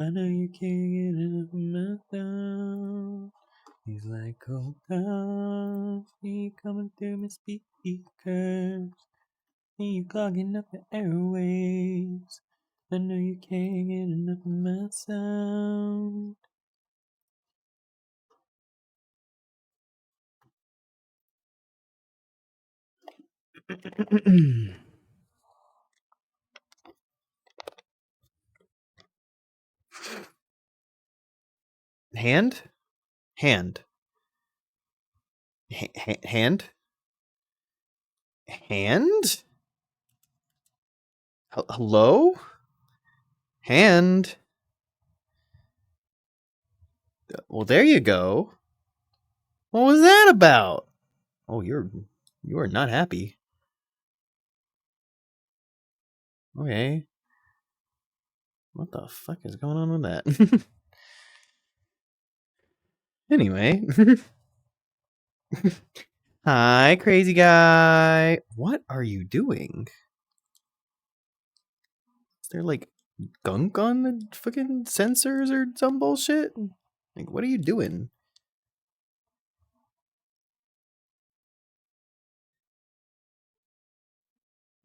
I know you can't get enough of my love. He's like cold coffee coming through my speakers. And you clogging up the airwaves. I know you can't get enough of my sound. Hand? Hand. Hand? Hand? Hello? Hand? Well, there you go. What was that about? Oh, you are not happy. Okay. What the fuck is going on with that? Anyway. Hi, crazy guy. What are you doing? Is there like gunk on the fucking sensors or some bullshit? Like, what are you doing?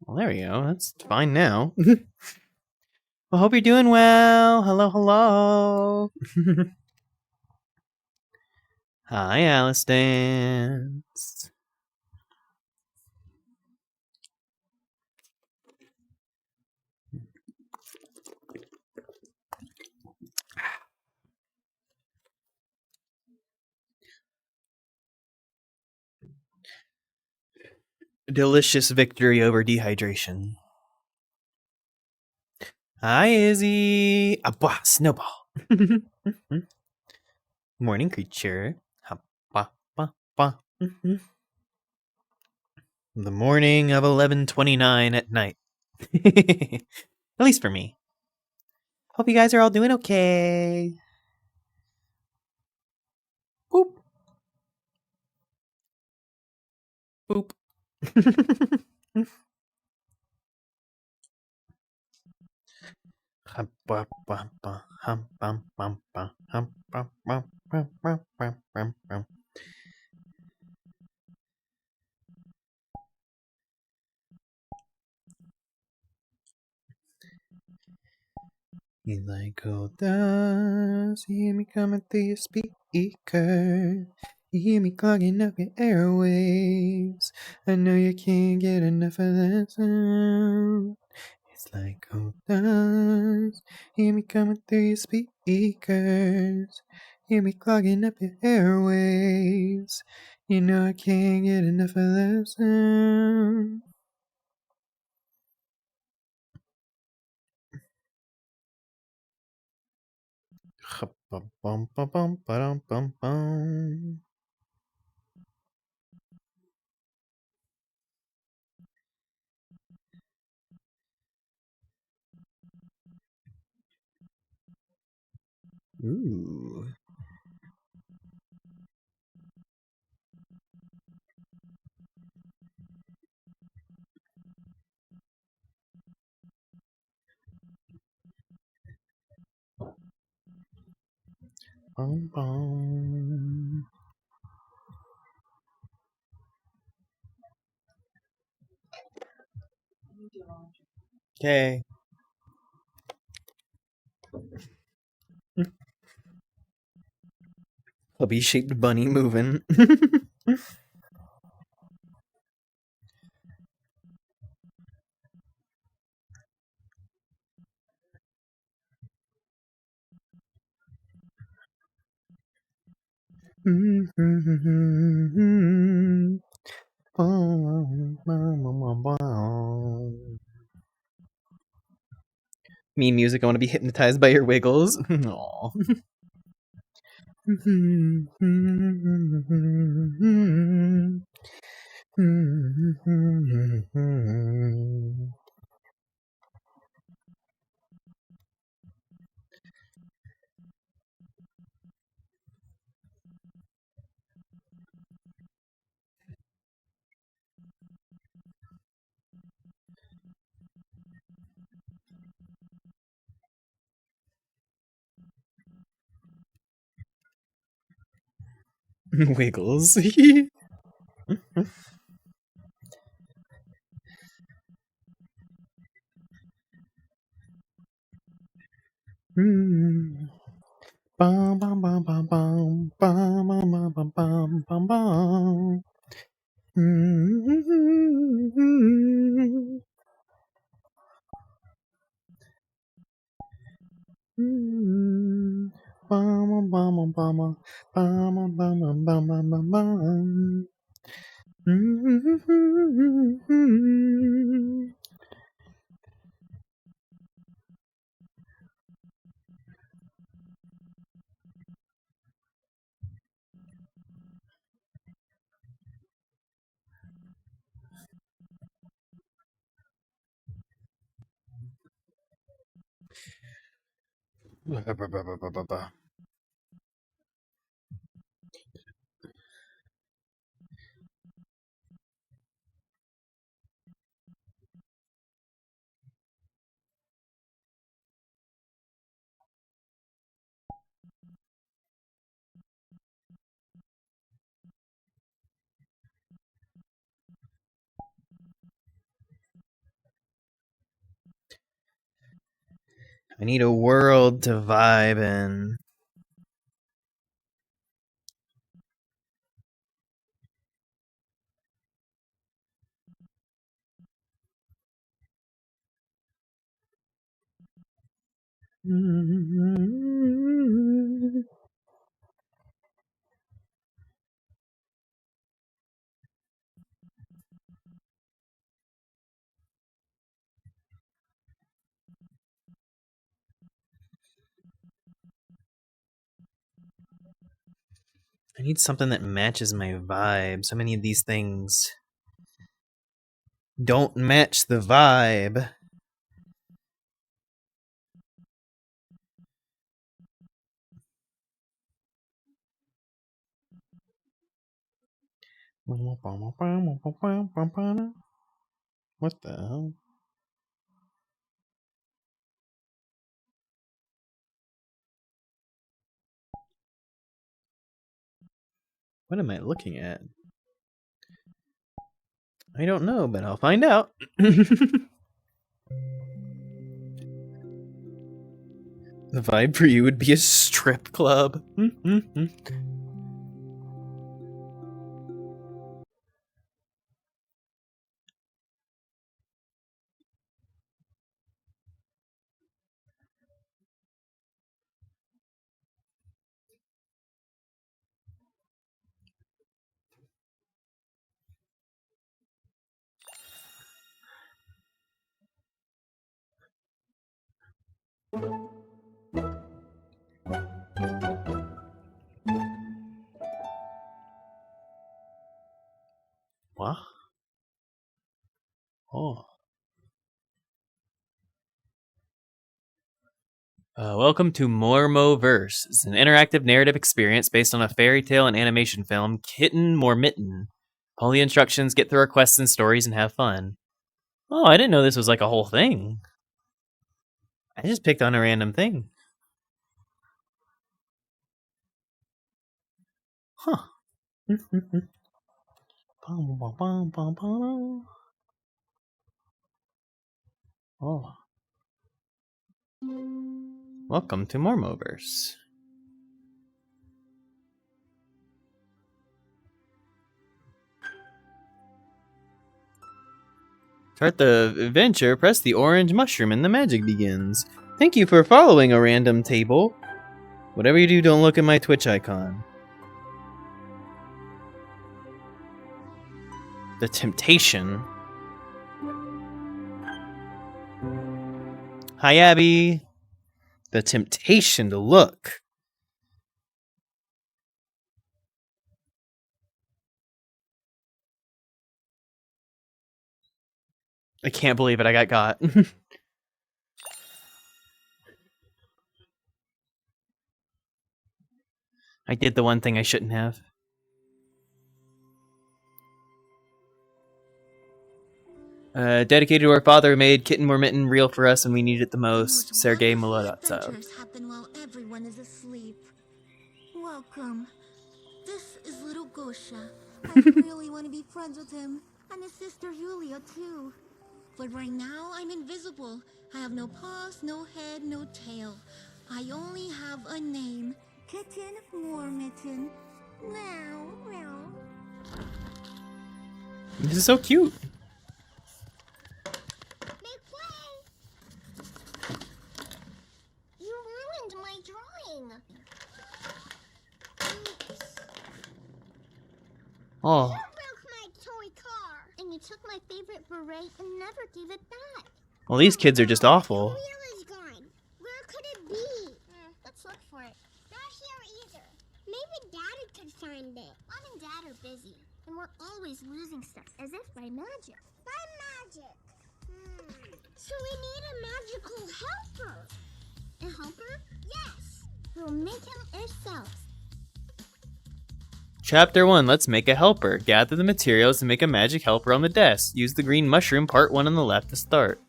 Well, there we go. That's fine now. Well, hope you're doing well. Hello, hello. Hi, Alice Dance. Delicious victory over dehydration. Hi, Izzy. Abba, snowball. Morning, creature. Ba, ba, ba. The morning of 11:29 at night. At least for me. Hope you guys are all doing okay. Boop. Boop. You like gold dust, you hear me coming through your speaker. You hear me clogging up your airwaves. I know you can't get enough of that sound. It's like gold dust, hear me coming through your speakers. Hear me clogging up your airwaves. You know I can't get enough of that sound. Ooh. Bum, bum. Okay. Puppy shaped bunny moving. Me music, I want to be hypnotized by your wiggles. Aw. Wiggles. Bum bum bum bum bum bum bum bum bum bum bum bum. Bum bum bum bum bum bum bum bum bum. I need a world to vibe in. I need something that matches my vibe. So many of these things don't match the vibe. What the hell? What am I looking at? I don't know, but I'll find out. The vibe for you would be a strip club. What? Oh. Welcome to Mormoverse. It's an interactive narrative experience based on a fairy tale and animation film, Kitten More Mitten. Follow the instructions, get through our quests and stories, and have fun. Oh, I didn't know this was like a whole thing. I just picked on a random thing. Huh. Oh. Welcome to Mormoverse. To start the adventure, press the orange mushroom and the magic begins. Thank you for following a random table. Whatever you do, don't look at my Twitch icon. The temptation. Hi, Abby. The temptation to look. I can't believe it. I got. I did the one thing I shouldn't have. Dedicated to our father who made Kitten More Mitten real for us when we needed it the most, Sergei Molodov. Adventures happen while everyone is asleep. Welcome This is little Gosha. I really want to be friends with him. And his sister Yulia, too. But right now, I'm invisible. I have no paws, no head, no tail. I only have a name. Kitten Warmitten. Meow, meow. This is so cute. Big play! You ruined my drawing. Oops. Oh. You broke my toy car. And you took my favorite beret and never gave it back. Well, these kids are just awful. The wheel is gone. Where could it be? Let's look for it. Not here either. Maybe Daddy could find it. Mom and Dad are busy, and we're always losing stuff, as if by magic. By magic. So we need a magical helper. A helper? Yes. We'll make him ourselves. Chapter 1, let's make a helper. Gather the materials and make a magic helper on the desk. Use the green mushroom, part 1 on the left to start.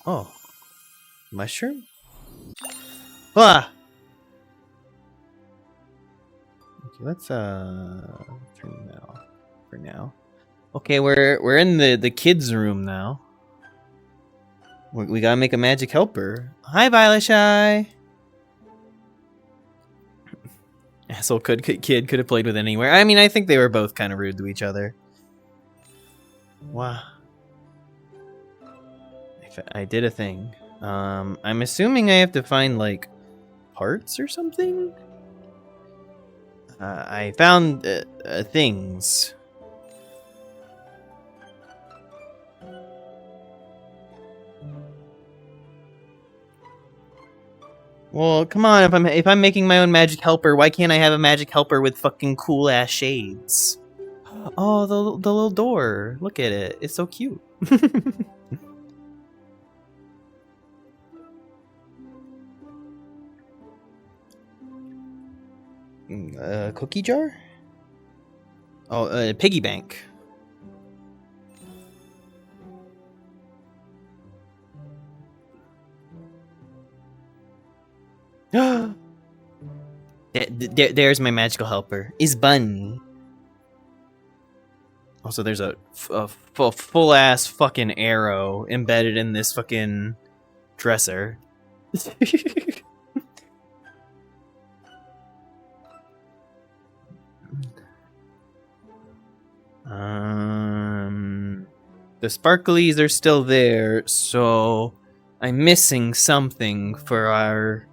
Oh. Mushroom? Ah! Okay, let's turn that off for now. Okay, we're in the kids' room now. We gotta make a magic helper. Hi, Violet Shy! Asshole kid could have played with anywhere. I mean, I think they were both kind of rude to each other. Wow. I did a thing. I'm assuming I have to find, like, parts or something? I found things. Well, come on, if I'm making my own magic helper, why can't I have a magic helper with fucking cool ass shades? Oh, the little door. Look at it. It's so cute. Cookie jar? Oh, piggy bank. There's my magical helper. Is Bunny. Also, there's a full ass fucking arrow embedded in this fucking dresser. The sparklies are still there, so I'm missing something for our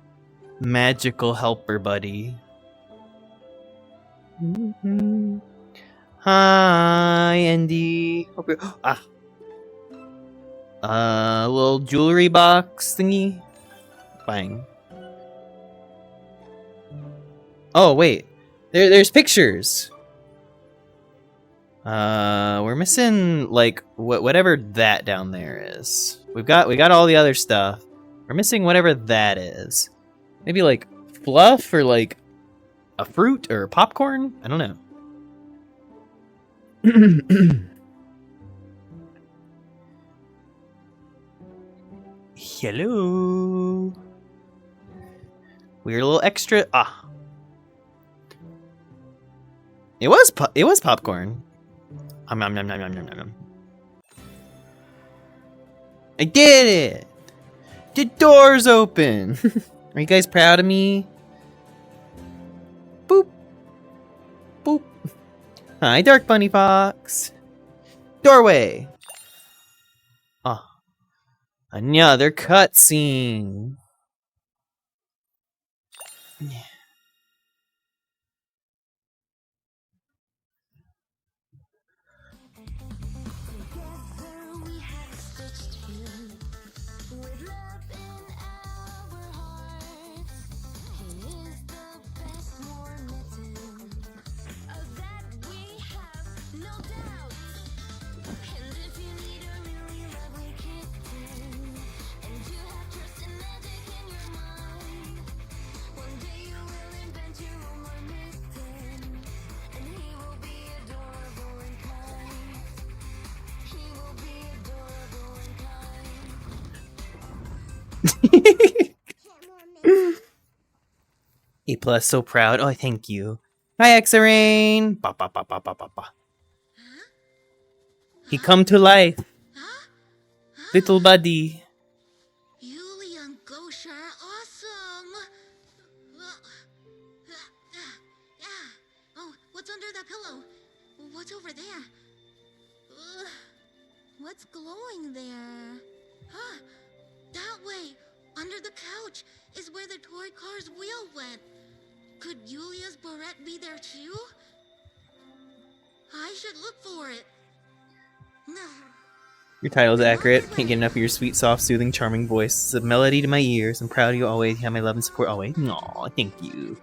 magical helper buddy. Hi, Andy. Okay. Little jewelry box thingy. Bang. Oh wait, there's pictures. We're missing like whatever that down there is. We got all the other stuff. We're missing whatever that is. Maybe like fluff or like a fruit or popcorn? I don't know. Hello. We're a little extra. It was popcorn. I did it! The door's open! Are you guys proud of me? Boop. Boop. Hi, Dark Bunny Fox. Doorway. Oh. Another cutscene. Yeah. A+, so proud. Oh, thank you. Hi, Exarain. Ba ba ba ba ba ba ba. Huh? He come to life, Huh? little buddy. Yuli and Gosha are awesome. Yeah. Oh, what's under that pillow? What's over there? What's glowing there? Huh? That way, under the couch, is where the toy car's wheel went. Could Yulia's barrette be there too? I should look for it. Your title's accurate. Can't get enough of your sweet, soft, soothing, charming voice. It's a melody to my ears. I'm proud of you always. You have my love and support always. Aw, thank you.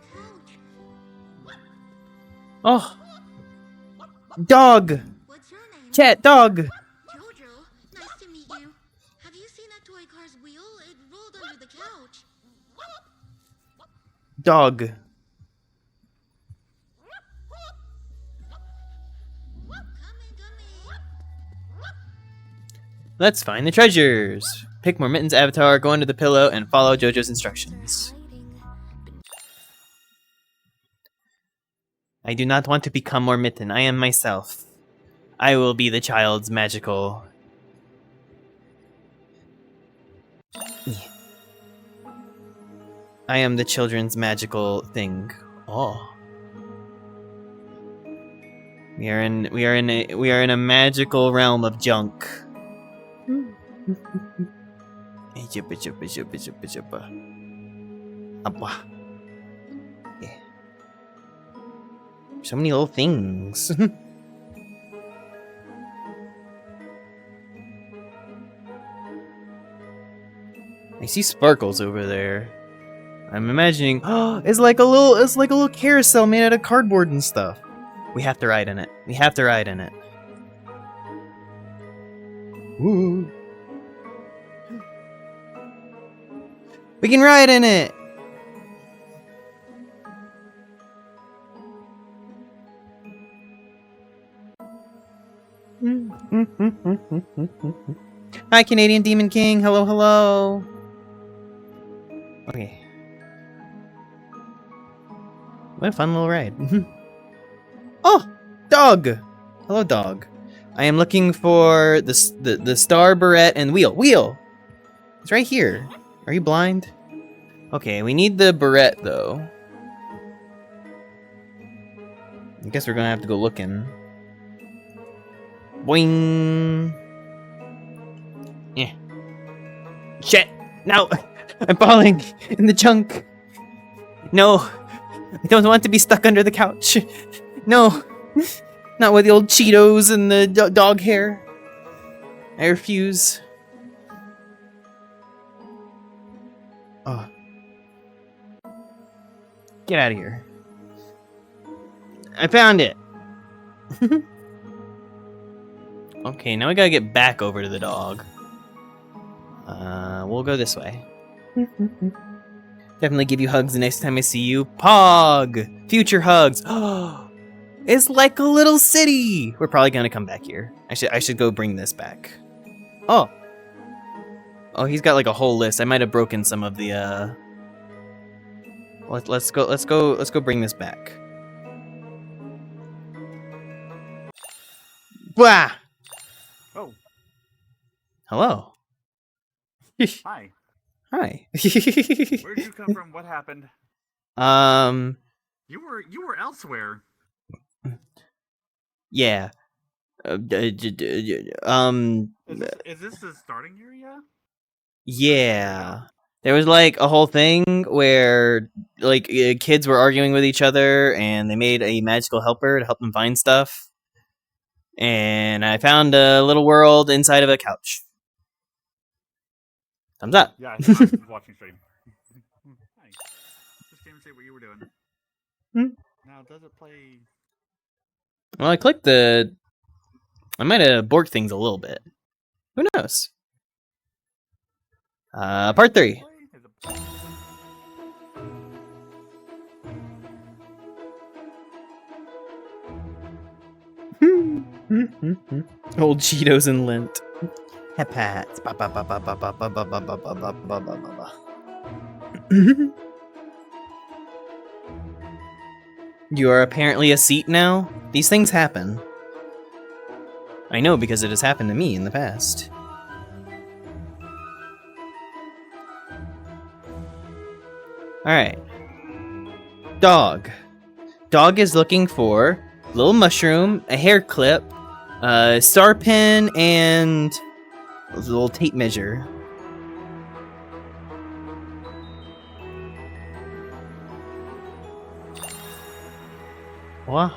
Oh, dog. What's your name? Cat, dog. Jojo. Nice to meet you. Have you seen that toy car's wheel? It rolled under the couch. Dog. Come in. Let's find the treasures. Pick more Mittens avatar, go under the pillow, and follow JoJo's instructions. I do not want to become more Mitten. I am myself. I will be the child's magical... I am the children's magical thing. Oh. We are in a magical realm of junk. Yeah. So many little things. I see sparkles over there. I'm imagining, oh, it's like a little carousel made out of cardboard and stuff. We have to ride in it. We have to ride in it. Woo. We can ride in it. Hi, Canadian Demon King. Hello, hello. Okay. What a fun little ride. Oh, dog. Hello, dog. I am looking for the star barrette and wheel. Wheel. It's right here. Are you blind? Okay, we need the barrette though. I guess we're gonna have to go looking. Boing. Yeah. Shit. No. I'm falling in the junk. No. I don't want to be stuck under the couch. No. Not with the old Cheetos and the dog hair. I refuse. Oh. Get out of here. I found it. Okay, now we gotta get back over to the dog. We'll go this way. Definitely give you hugs the next time I see you. Pog! Future hugs. Oh, it's like a little city. We're probably gonna come back here. I should go bring this back. Oh. Oh, he's got like a whole list. I might have broken some of the Let's go bring this back. Blah! Oh, Hello. hi. Hi. Where'd you come from? What happened? You were elsewhere. Yeah. Is this the starting area? Yeah. There was like a whole thing where like kids were arguing with each other and they made a magical helper to help them find stuff. And I found a little world inside of a couch. Thumbs up. Yeah, I was watching stream. Hi. Just came to see what you were doing. Now, does it play? Well, I clicked the... I might have borked things a little bit. Who knows? Part 3. Old Cheetos and lint. Hepats. Ba ba ba ba ba ba ba ba ba ba ba ba ba ba ba. You are apparently a seat now? These things happen. I know because it has happened to me in the past. Alright. Dog. Dog is looking for a little mushroom, a hair clip, a star pin, and a little tape measure. What?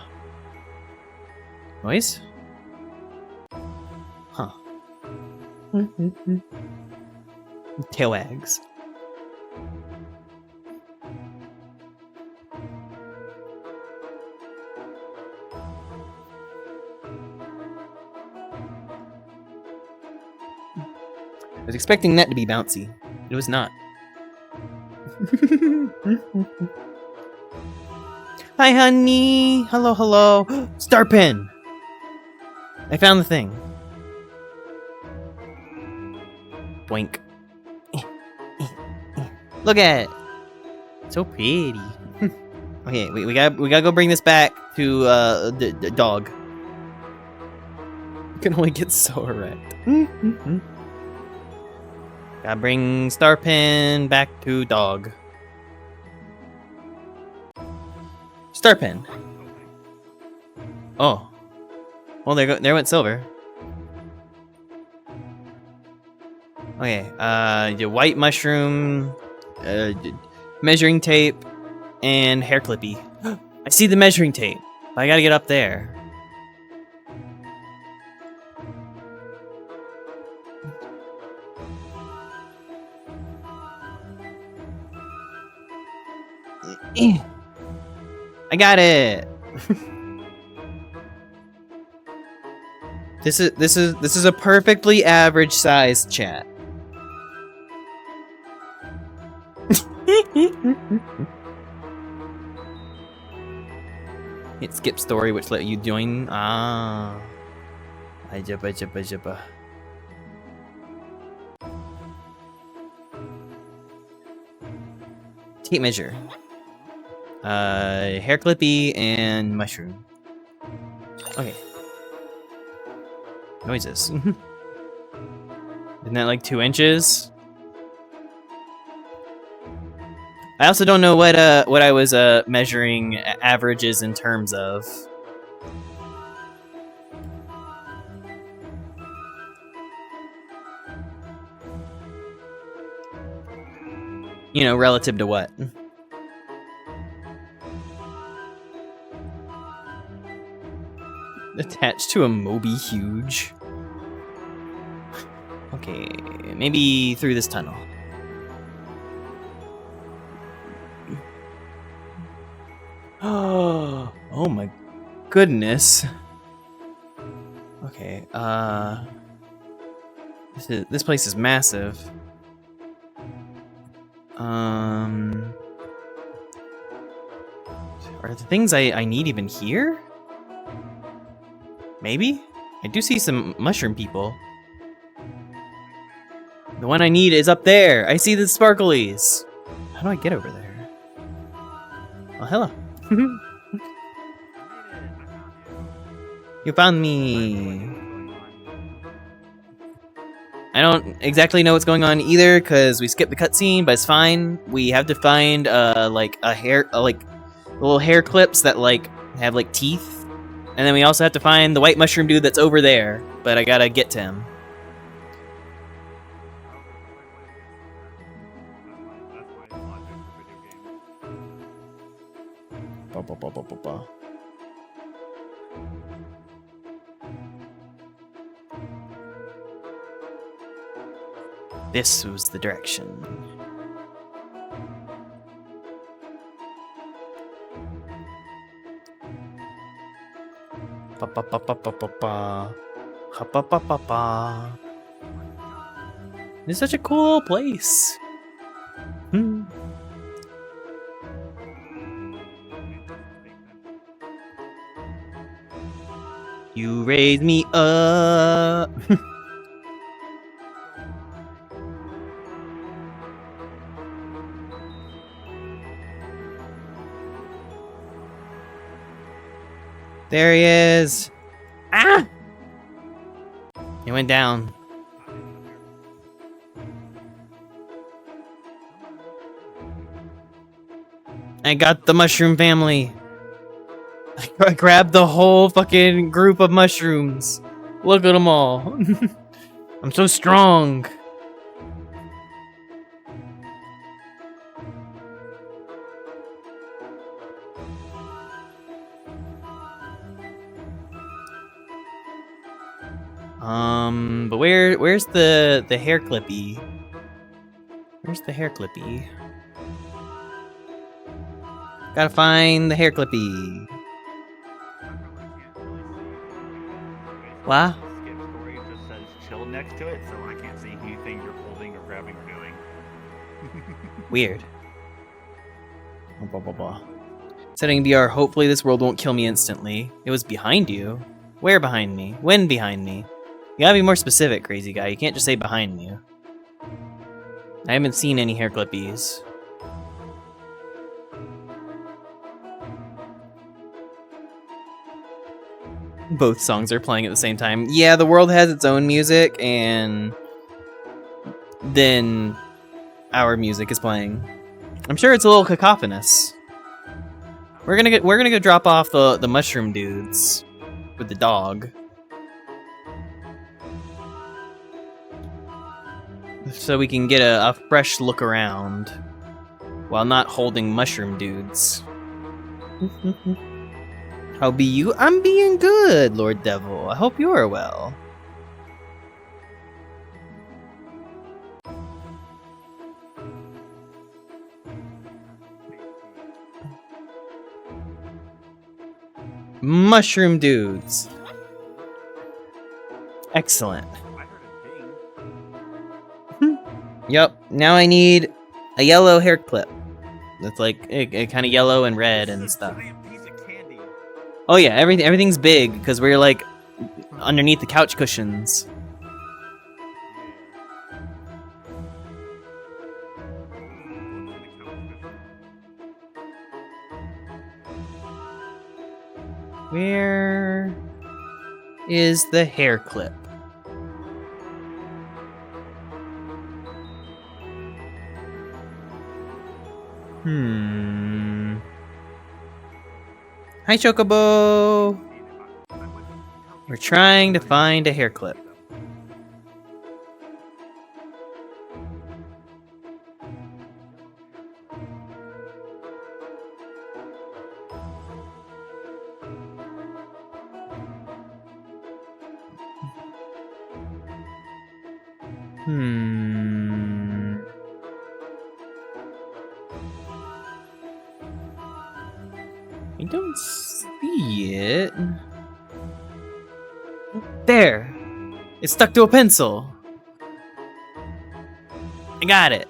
Noise? Huh. Tail wags. I was expecting that to be bouncy. It was not. Hi, honey. Hello, hello. Star pin. I found the thing. Boink. Look at it. So pretty. Okay, we gotta go bring this back to the dog. You can only get so erect. Gotta bring star pin back to dog. Star pin. Oh. Well, there went silver. Okay, the white mushroom, measuring tape, and hair clippy. I see the measuring tape. I gotta get up there. I got it. This is a perfectly average sized chat. Hit skip story, which let you join. Ah. Ajaba. Tape measure. Hair clippy and mushroom. Okay. Noises. Isn't that like 2 inches? I also don't know what I was measuring averages in terms of. You know, relative to what? Attached to a Moby Huge. Okay, maybe through this tunnel. Oh my goodness. Okay, this place is massive. Are the things I need even here? Maybe? I do see some mushroom people. The one I need is up there. I see the sparklies. How do I get over there? Oh, hello. You found me. I don't exactly know what's going on either, because we skipped the cutscene, but it's fine. We have to find like a hair, like little hair clips that like have like teeth, and then we also have to find the white mushroom dude that's over there. But I gotta get to him. This was the direction. It's such a cool place. You raise me up. There he is. Ah! He went down. I got the mushroom family. I grabbed the whole fucking group of mushrooms. Look at them all. I'm so strong. But where's the hair clippy? Where's the hair clippy? Gotta find the hair clippy. What? Skip story just says chill next to it, so I can't see anything you're holding or grabbing or doing. Weird. Blah, blah, blah. Setting VR, hopefully this world won't kill me instantly. It was behind you? Where behind me? When behind me? You gotta be more specific, crazy guy. You can't just say behind you. I haven't seen any hair clippies. Both songs are playing at the same time. Yeah, the world has its own music, and then our music is playing. I'm sure it's a little cacophonous. We're gonna go drop off the mushroom dudes with the dog, so we can get a fresh look around while not holding mushroom dudes. How be you? I'm being good, Lord Devil. I hope you are well. Mushroom dudes. Excellent. I heard a ding. Yep. Now I need a yellow hair clip. That's like kind of yellow and red and stuff. Piece of candy. Oh yeah, everything's big because we're like underneath the couch cushions. Where is the hair clip? Hi, Chocobo! We're trying to find a hair clip. I don't see it. There! It's stuck to a pencil! I got it!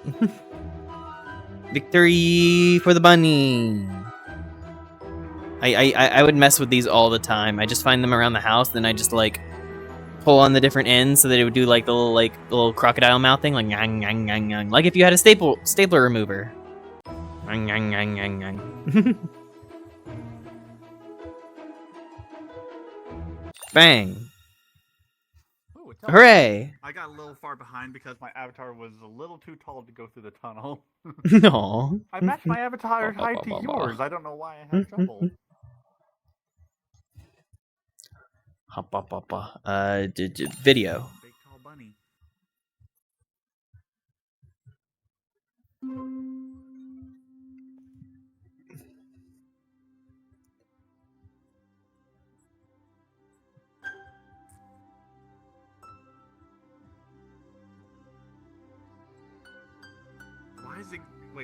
Victory for the bunny! I would mess with these all the time. I just find them around the house, then I just like pull on the different ends so that it would do like the little crocodile mouth thing, like yang yang yang yang. Like if you had a stapler remover. Yang yang yang yang yang. Bang! Ooh, Hooray! I got a little far behind because my avatar was a little too tall to go through the tunnel. No. I matched my avatar height to yours. I don't know why I had trouble. Video. Big tall bunny.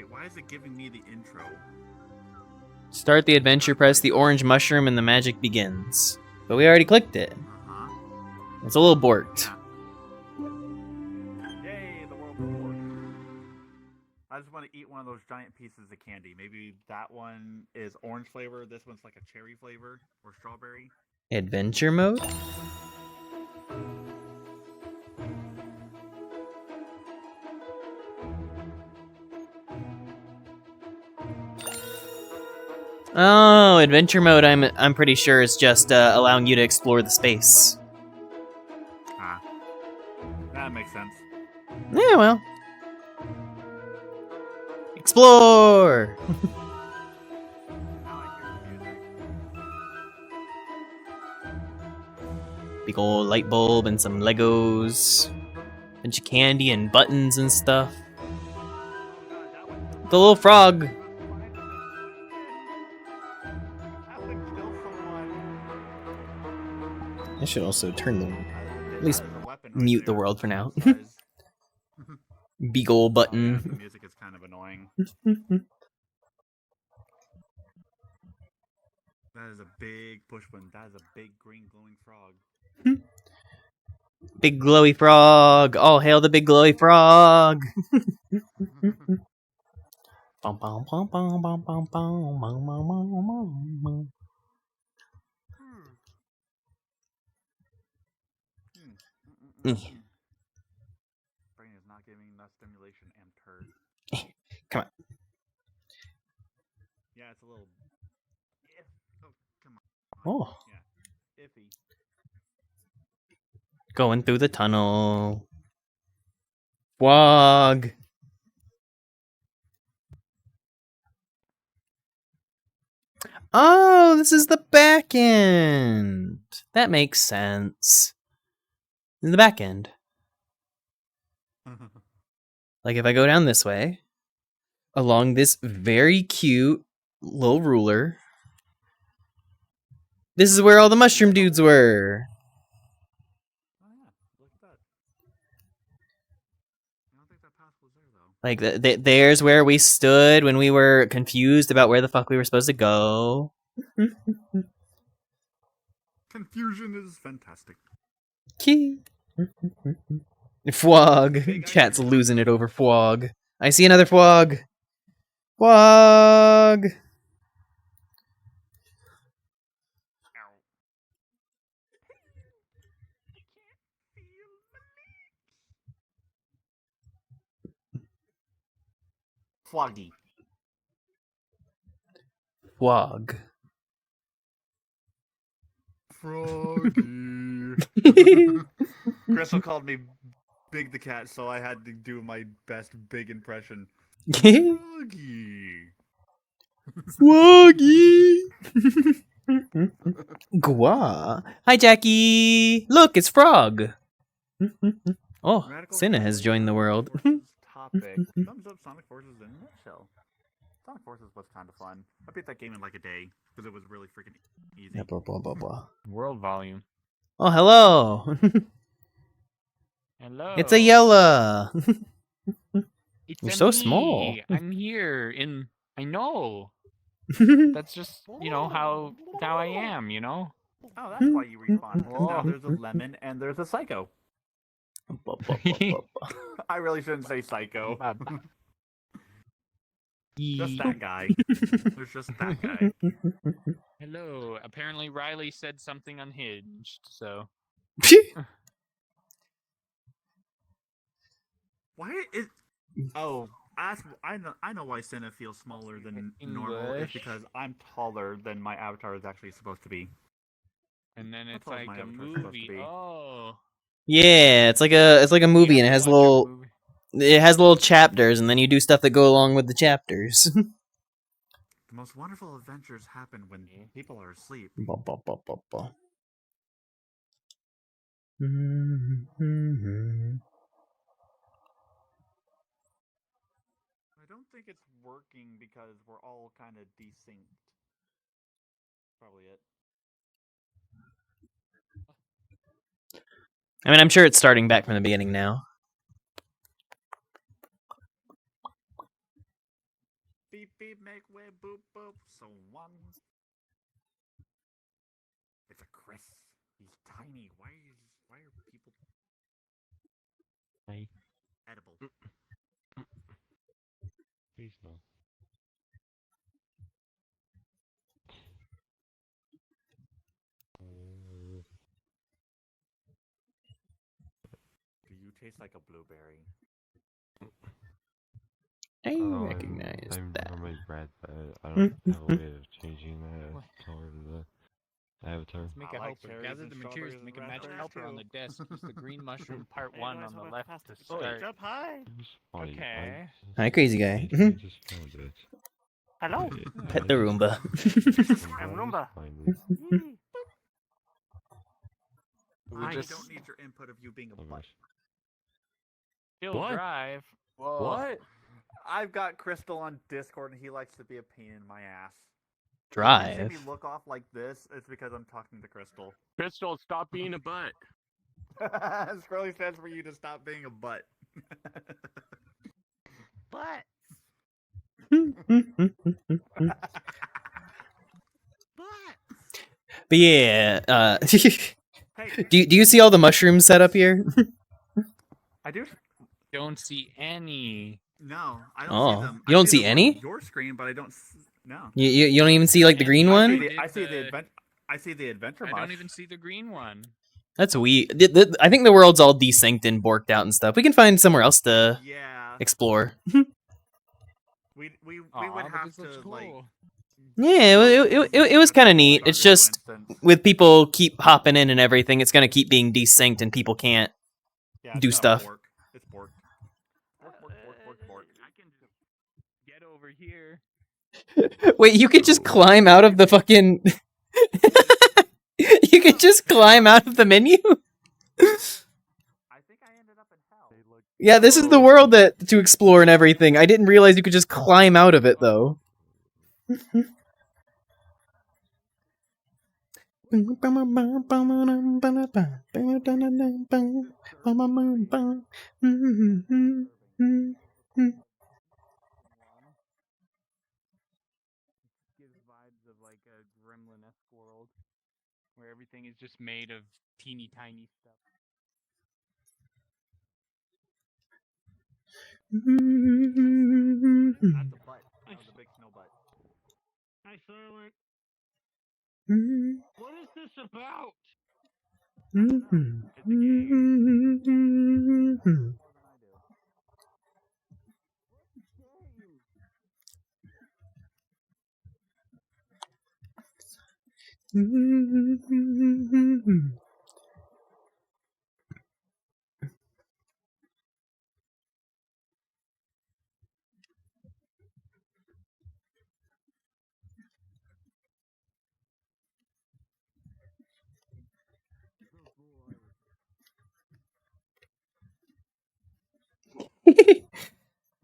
Why is it giving me the intro? Start the adventure, press the orange mushroom, and the magic begins. But we already clicked it. It's a little borked. Yeah. Yay, the world report. I just want to eat one of those giant pieces of candy. Maybe that one is orange flavor, this one's like a cherry flavor, or strawberry. Adventure mode? Oh, adventure mode. I'm pretty sure is just allowing you to explore the space. Ah, that makes sense. Yeah, well, explore. Now I hear the music. Big old light bulb and some Legos, bunch of candy and buttons and stuff. Oh god, that would The little frog. find them I would kill someone. I should also turn the At least that is a weapon right mute the there. world for now. Size. Big old Oh yeah, the button. music is kind of annoying. That is a big push button. That is a big green glowing frog. Big glowy frog. All hail the big glowy frog. Bum, bum, bum, bum, bum, bum, bum, bum, bum, bum. Brain is not giving enough stimulation and turd. Come on. Yeah, it's a little. Oh, come on. Oh, Yeah, iffy. going through the tunnel. Frog. Oh, this is the back end. That makes sense. In the back end. Like if I go down this way, along this very cute little ruler, this is where all the mushroom dudes were. Oh yeah, look at that. I don't think that path was there though. Like there's where we stood when we were confused about where the fuck we were supposed to go. Confusion is fantastic. Key. Fwog. Chat's losing it over Fwog. I see another Fwog. Fwog. Floggy. Fwog. Froggy. Crystal called me Big the Cat, so I had to do my best big impression. Froggy. Froggy. Gwa. Hi, Jackie. Look, it's Frog. Oh, Radical Cinna has family joined the world. Forces topic. Thumbs up Sonic Forces in a nutshell. Sonic Forces was kind of fun. I beat that game in like a day because it was really freaking easy. Yeah, blah, blah, blah, blah. World volume. Oh, hello. Hello. It's a yellow. It's You're a so me. small. I'm here in. I know. That's just how I am. Oh, that's why you respawn. Because now there's a lemon and there's a psycho. I really shouldn't say psycho. Just that guy. There's just that guy. Hello. Apparently Riley said something unhinged. So. Why is? Oh, I know why Senna feels smaller than normal. It's because I'm taller than my avatar is actually supposed to be. And then it's That's all like my a avatar's supposed to movie. be. Oh. Yeah, it's like a movie, and it has little chapters, and then you do stuff that go along with the chapters. The most wonderful adventures happen when people are asleep. I don't think it's working because we're all kind of desynced. Probably it. I mean, I'm sure it's starting back from the beginning now. Beep beep make way boop boop. So one. It's a Chris. He's tiny. Why are people edible? Please no. Do you taste like a blueberry? I recognize I'm that. normally red, but I don't have a way of changing the color of the avatar. Let's make I a like helper. cherries Gather and the materials strawberries to make a and magic raspberries, helper on too. the desk. Use the green mushroom part Hey, 1 guys, on the how about left fast to as- Oh, start. jump high. It's funny. Okay. Hi, crazy guy. I just found it. Hello. Pet the Roomba. I'm Roomba. Finally. We I just don't need your input of you being a Oh butt. gosh. still What? drive. Whoa. What? I've got Crystal on Discord, and he likes to be a pain in my ass. If you Drive. see me look off like this, it's because I'm talking to Crystal. Crystal, stop being a butt. Scrolly stands for you to stop being a butt. Butt. Butt. But yeah, Hey, do you see all the mushrooms set up here? I do. Don't see any. No, I don't Oh, see them. you don't I see them on any? your screen, but I don't. No. You don't even see like the green I one? did I see the the- advent. I see the adventure. I mush. don't even see the green one. That's weird. I think the world's all desynced and borked out and stuff. We can find somewhere else to Yeah. explore. We Aw, would but have this looks to cool. like. Yeah, it was kind of neat. It's just Instance. with people keep hopping in and everything, it's gonna keep being desynced and people can't. Yeah, do it's gonna stuff. Bork. It's bork. Bork. I can just get over here. Wait, you could just climb out of the fucking. You could just climb out of the menu. I think I ended up in hell. Yeah, this is the world that to explore and everything. I didn't realize you could just climb out of it though. Gives vibes of like a gremlin-esque world where everything is just made of teeny tiny stuff. That's a butt. That was a big snow butt. Hi, Silent. What is this about? It's a game. More than I do.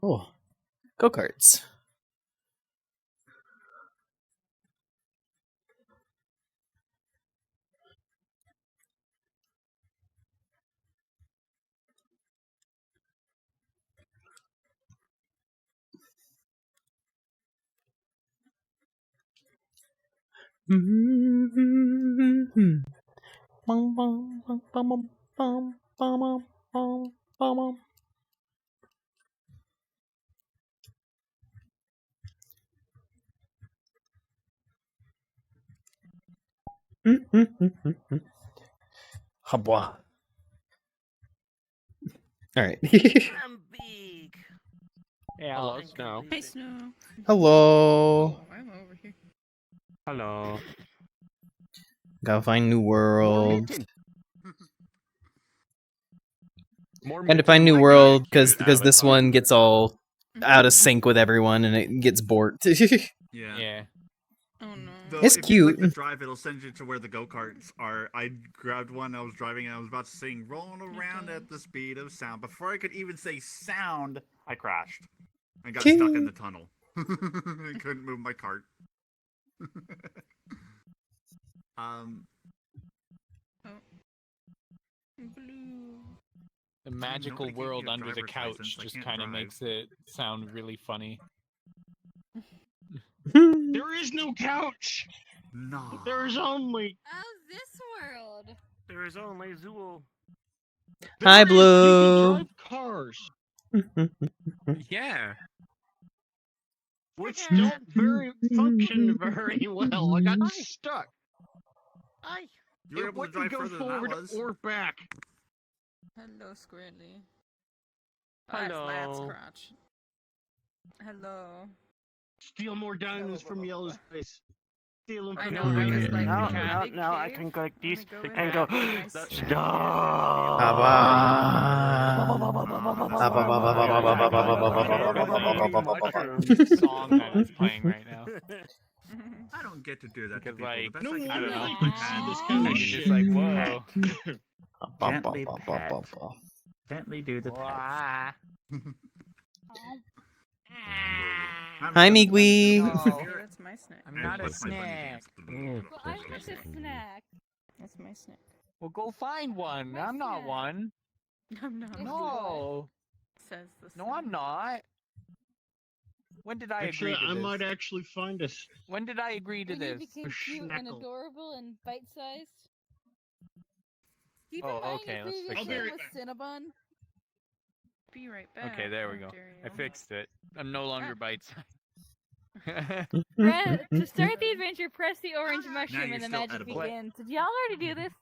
Oh, go-karts. Habwa. All right. I'm big. Yeah, Hello, Snow. Hey, Snow. Hello. Oh, I'm over here. Hello. Gotta find new world. Gotta find new world because this one gets all out of sync with everyone and it gets bored. Yeah. yeah. Oh no. Though, It's if you click cute. the drive, it'll send you to where the go-karts are. I grabbed one, I was driving, and I was about to sing "Rolling Around at the Speed of Sound." Before I could even say sound, I crashed. I got stuck in the tunnel. I couldn't move my cart. Blue. The magical nobody gave me world a under the driver's couch license, I just can't kind of drive. makes it sound really funny. There is no couch. No. There is only. Oh, this world. There is only Zool. Hi, You Blue. can drive cars, Yeah. which don't function very well. I got stuck. You were It able to wouldn't drive go further than I forward was. or back. Hello, Squirrely. Hello. That's crotch. Hello. Steal more diamonds from Yellow's place. Steal them I from know, Yellow's I was place. like, Now, we got a now, big now I cave. can click Let me these go in and there go. and I smack it. Song that is playing right now. I don't get to do that to Because, people. like, The best No I can wonder do know. they is can see this pet. kind of You're shit. just like, whoa. Gently pet. Gently do the pet. Wah. Hi, Migwi. No. Hey, that's my snack. I'm not a Watch my bunny snack. dance. Well, I want a snack. That's my snack. Well, go find one. My I'm not snack. one. I'm not. No. Says the No, I'm not. When did I Actually, agree to I this? might actually find us. When did I agree to When you this? became cute and schnackle. adorable and bite-sized. Keep Oh, in mind okay, your let's previous fix I'll be name right was back. Cinnabon. Be right back. Okay, there we How go. dare I you. fixed it. I'm no longer bite size. To start the adventure, press the orange Now mushroom you're and the still magic edible. begins. Did y'all already do this?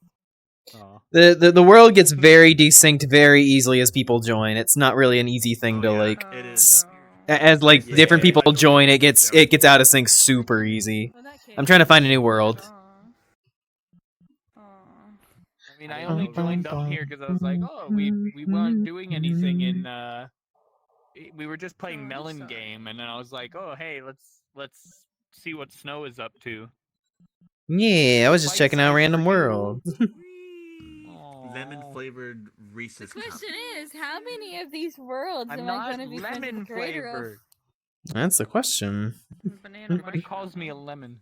Oh. The world gets very desynced very easily as people join. It's not really an easy thing to like. Oh, It is. no. As like Yeah, different people I don't join, think it it's gets out of sync super easy. Well, in that case, I'm trying to find a new Shut world. off. Aw. I mean, I only joined up here because I was like, oh, we weren't doing anything in we were just playing Oh, I'm Melon sorry. Game, and then I was like, oh, hey, let's see what Snow is up to. Yeah, I was just checking out random world. Lemon flavored the Reese's cup. question is, how many of these worlds I'm am I not going to be friends with lemon the creator flavored. That's the question. Banana Everybody mushroom. calls me a lemon.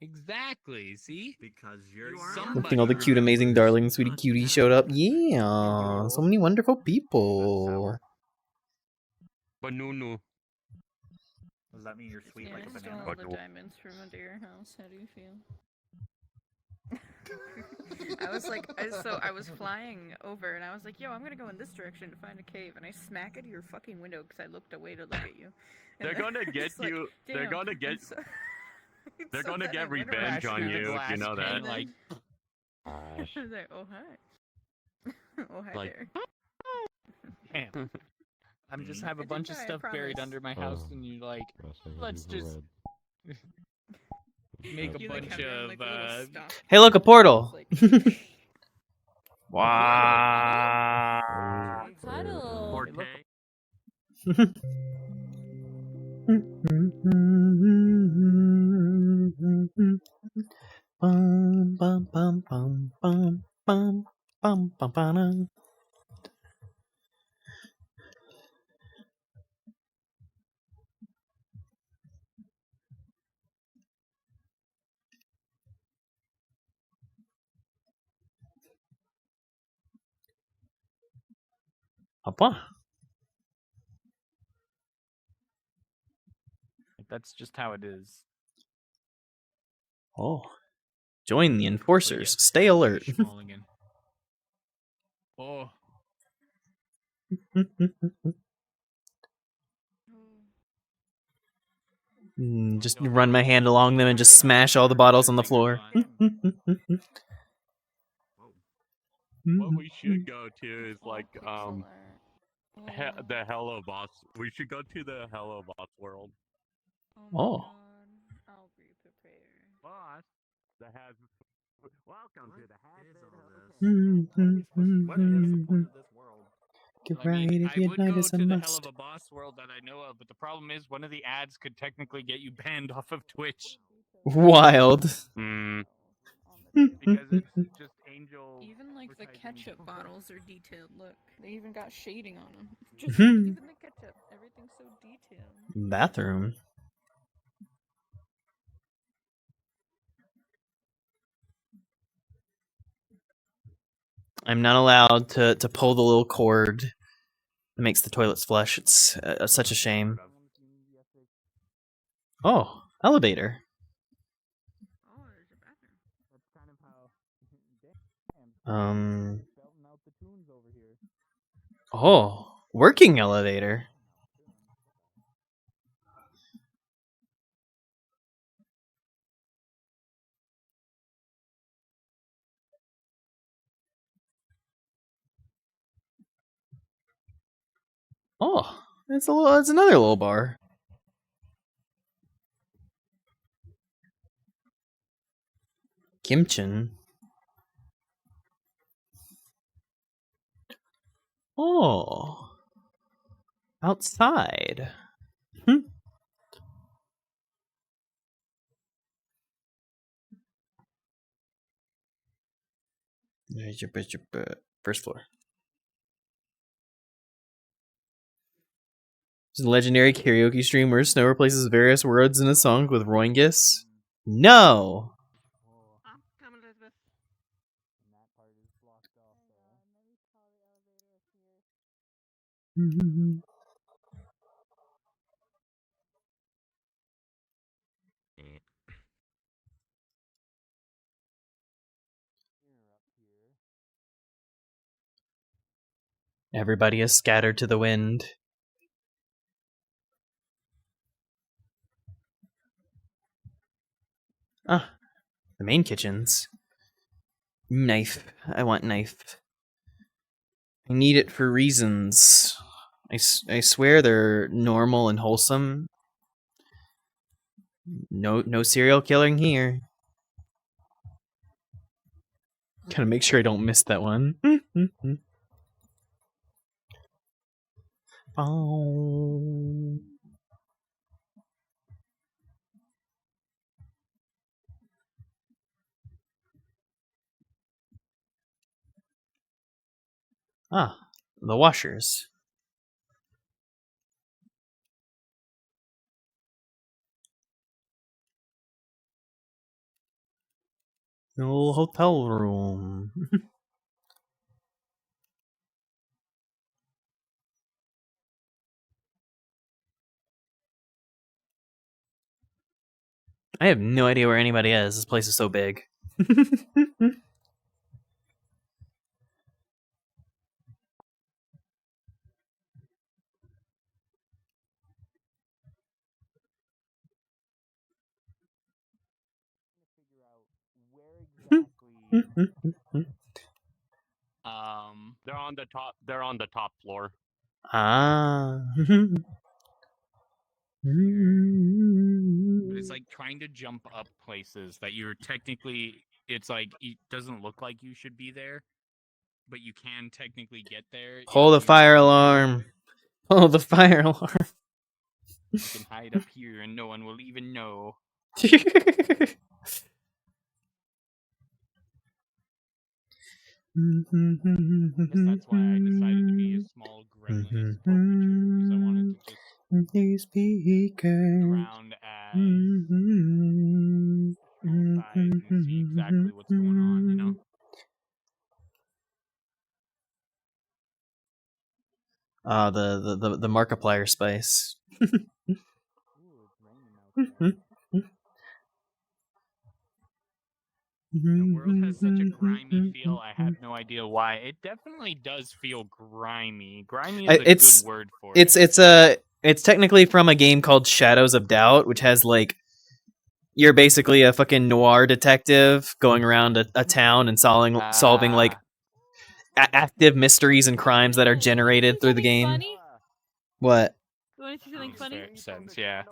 Exactly. See? Because you're Looking all the cute, amazing, darling, sweetie cutie showed up. Yeah, so many wonderful people. Banunu. Does that mean you're sweet Yeah, like I a stole banana? all the diamonds from a deer house. How do you feel? I was like, I was flying over and I was like, yo, I'm gonna go in this direction to find a cave, and I smack into your fucking window because I looked away to look at you. And They're then gonna I get was like, you. They're "Damn." gonna get. And so- They're so gonna then get I went revenge around on the you. glass You know that. pane, Like, Gosh. I was like, oh hi. Oh hi Like- there. damn. I'm just Mm. have a I bunch did of die, I stuff buried promise. under my house, Oh. and you like Cross I gotta let's do the just red. make a You like bunch have your own, of like, little stuff. Hey, look, a portal. Like, Wow. Title. Forte. Bum, bum, bum, bum, bum, bum, bum, bum, bum. Hoppa. That's just how it is. Oh. Join the enforcers. Forget Stay alert. Schmolligan. Oh, Just run my hand along them and just smash all the bottles on the floor. What we should go to is like pixel art. the Hello Boss. We should go to the Hello Boss world. My Oh. God. I'll be prepared. Boss that has. Welcome to the What is the point of this world? Get I mean, right if I your would night go is a to the hell must. of a boss world that I know of, but the problem is one of the ads could technically get you banned off of Twitch Wild. because it's just Angel. Even like the advertising. ketchup bottles are detailed. Look, they even got shading on them. Just even the ketchup, everything's so detailed. Bathroom. I'm not allowed to pull the little cord that makes the toilets flush. It's such a shame. Oh, elevator. Oh, there's a bathroom. That's kind of how. Belting out the tunes over here. Oh, working elevator. Oh, It's another little bar. Kimchin. Oh. Outside. There's your first floor. There's a legendary karaoke stream where Snow replaces various words in a song with Roingus. No! Come, Elizabeth. Everybody is scattered to the wind. Ah, the main kitchens. Knife. I want knife. I need it for reasons. I swear they're normal and wholesome. No serial killing here. Gotta make sure I don't miss that one. Oh. Ah, the washers. The little hotel room. I have no idea where anybody is. This place is so big. They're on the top. They're on the top floor. Ah. But it's like trying to jump up places that you're technically. It's like it doesn't look like you should be there, but you can technically get there. Pull the fire alarm. Pull the fire alarm. You can hide up here and no one will even know. I guess that's why I decided to be a small gremlin portraiture, because I wanted to just look around as small size and see exactly what's going on, you know? The Markiplier spice. Ooh, it's raining out there. The world has such a grimy feel, I have no idea why. It definitely does feel grimy. Grimy is a good word for it. It's technically from a game called Shadows of Doubt, which has like you're basically a fucking noir detective going around a town and solving like active mysteries and crimes that are generated through the game. Funny? What? You want to see something funny? Sense, yeah.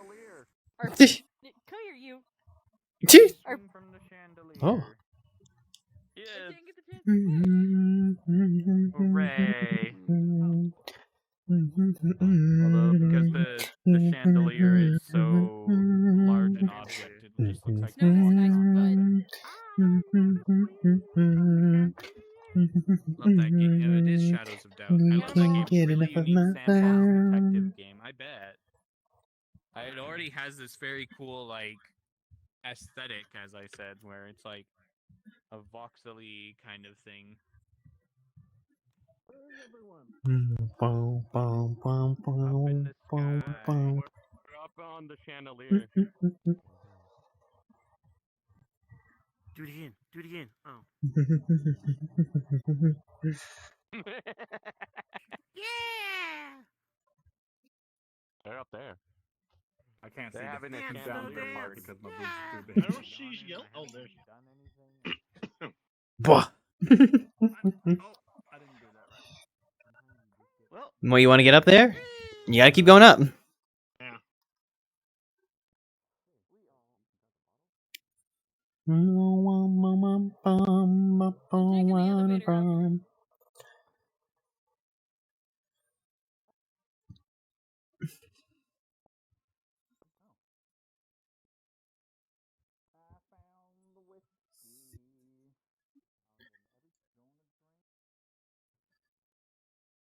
Or, come here, you. Or, From the chandelier. Oh. Yes. Hooray. Hooray. Although, because the chandelier is so large an object, it just looks like Snow is nice, Love that game. It is Shadows of Doubt. I love that game. It's a really unique sandbox detective game. I bet. It already has this very cool, like, aesthetic, as I said, where it's like a voxely kind of thing. Up in the sky. We're up on the chandelier. Do it again. Do it again. Oh. Yeah. They're up there. I can't They're see having the a candle chandelier here party. because my boobs are too I big. don't see you. Oh, there's. Bah. Oh, I didn't do that right. Well, What, you want to get up there? You gotta keep going up. Yeah.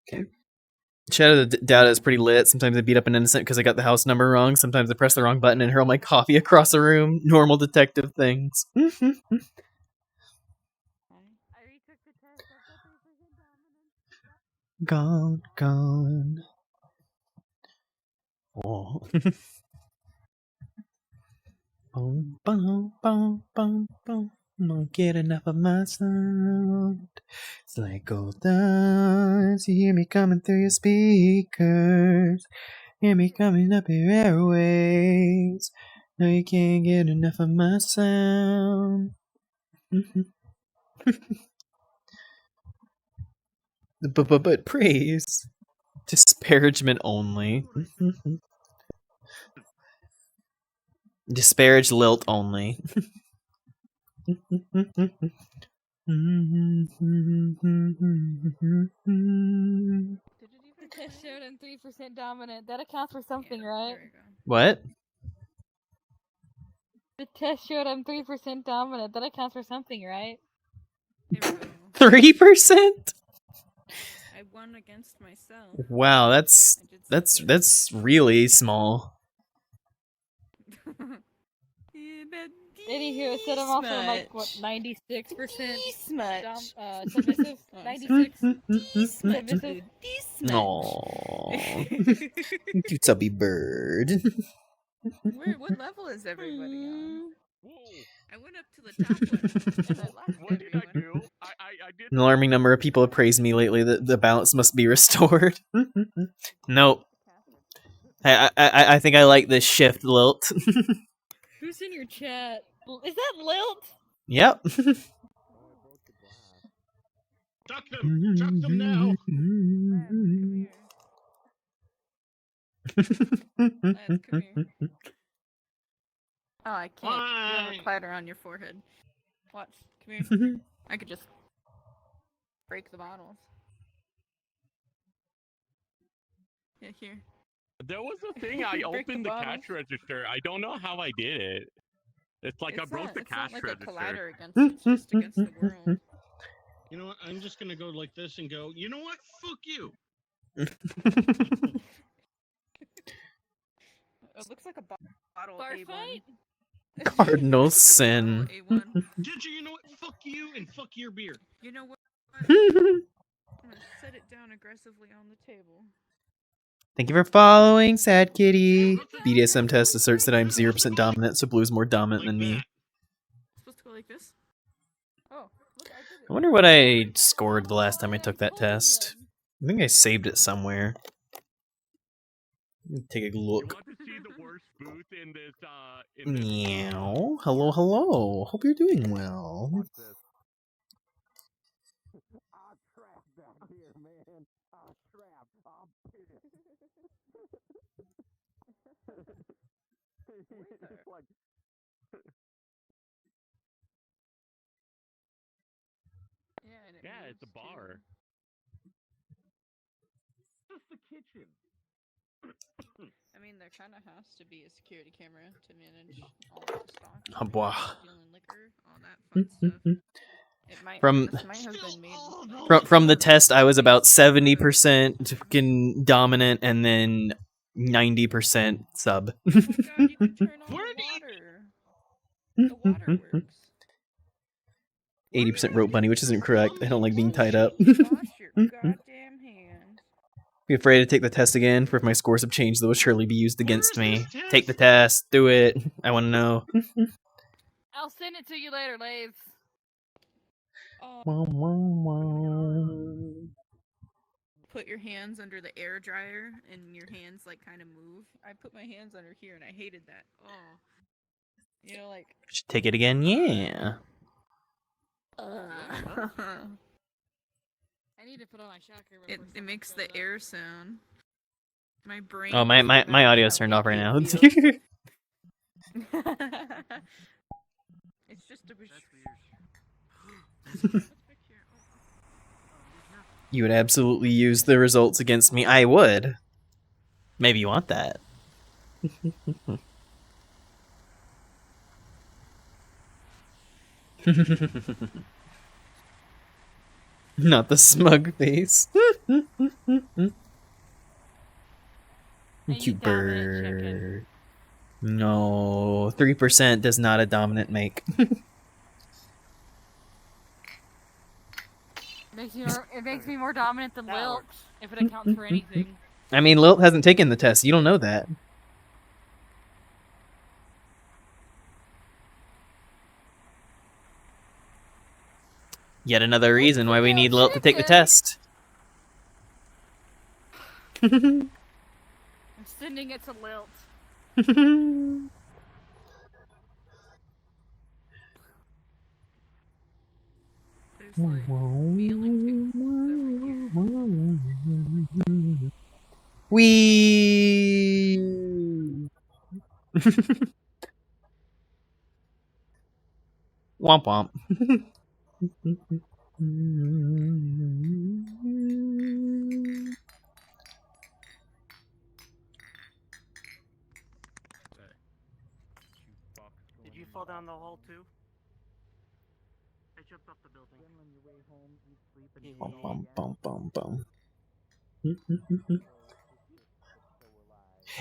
Okay. Shadow of the Doubt is pretty lit. Sometimes I beat up an innocent because I got the house number wrong. Sometimes I press the wrong button and hurl my coffee across the room. Normal detective things. Gone, gone. Oh. Boom, boom, boom, boom, boom. Don't get enough of my sound. It's like gold dust. You hear me coming through your speakers. Hear me coming up your airways. No, you can't get enough of my sound. But praise. Disparagement only. Disparage lilt only. The test showed I'm 3% dominant. That accounts for something, right? What? The test showed I'm 3% dominant. That accounts for something, right? Here we go. 3%? I won against myself. Wow, that's really small. Anywho, it said I'm also like what 96% submissive. 96 submissive. Aww. You chubby bird. What level is everybody on? I went up to the top one. And I lost What did I do? I did. An alarming number of people have praised me lately that the balance must be restored. Nope. I think I like this shift lilt. Who's in your chat? Is that Lilt? Yep. Chuck them! Chuck them now! Lance, come here. Oh, I can't. You have a Fine. clatter on your forehead. Watch. Come here. I could just break the bottles. Yeah, here. There was a thing I Break the opened the bottles. cash register. I don't know how I did it. It's like I broke the cash It's not like register. a collider it's just against the world. You know what? I'm just gonna go like this and go, you know what? Fuck you! It looks like a bottle Bar A1. fight? Cardinal sin. A1. Ginger, you know what? Fuck you and fuck your beer. You know what? I'm gonna set it down aggressively on the table. Thank you for following, Sad Kitty. BDSM test asserts that I'm 0% dominant, so Blue's more dominant than me. It's supposed to go like this? Oh, look, I did it. I wonder what I scored the last time I took that test. I think I saved it somewhere. Let me take a You look. want to see the worst booth in this? Meow. Hello, hello. Hope you're doing well. Watch this. Ah, trap back here, man. Ah, trap. I'm pissed. It's like. Yeah, it's a bar. Just the kitchen. I mean, there kind of has to be a security camera to manage all the stock, Oh, boy. stealing liquor, all that fun stuff. It might, From this might have been made from the test, I was about 70% fucking dominant and then 90% sub. Oh my god, you can turn on the water. The water works. 80% rope bunny, which isn't correct. I don't like being tied up. Wash your goddamn hands. Be afraid to take the test again, for if my scores have changed, they'll surely be used against me. Take the test. Do it. I want to know. I'll send it to you later, Laves. Put your hands under the air dryer and your hands like kind of move. I put my hands under here and I hated that. Oh. You know, like. Should take it again? Yeah. I need to put on my shocker. It makes the air sound. My brain. Oh, my audio's turned off right now. It's just a You would absolutely use the results against me. I would. Maybe you want that. Not the smug face. You bird. No, 3% does not a dominant make. It makes me more dominant than Lilt, if it accounts for anything. I mean, Lilt hasn't taken the test. You don't know that. Yet another reason why we need Lilt to take the test. I'm sending it to Lilt. Wee. Womp womp. Did you fall down the hole too? I jumped off the building. Then on your way home, eat, sleep, and Bum, bum, bum, bum, bum.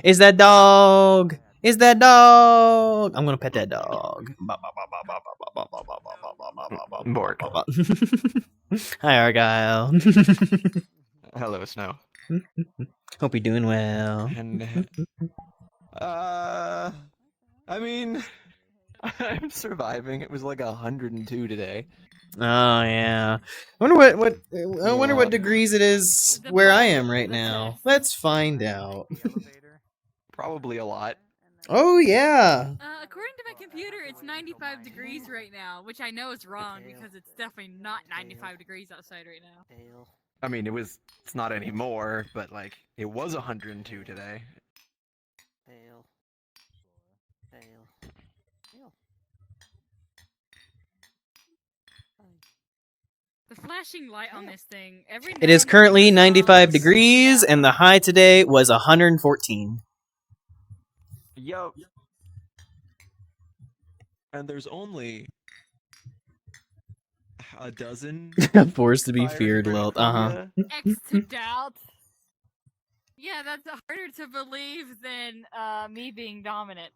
Is that dog? Is that dog? I'm gonna pet that dog. Bork. Hi, Argyle. Hello, Snow. Hope you're doing well. And I mean, I'm surviving. It was like 102 today. Oh yeah. I wonder what degrees it is where I am right now. Let's find out. Probably a lot. Oh yeah. According to my computer, it's 95 degrees right now, which I know is wrong because it's definitely not 95 degrees outside right now. I mean, it's not anymore, but like it was 102 today. Fail. Fail. Fail. The flashing light on this thing, every It is currently 95 degrees and the high today was 114. Yup. And there's only a dozen. Forced to be feared, Lilt. X to doubt. Yeah, that's harder to believe than me being dominant.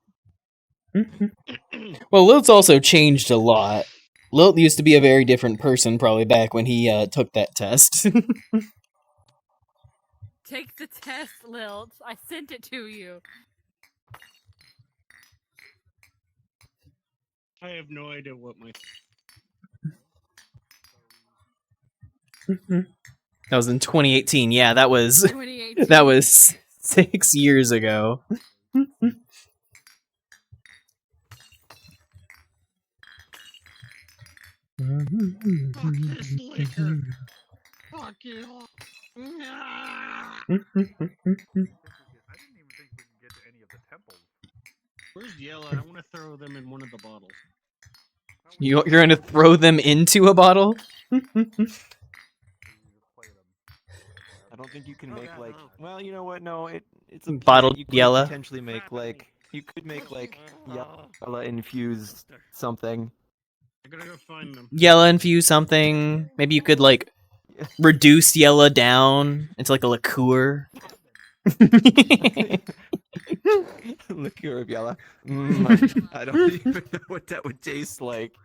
Well, Lilt's also changed a lot. Lilt used to be a very different person probably back when he took that test. Take the test, Lilt. I sent it to you. I have no idea what my. That was in 2018. Yeah, that was 2018. that was 6 years ago. Fuck this liquor. Fuck you. I didn't even think we could get to any of the temples. Where's Yella? I want to throw them in one of the bottles. You're going to throw them into a bottle? I don't think you can make like. Well, you know what? No, it's a Bottled you could Yella? Potentially make like you could make like Yella infused something. I gotta go find them. Yella infuse something. Maybe you could like reduce Yella down into like a liqueur. Liqueur of Yella. I don't even know what that would taste like.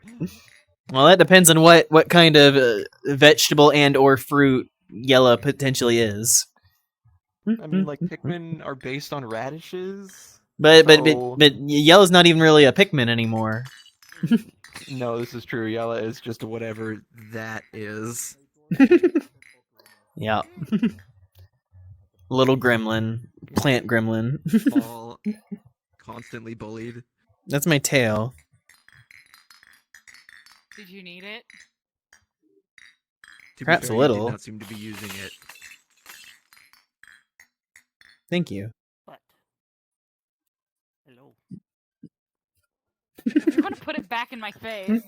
Well, that depends on what kind of vegetable and or fruit Yella potentially is. I mean, like Pikmin are based on radishes. But Yella's not even really a Pikmin anymore. No, this is true. Yella is just whatever that is. Yeah. Little gremlin. Plant gremlin. All constantly bullied. That's my tail. Did you need it? To be Perhaps fair, a you little. did not seem to be using it. Thank you. What? Hello. If you're gonna put it back in my face.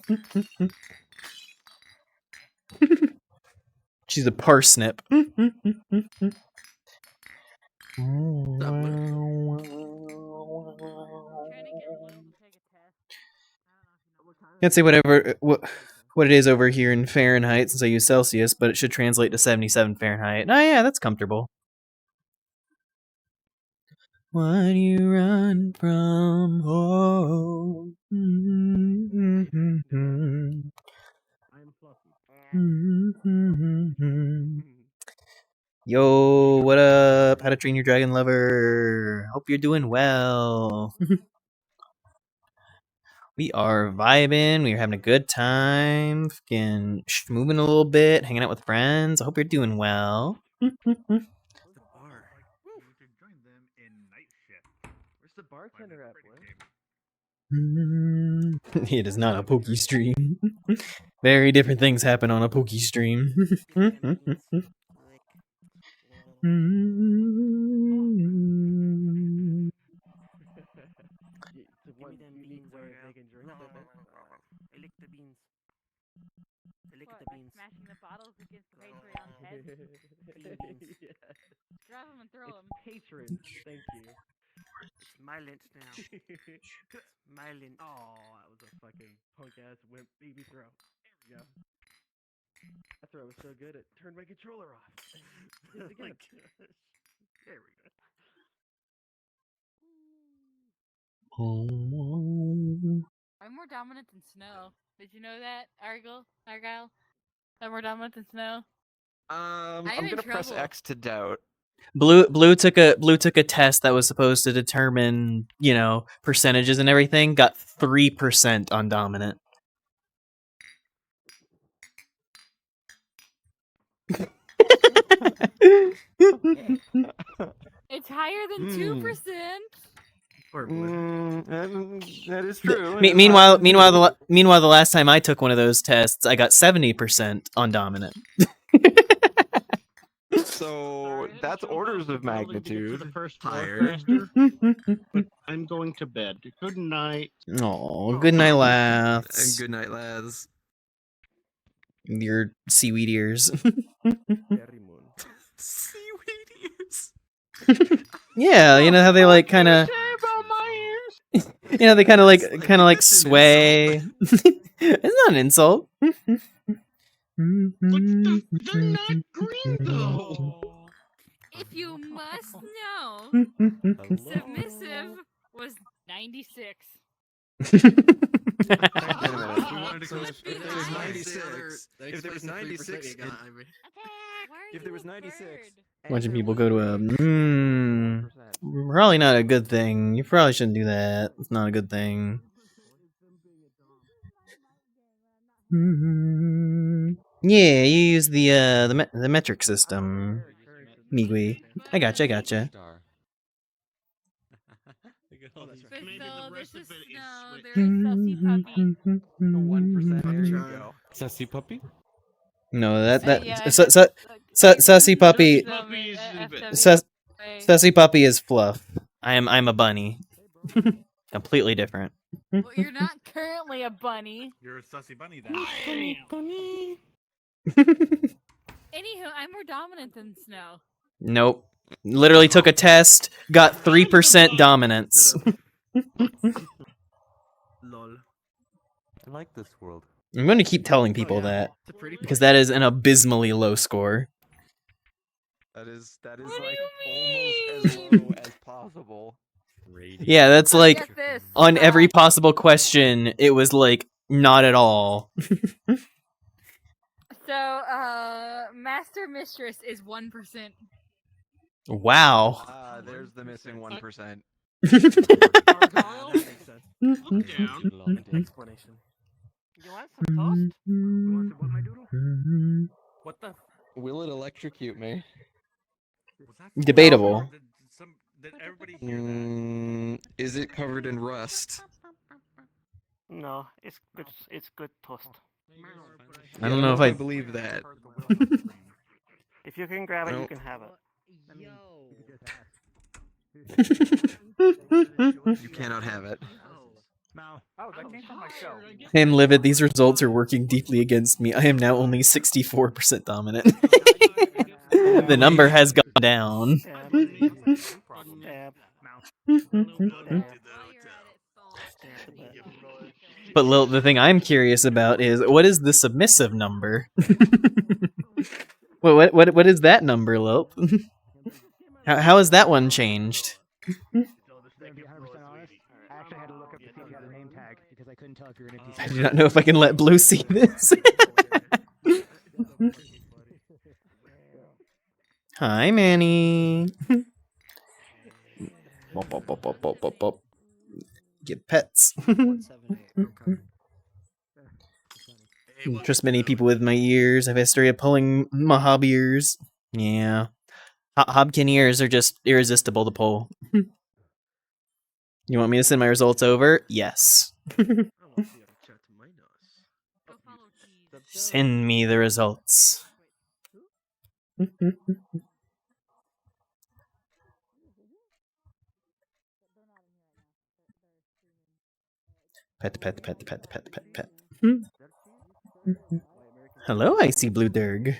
She's a parsnip. Can't say whatever what it is over here in Fahrenheit since I use Celsius, but it should translate to 77 Fahrenheit. Oh yeah, that's comfortable. Why do you run from home? I'm fluffy. Yo, what up? How to Train Your Dragon Lover? Hope you're doing well. We are vibing. We are having a good time. Fucking moving a little bit, hanging out with friends. I hope you're doing well. The bar. You should join them in night shift. Where's the bartender at, boy? It is not a pokey stream. Very different things happen on a pokey stream. Give me them beans, girl. I lick the beans. I lick the beans. Smashing the bottles against the Patreon head? Clean beans. Grab them and throw them. Patron, thank you. It's my lint now. It's my lint. Oh, that was a fucking punk ass wimp baby throw. There we go. That throw was so good it turned my controller off. Oh my gosh. There we go. I'm more dominant than Snow. Did you know that, Argyle? I'm more dominant than Snow. I'm in gonna press trouble. X to doubt. Blue took a test that was supposed to determine, percentages and everything. Got 3% on dominant. It's higher than 2%. That is true. Meanwhile, the last time I took one of those tests, I got 70% on dominant. So that's orders of magnitude For the first higher. forecaster, but I'm going to bed. Good night. Oh, good night, lads. And good night, lads. Your seaweed ears. Seaweed ears. Yeah, you know how they like kind of. They kind of like sway. It's not an insult. They're not green though. If you must know, submissive was 96. Wait a minute. If there was 96, if there was 96, Bunch of people go to a. Probably not a good thing. You probably shouldn't do that. It's not a good thing. Yeah, you use the metric system. Migui. I gotcha. Maybe the rest of it is switched. There's Sussy Puppy. 1%. There you go. Sassy puppy? No, that Yeah, Sussy Puppy. Puppies Sussy Puppy is fluff. I'm a bunny. Completely different. Well, you're not currently a bunny. You're a sussy bunny then. Anywho, I'm more dominant than Snow. Nope. Literally took a test, got 3% dominance. Lol. I like this world. I'm going to keep telling people that because that is an abysmally low score. That is What like do almost you as mean? low as possible. Yeah, that's like Get this. on every possible question, it was like not at all. So, Master Mistress is 1%. Wow. There's the missing 1%. Argyle? I'm down. Explanation. You want some toast? You want some what, my doodle? What the? Will it electrocute me? Was that Debatable. Did everybody hear that? Is it covered in rust? No, it's good. It's good toast. I don't know if I believe that. If you can grab it, you can have it. You cannot have it. Oh, that came from my show. I am livid. These results are working deeply against me. I am now only 64% dominant. The number has gone down. But Lil, the thing I'm curious about is, what is the submissive number? What is that number, Lil? How has that one changed? I do not know if I can let Blue see this. Hi, Manny. Bop, bop, bop, bop, bop, bop, bop. Get pets. Trust many people with my ears. I have a history of pulling my hob ears. Yeah. Hobkin ears are just irresistible to pull. You want me to send my results over? Yes. Send me the results. Pet, pet, pet, pet, pet, pet, pet. Hello, Icy Blue Durg.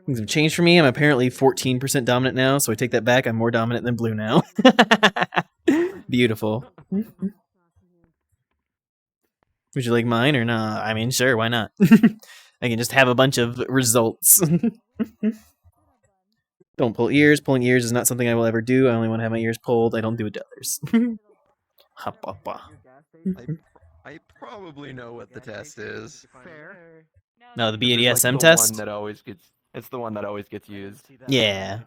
Things have changed for me. I'm apparently 14% dominant now, so I take that back. I'm more dominant than Blue now. Beautiful. Would you like mine or not? I mean, sure, why not? I can just have a bunch of results. Don't pull ears. Pulling ears is not something I will ever do. I only want to have my ears pulled. I don't do it to others. I probably know what the test is. No, the It's BDSM like the test? one that always gets. It's the one that always gets used. Yeah.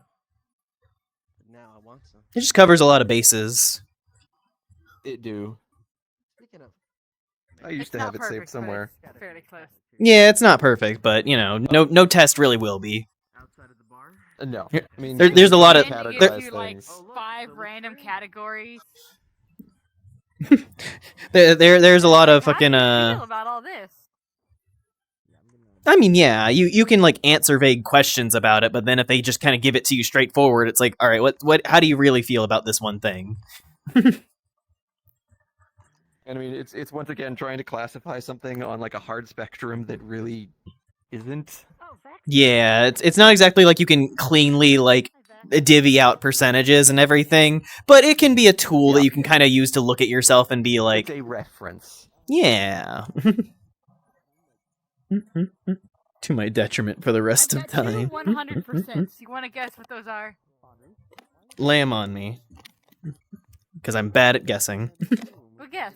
Now I want some. It just covers a lot of bases. It do. Speaking of, I used to have it saved somewhere. Fairly close. Yeah, it's not perfect, but you know, no test really will be. outside of the bar. No, Here- I mean there's a lot of- And it there- gives you like 5 random categories. There's a lot of fucking How do you feel about all this? I mean, yeah, you can like answer vague questions about it, but then if they just kind of give it to you straightforward, it's like, all right, how do you really feel about this one thing? And I mean, it's once again trying to classify something on like a hard spectrum that really isn't. Yeah, it's not exactly like you can cleanly like divvy out percentages and everything, but it can be a tool that you can kind of use to look at yourself and be like, It's a reference. yeah. To my detriment for the rest of time. 100%. You want to guess what those are? Lamb on me. Because I'm bad at guessing. Well, guess.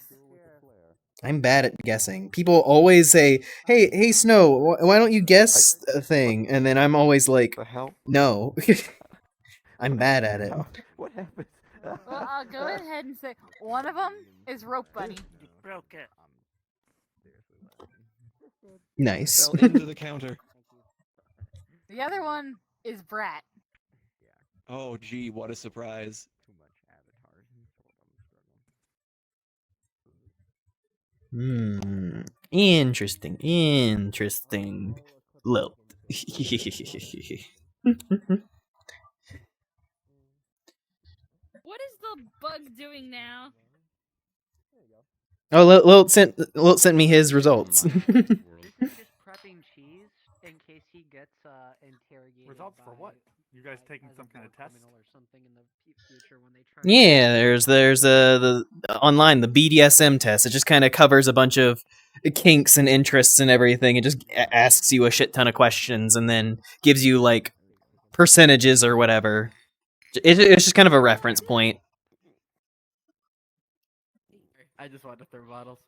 I'm bad at guessing. People always say, hey, Snow, why don't you guess a thing? And then I'm always like, The hell? no. I'm bad at it. What happened? Well, I'll go ahead and say one of them is Rope Bunny. You broke it. Nice. Fell into the counter. The other one is Brat. Oh, gee, what a surprise. Interesting. Lilt. What is the bug doing now? Oh, Lilt sent me his results. Just prepping cheese in case he gets interrogated. Results for what? You guys taking some kind of test? Or something in the future when they try. Yeah, there's the online the BDSM test. It just kind of covers a bunch of kinks and interests and everything. It just asks you a shit ton of questions and then gives you like percentages or whatever. It's just kind of a reference point. I just wanted to throw bottles.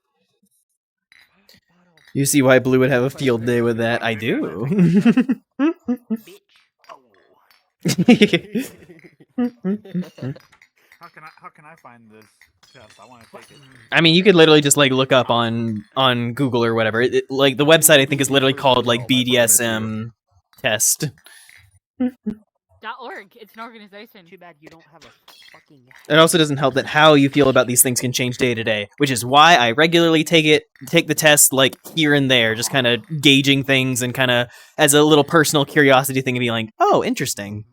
You see why Blue would have a field day with that? I do. Bitch. How can I find this test? I want to take it. I mean, you could literally just like look up on Google or whatever. Like the website I think is literally called like BDSM test. .org. It's an organization. Too bad you don't have a fucking. It also doesn't help that how you feel about these things can change day to day, which is why I regularly take the test like here and there, just kind of gauging things and kind of as a little personal curiosity thing and be like, oh, interesting.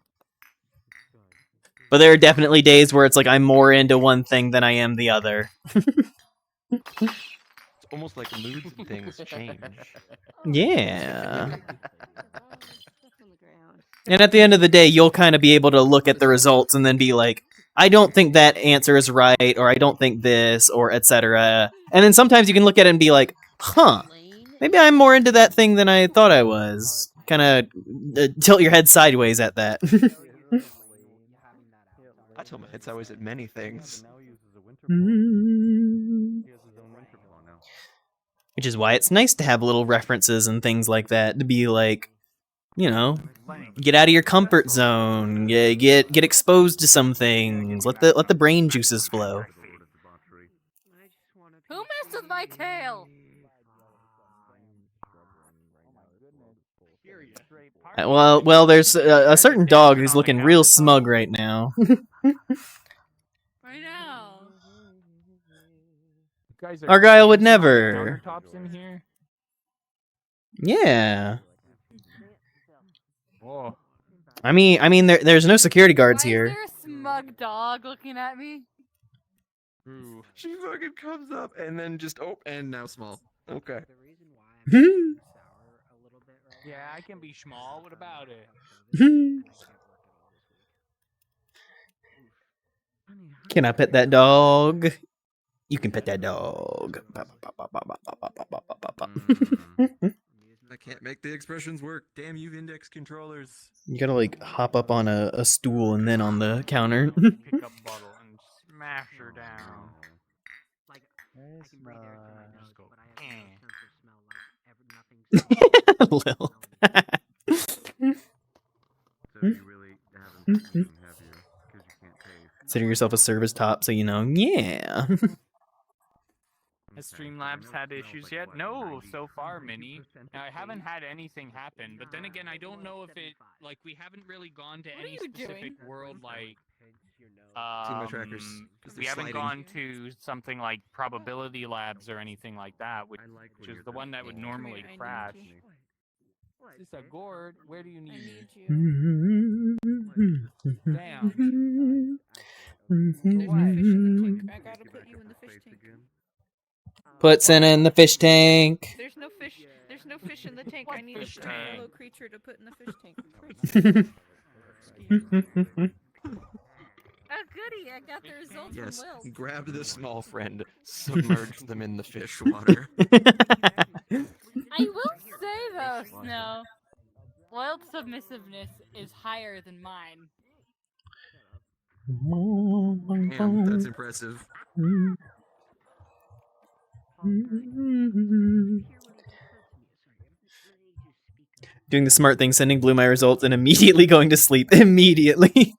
But there are definitely days where it's like I'm more into one thing than I am the other. It's almost like moods and things change. Yeah. And at the end of the day, you'll kind of be able to look at the results and then be like, I don't think that answer is right, or I don't think this, or etc. And then sometimes you can look at it and be like, huh, maybe I'm more into that thing than I thought I was. Kind of tilt your head sideways at that. I tilt my head sideways at many things. Which is why it's nice to have little references and things like that to be like, you know, get out of your comfort zone, get exposed to some things, let the brain juices flow. Who messed with my tail? Well, there's a certain dog who's looking real smug right now. I know. Argyle would never. Countertops in here. Yeah. Whoa. I mean, there's no security guards Why here. Is there a smug dog looking at me? Ooh. She fucking comes up and then just and now small. Okay. Yeah, I can be small. What about it? Can I pet that dog? You can pet that dog. I can't make the expressions work. Damn you, index controllers. You gotta like hop up on a stool and then on the counter. Pick up bottle and smash her down. Lil. Consider yourself a service top, so you know. Yeah. Has Streamlabs had issues yet? No, so far, Mini. Now, I haven't had anything happen, but then again, I don't know if it, like, we haven't really gone to any specific world, like, See my trackers. we haven't gone to something like probability labs or anything like that, which is the one that would normally crash. Is this a gourd? Where do you need me? Damn. There's no fish in the tank. I gotta put you in the fish tank. Put Senna in the fish tank. There's no fish. There's no fish in the tank. I need a fellow creature to put in the fish tank. Oh goody, I got the results Yes, from Will. grab the small friend, submerge them in the fish water. I will say though, Snow, Loyal submissiveness is higher than mine. Damn, that's impressive. Doing the smart thing, sending Blue my results, and immediately going to sleep. Immediately.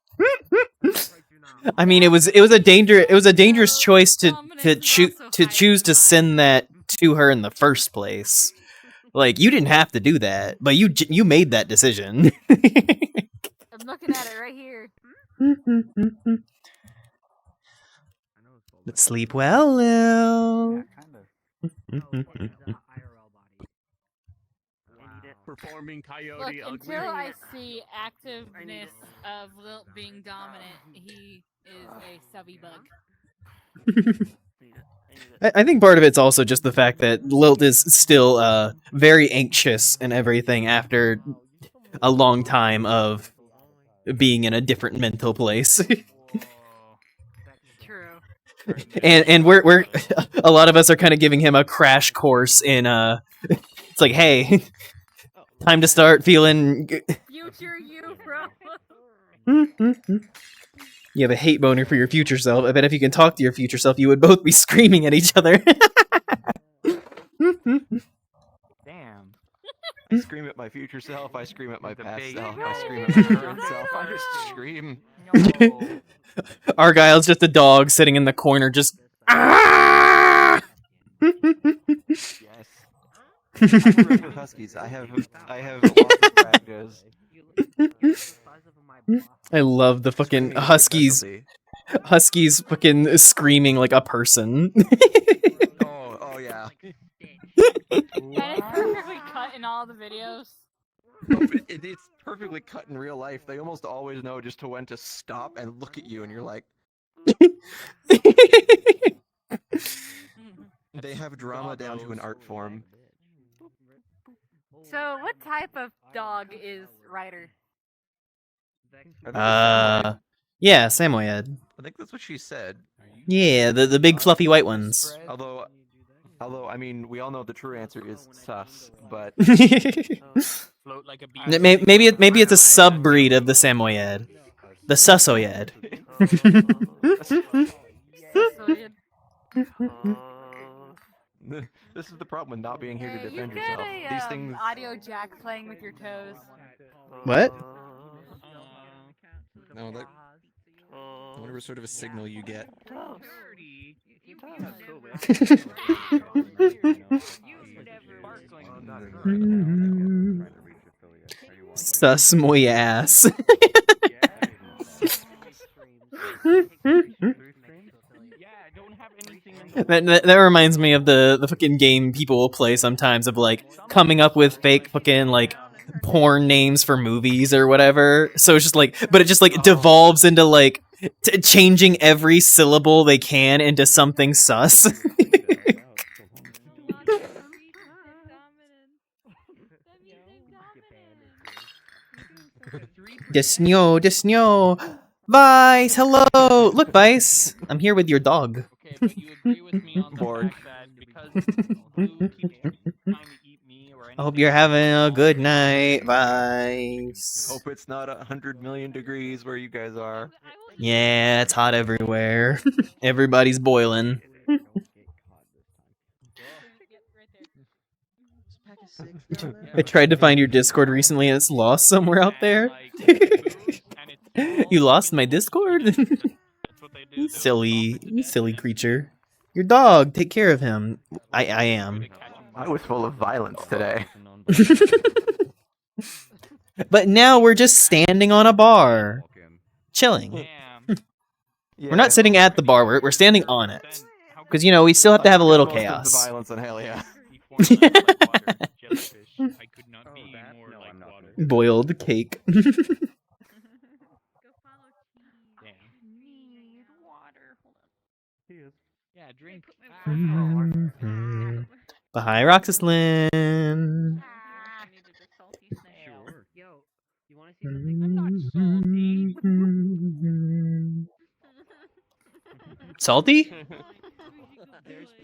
I mean, it was a dangerous choice to choose to send that to her in the first place. Like, you didn't have to do that, but you made that decision. I'm looking at it right here. But sleep well, Lil. Performing coyote Look, ugly. until I see activeness of Lilt being dominant, he is a subby bug. I think part of it's also just the fact that Lilt is still very anxious and everything after a long time of being in a different mental place. True. and we're a lot of us are kind of giving him a crash course in it's like, hey, time to start feeling Future you, bro. You have a hate boner for your future self. I bet if you can talk to your future self, you would both be screaming at each other. Damn. I scream at my future self, I scream at my past self, I scream at my current self, I just scream. No. Argyle's just a dog sitting in the corner, just. Ah! Yes. I'm with Huskies. I have lots of practice. I love the fucking Huskies. Huskies fucking screaming like a person. Oh yeah. That is perfectly cut in all the videos. It's perfectly cut in real life. They almost always know just to when to stop and look at you, and you're like, they have drama down to an art form. So, what type of dog is Ryder? Yeah, Samoyed. I think that's what she said. Yeah, the big fluffy white ones. Although, I mean, we all know the true answer is sus, but Float like a bee. Maybe it's a sub-breed of the Samoyed. The Susoyed. This is the problem with not being here to defend you yourself. get These a things. audio jack playing with your toes. What? No, that. Whatever sort of a signal you get. Sus my ass. That reminds me of the fucking game people will play sometimes of like coming up with fake fucking like porn names for movies or whatever. So it's just like, but it just like devolves into like changing every syllable they can into something sus. The snow. Vice, hello! Look, Vice! I'm here with your dog. Okay, but you agree with me on the Borg. fact that because Blue keeps trying to eat me or anything. I hope you're having a good night, Vice. Hope it's not 100 million degrees where you guys are. Yeah, it's hot everywhere. Everybody's boiling. I tried to find your Discord recently and it's lost somewhere out there. You lost my Discord? Silly creature. Your dog, take care of him. I am. I was full of violence today. But now we're just standing on a bar. Chilling. We're not sitting at the bar, we're standing on it. Because, you know, we still have to have a little chaos. The violence in hell, yeah. Boiled cake. Yeah, drink. Hi, Roxaslyn. Yo, you want to see something? I'm not Salty?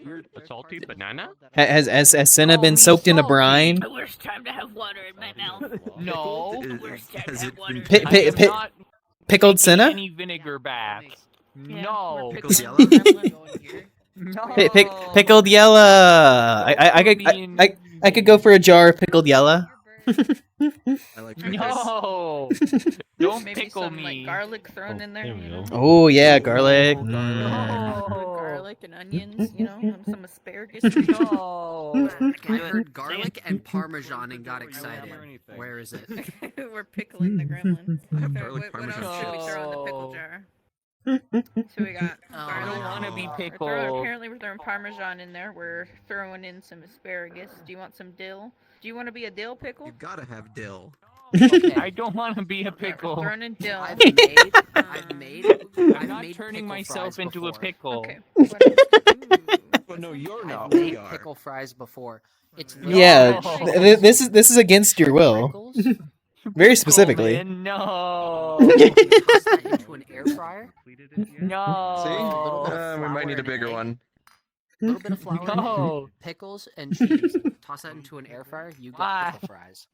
You're a salty banana? Has Senna been soaked in a brine? The worst time to have water in my mouth. No. The worst time to have water. Pickled Senna? Any vinegar bath. No. Pickled yellow? No. Pickled yella. I could go for a jar of pickled yella. I like No. Don't Maybe pickle some me. like garlic thrown in there. There we You go. know? Oh yeah, garlic. Put garlic and onions, you know, and some asparagus. No. I heard garlic and parmesan and got excited. Where is it? We're pickling the gremlin. I have Okay, garlic what parmesan else should we chips. throw in the pickle jar? So we got I don't want to be We're pickled. apparently we're throwing parmesan in there. We're throwing in some asparagus. Do you want some dill? Do you want to be a dill pickle? You gotta have dill. Okay, I don't want to be a pickle. Throwing in dill. I've I'm not made turning pickle myself fries into a before. pickle. Okay. But no, you're not. I've We made are. pickle fries before. It's Yeah, really this is against your will. Pickles. Very specifically. Man, no. Toss that into an air fryer. No. See? We might need a bigger one. A little bit of flour, No. pickles, and cheese. Toss that into an air fryer. You got pickle fries.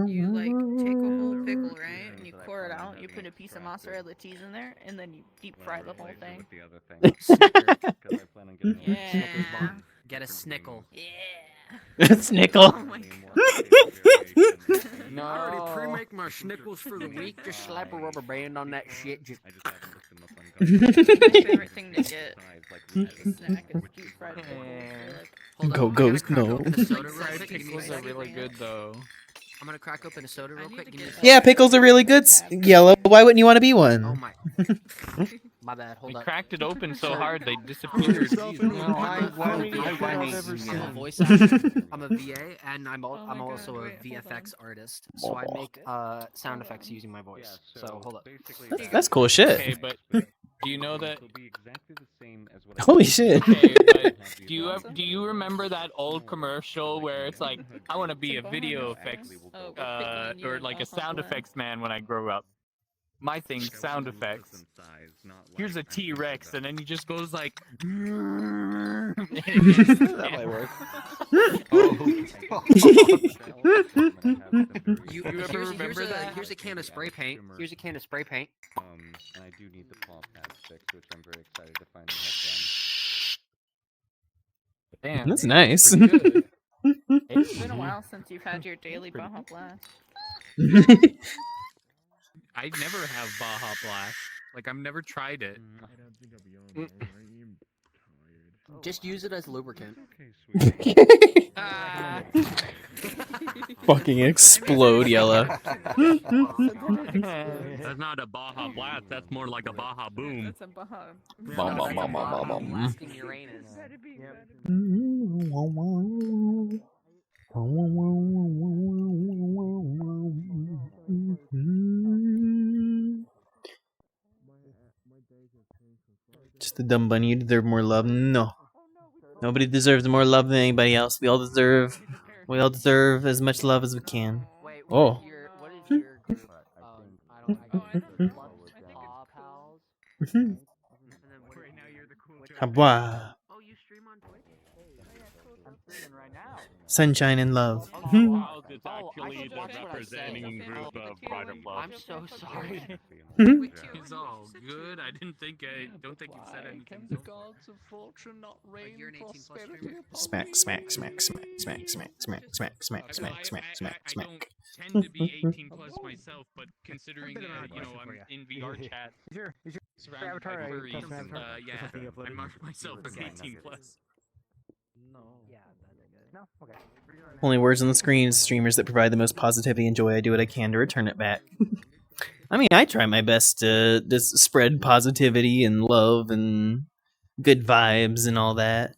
You like take a whole pickle, right? And you pour it out. You put a piece of mozzarella cheese in there, and then you deep fry the whole thing. Yeah. Get a snickle. Yeah. Snickle. Oh my god. No. I already pre-make my schnickles for the week. Just slap a rubber band on that shit. Just. My favorite thing to get as a snack is deep fried pickles. They're like, Hold Go on, I gotta Ghost, crack no. open a soda real quick. Give me a Pickles are second. really good though. I'm gonna crack open a soda real quick. Give me a second. Yeah, pickles are really good. Yellow. Why wouldn't you want to be Oh one? my. My bad. Hold We up. cracked it open so hard they disappeared. I'm a voice actor. I'm a VA, and I'm also a VFX artist. So I make sound effects using my voice. So hold up. That's cool shit. Okay, but do you know that? Holy shit. Okay, but do you remember that old commercial where it's like, I want to be a video effects or like a sound effects man when I grow up? My thing, sound effects. Here's a T-Rex, and then he just goes like. That might work. You ever remember that? Here's a can of spray paint. Here's a can of spray paint. And I do need the paw pad fixed, which I'm very excited to finally have done. Damn, That's nice. It's been a while since you've had your daily Baja Blast. I never have Baja Blast. Like, I've never tried it. I don't think I'll be on there. I am tired. Just use it as lubricant. Fucking explode, Yellow. That's not a Baja Blast. That's more like a Baja Boom. That's a Baja. Bum, bum, bum, bum, bum, bum. Blasting Uranus. Just a dumb bunny. You deserve more love. No. Nobody deserves more love than anybody else. We all deserve as much love as we can. Wait, Oh. what is your group? Paw Pals? Habwa. Oh, you stream on Twitch? I'm streaming right now. Sunshine and love. It's actually the representing group of Pride of Love. I'm so sorry. It's all good. I don't think you said anything. The gods of fortune not rain prosperity Smack, smack, smack, smack, smack, smack, smack, smack, smack, smack, smack, smack, I smack. don't tend to be 18 plus myself, but considering I'm in VRChat, surrounded by furries, yeah, I mark myself as 18 plus. No. Yeah, no. Okay. Only words on the screen is streamers that provide the most positivity and joy. I do what I can to return it back. I mean, I try my best to just spread positivity and love and good vibes and all that.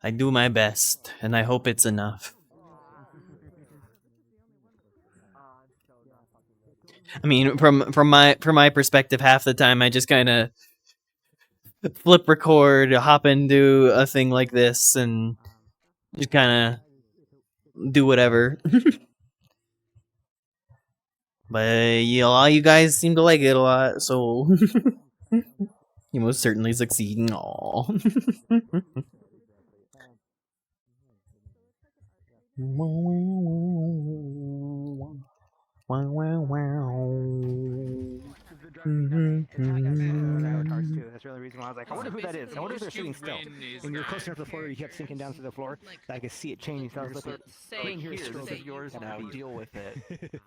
I do my best, and I hope it's enough. I mean, from my perspective, half the time I just kind of flip record, hop into a thing like this, and just kind of do whatever. But all you guys seem to like it a lot, so you most certainly succeed. All. Wow, wow, wow. That's really the reason why I was like, I wonder who that is. I wonder if they're sitting still. When you were close enough to the floor, you kept sinking down to the floor. I could see it changing. So I was looking. Here, this is yours now. Deal with it.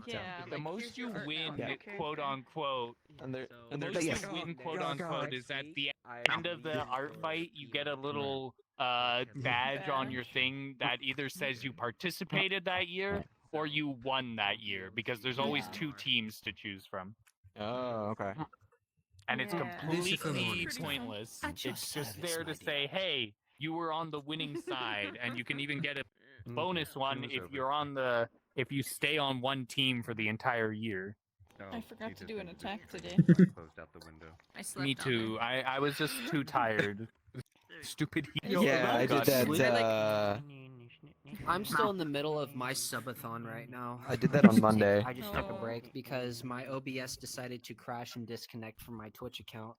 Yeah, The most you win, Yeah. quote unquote, the most you win, quote unquote, is at the end of the art fight, you get a little badge on your thing that either says you participated that year or you won that year, because there's always two teams to choose from. Oh, okay. And it's Yeah. completely pointless. It's just there to say, hey, you were on the winning side, and you can even get a bonus one if you stay on one team for the entire year. I forgot to do an attack today. Closed out the window. I slept Me on too. I was just too tired. Stupid. Yeah, I did that. I'm still in the middle of my subathon right now. I did that on Monday. I just took a break because my OBS decided to crash and disconnect from my Twitch account.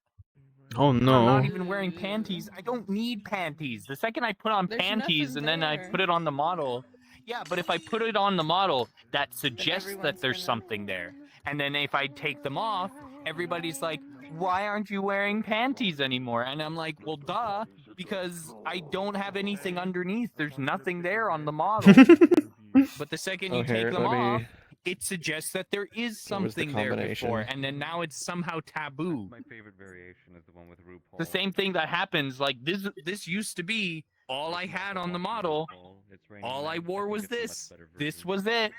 Oh I'm no. not even wearing panties. I don't need panties. The second I put on There's panties nothing and then I there. put it on the model. Yeah, but if I put it on the model, that suggests that everyone's there's gonna- something there. And then if I take them off, everybody's like, why aren't you wearing panties anymore? And I'm like, well, duh, because I don't have anything underneath. There's nothing there on the model. But the second you Okay, take them let me- off, it suggests that there is What was the something there before, combination? and then now it's somehow taboo. My favorite variation is the one with RuPaul. The same thing that happens, like this used to be all I had on the model. All I wore was this. This was it.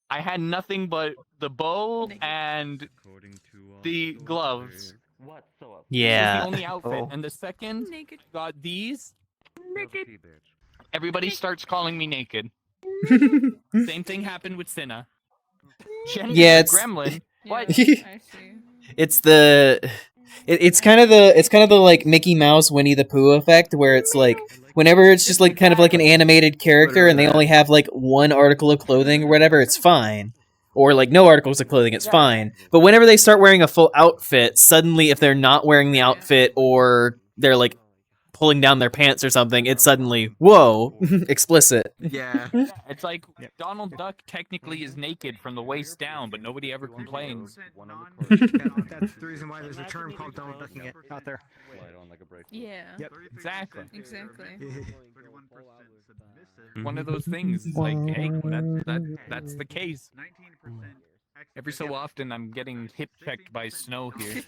I had nothing but the bow and the gloves. Yeah. This was the only outfit. And the second I got these, everybody starts calling me naked. Same thing happened with Cinna. Jenny Yeah, the it's gremlin. What? I see. it's the it's kind of the like Mickey Mouse Winnie the Pooh effect, where it's like whenever it's just like kind of like an animated character and they only have like one article of clothing or whatever, it's fine. Or like no articles of clothing, it's fine. But whenever they start wearing a full outfit, suddenly if they're not wearing the outfit or they're like pulling down their pants or something, it's suddenly whoa, explicit. Yeah. It's like Donald Duck technically is naked from the waist down, but nobody ever complains. That's the reason why there's a term called Donald Ducking it out there. Yeah. Yep. Exactly. Exactly. One of those things. It's like, hey, that's the case. Every so often, I'm getting hip checked by Snow here.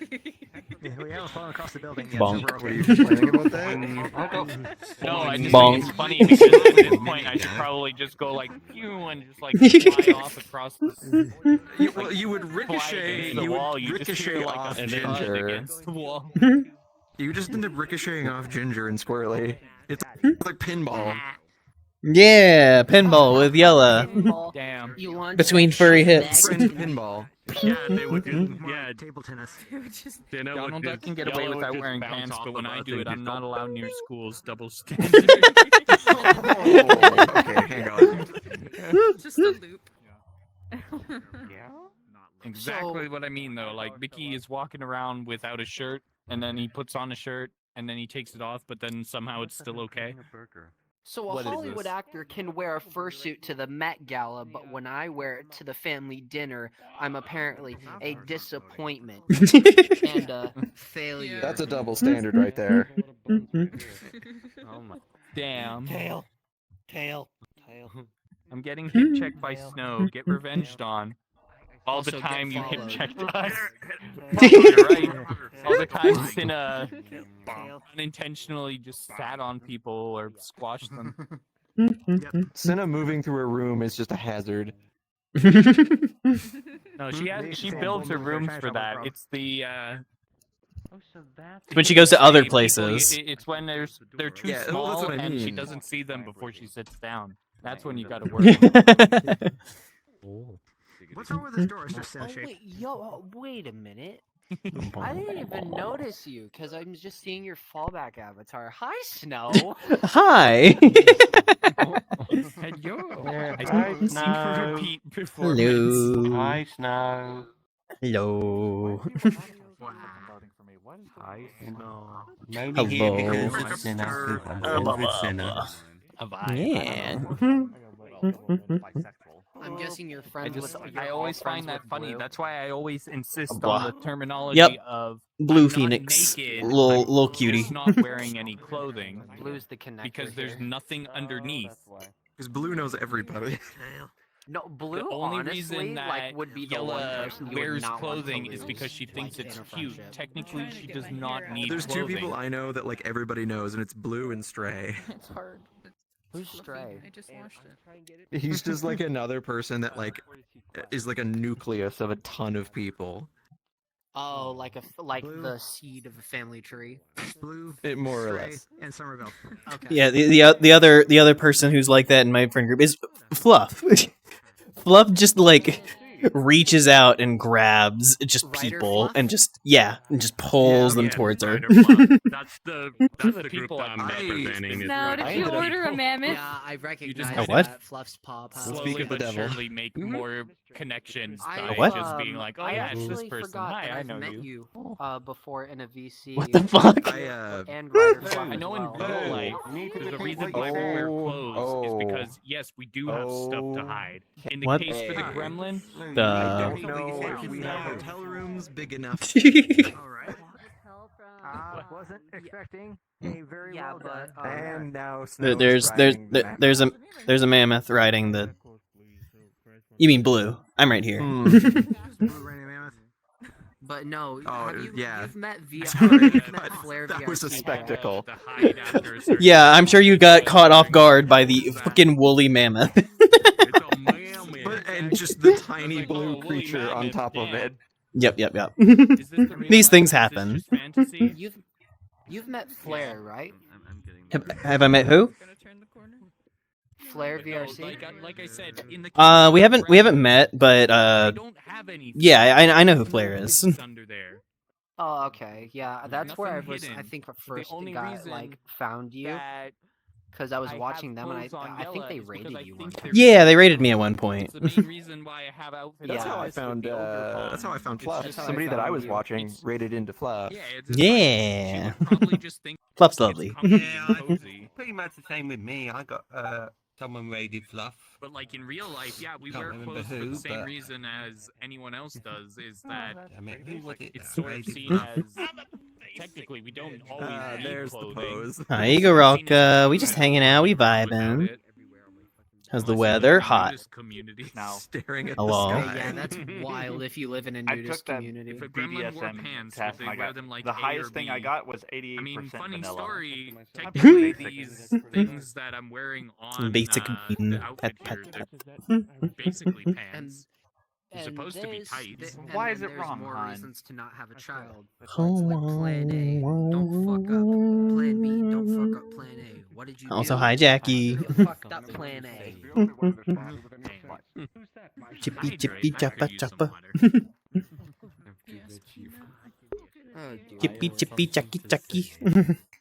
We haven't fallen across the building yet. Bonk. So What are you complaining about that? No, I just Bonk. think it's funny because at this point, I should probably just go like, phew, and just like fly off across the. You would ricochet. The You wall. would You just ricochet hear like off a thud Ginger. against the wall. You just end up ricocheting off Ginger and Squirrely. It's like pinball. Yeah, pinball with Yella. Damn. You want Between furry hips. Friend pinball. Yeah, they would just, yeah, Table tennis. Donald Duck can get away without wearing pants, but when I do it, I'm not allowed near schools. Double standard. Okay, hang on. Just a loop. Exactly what I mean, though. Like, Mickey is walking around without a shirt, and then he puts on a shirt, and then he takes it off, but then somehow it's still okay. So a What is Hollywood this? actor can wear a fursuit to the Met Gala, but when I wear it to the family dinner, I'm apparently a disappointment and a failure. That's a double standard right there. Oh my. Damn. Tail. I'm getting hip checked by Snow. Get revenged on. All the Also get time you hip followed. checked us. You're right. All the time Cinna unintentionally just sat on people or squashed them. Cinna moving through a room is just a hazard. No, she builds her rooms for that. It's the When she goes to other people- places. It's when they're too Yeah, well, that's small what I and she mean. doesn't see them before she sits down. That's when you gotta work. What's wrong with this door? It's just cell Oh shaped. wait a minute. I didn't even notice you because I'm just seeing your fallback avatar. Hi, Snow. Hi. Hello. I seem to repeat performance. Hello. Hi, Snow. Hello. Hi, Snow. Yeah. I'm guessing you're friends with. I always find that funny. That's why I always insist Blah. on the terminology Yep. of Blue I'm not Phoenix. naked, Little I'm cutie. just not wearing any clothing Blue's the connector because there's here. nothing underneath. Because Blue knows everybody. No, Blue. The only honestly, reason that like, would be the one Yella person you would wears not want to clothing is lose because she thinks in it's a cute. friendship. Technically, she does not need There's clothing. two people I know that like everybody knows, and it's Blue and Stray. It's hard. Who's Stray? I just washed it. He's just like another person that is like a nucleus of a ton of people. Oh, like the seed of a family tree. Blue, It more or Stray, less. and Somerville. Okay. Yeah, the other person who's like that in my friend group is Fluff. Fluff just like reaches out and grabs just Ryder people Fluff? and just pulls them towards her. That's the group people that I'm I- representing. Now, did you order a mammoth? Yeah, I recognize just- what? that Fluff's paw pal. Speak Slowly of the but devil. surely make more connections by What? just being like, oh I yeah, it's this actually person. forgot Hi, that I I've know met you. before in a VC. What the fuck? And Ryder Fluff I as know in well. real life, there's a reason why we wear clothes is Oh. because yes, we do have stuff to hide. In the What? case for the gremlin, The- I don't know if we have hotel rooms big enough. Alright. Wasn't expecting a very well done. And now There's there's a mammoth riding the. You mean Blue? I'm right here. Blue Raining Mammoth. But no, Oh, have you, yeah. you've met Sorry, you've met Flair that was a VRC. spectacle. to hide after a certain Yeah, I'm sure you got caught off guard by the fucking woolly mammoth. It's a mammoth. But and just the tiny blue creature on top of it. Yep. Is this the real These life things or is this happen. just fantasy? You've met Flare, right? I'm getting. Have I met who? Gonna turn the corner. Flare No, VRC. like I said, in the We haven't met, but I don't have any. yeah, I know who Flare is. Under there. Oh, okay. Yeah, that's where I nothing was. I hidden. think The first only got reason like found you that because I was I watching have them and clothes on I think Yella they is because raided I you think one they're time. Yeah, they raided me at one point. It's the main reason why I have outfits. That's how I like this with found. the ogre That's how I found palm. Fluff. It's just Somebody that I was you. watching raided into Fluff. Yeah, it's just like, she Yeah. would probably just think Fluff's it's lovely. comfy Yeah, and cozy. pretty much the same with me. I got someone raided Fluff. But like in real life, yeah, we Can't wear remember clothes for who, the same but- reason as anyone else does. Is that I mean, who was it? it's that sort of raided seen Fluff? as technically we don't always need There's the clothing. pose. Hi, Igor Ralka. We just hanging out. We vibing. How's the weather? Hot. Community. Now, Staring at Hello? the Hey, sky. yeah, that's wild if you live in a I nudist took that community. If a gremlin wore BDSM pants, test, would and they I wear got them like the A highest or thing I B? got was 88% I mean, funny vanilla. story. Pretty Technically, basic. these things that I'm wearing on Basic the bean. outfit Pet, here, pet, they're basically pants. They're And supposed to be this- tights. and Why is then it there's wrong, more hon? reasons to not have a child. Oh, Plan A, don't fuck up. Plan B, don't fuck up Plan A. What did you do? Also, hi, Jackie. You fucked up Plan A. Chippy, Hydrate. chippy, I choppa, could use some choppa. water. Chippy, chippy, chucky, chucky.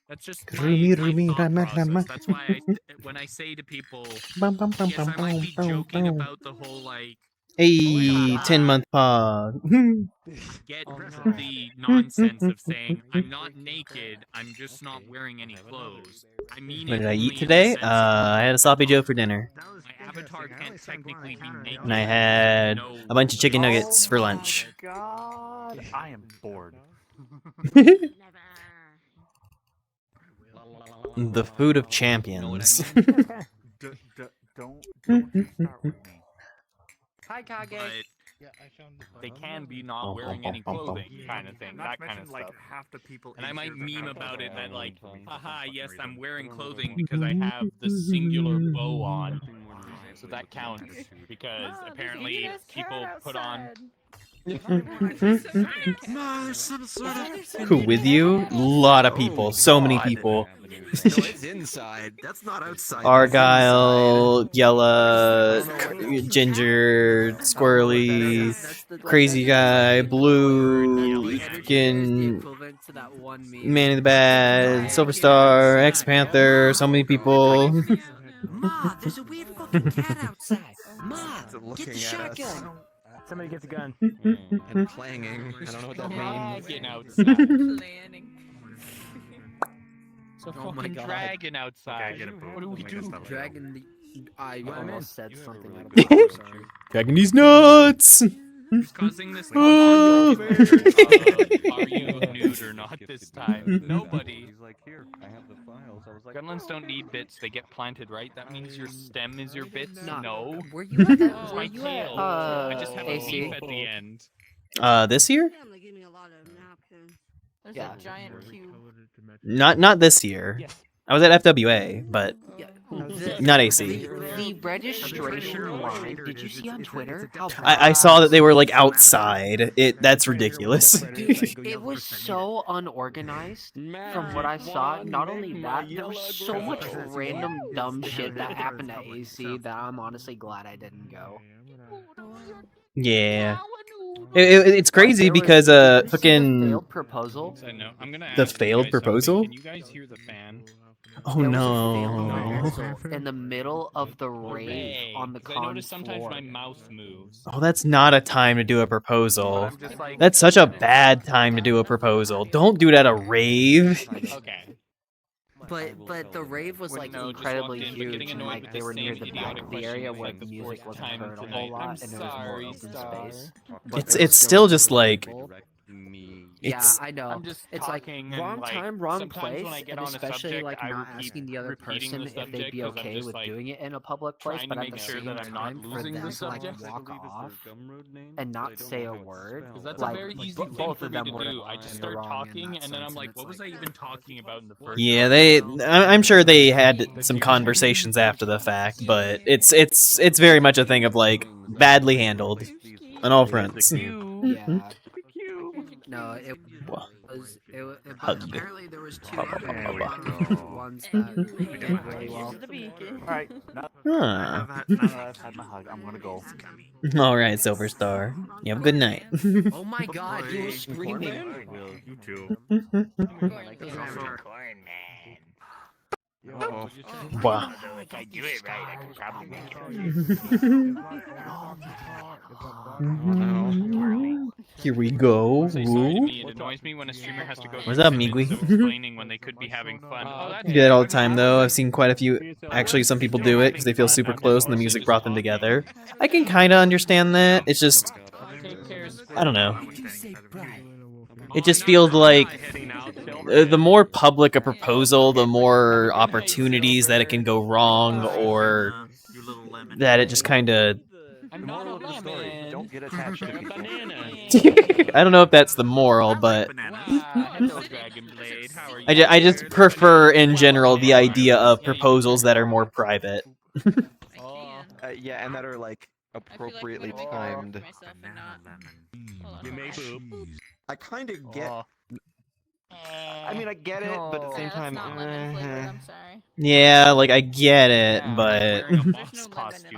That's just Roomy, my roomy, thought rama, process. rama. That's why when I say to people, Bum, bum, bum, yes, bum, I might be bum, joking bum. about the whole like Hey, 10-month pog. get the nonsense of saying I'm not naked, I'm just not wearing any clothes. I mean, What it did I only eat in today? the sense of I had a sloppy joe for dinner. my avatar can't technically be naked. And I had No. a bunch of chicken nuggets for lunch. God, I am bored. The food of champions. Don't you start with me. Hi, Kage. But they can be not wearing any clothing, kind of thing, that kind of like stuff. half the people. And I in might here that meme have about it that like, for haha, some yes, reason. I'm wearing clothing because I have the singular bow on. So that counts because apparently people put on. Who with you? Lot of people. So many people. No, it's inside. That's not outside. Argyle, Yella, Ginger, Squirrely, Crazy Guy, Blue, fucking Manny the Bad, Silver Star, X Panther, so many people. Ma, there's a weird fucking cat outside. Ma, It's looking get the at us. shotgun. Somebody gets a gun. And clanging. I don't know what that means. Dragon outside. Planning. It's a Oh my fucking God. dragon outside. Okay, I get it, boo. What do we Make it do? stop. Dragon the. I Let 'em in. almost said something out of it. Sorry. Dragging these nuts! Who's causing this Oh. conflict? Are you nude or not this time? Nobody. He's like, here, I have the files. I was like, Gremlins don't need bits, they get planted, right? That means your stem is your bits? Nah, No. Were you at that? It's Were my you tail. at? I just have a AC? leaf at the end. This year? Family gave me a lot of napkins. There's Yeah. a giant cube. Not this year. I was at FWA, but Yeah. not AC. The registration line. Did you see on Twitter? How I saw that they were like outside. That's ridiculous. Dude, it was so unorganized from what I saw. Not only that, there was so much random dumb shit that happened at AC that I'm honestly glad I didn't go. Yeah. It's crazy because The fucking failed proposal. So, no, I'm gonna The ask you failed guys something. proposal? Can you guys hear the fan? oh There was a no. failed proposal in the middle of the rave Hooray, on the 'cause I con notice sometimes floor. my mouse moves. Oh, that's not a time to do a proposal. I'm just like, That's such a bad time to do a proposal. Don't do it at a rave. okay. But the rave was like Wouldn't know, just incredibly walked in, but huge, getting and annoyed like with they the were near same the back idiotic of the area question where like the the music fourth wasn't time heard a tonight. whole lot, I'm and there was more sorry, open Star. space. It's still just like Yeah, it's I know. I'm just It's like talking and, wrong like, time, wrong sometimes place, when I get and on a especially subject, like I not will keep asking the other repeating person the if they'd subject be 'cause I'm okay just, with like, doing it in a public place, trying but to at the make sure same that I'm not time, for losing the them to like subject. walk off and not say a word, Because that's like a very easy bo- thing both for of me them to were do. I just in the start wrong in talking, that and then I'm sense, like, and what it's was I even talking about in the first? yeah, I'm sure they had some conversations after the fact, but it's very much a thing of like badly handled on all fronts. Yeah. No, it was. But Hug. apparently there was two other ones that did really well. Alright, now Huh. that I've had my hug, I'm gonna go. All right, Silver Star. You have a good night. Oh my God, he was screaming. I will. You too. Wow. If I do it right, I could probably make Here we go. Say sorry to me. It annoys me when a streamer has to go What's through up, 10 minutes Migui? of explaining when they could be having fun. Oh, that's I do that all the time, though. I've seen quite a few. Actually, some people do it because they feel super close and the music brought them together. I can kind of understand that. It's just, I don't know. It just feels like the more public a proposal, the more opportunities that it can go wrong, or that it just kind of. Don't get attached to people. I don't know if that's the moral, but I just prefer in general the idea of proposals that are more private. Yeah, and that are like appropriately timed. You may poop. I kind of get. I mean, I get it, but at the same time, I'm sorry. Yeah, like I get it, but I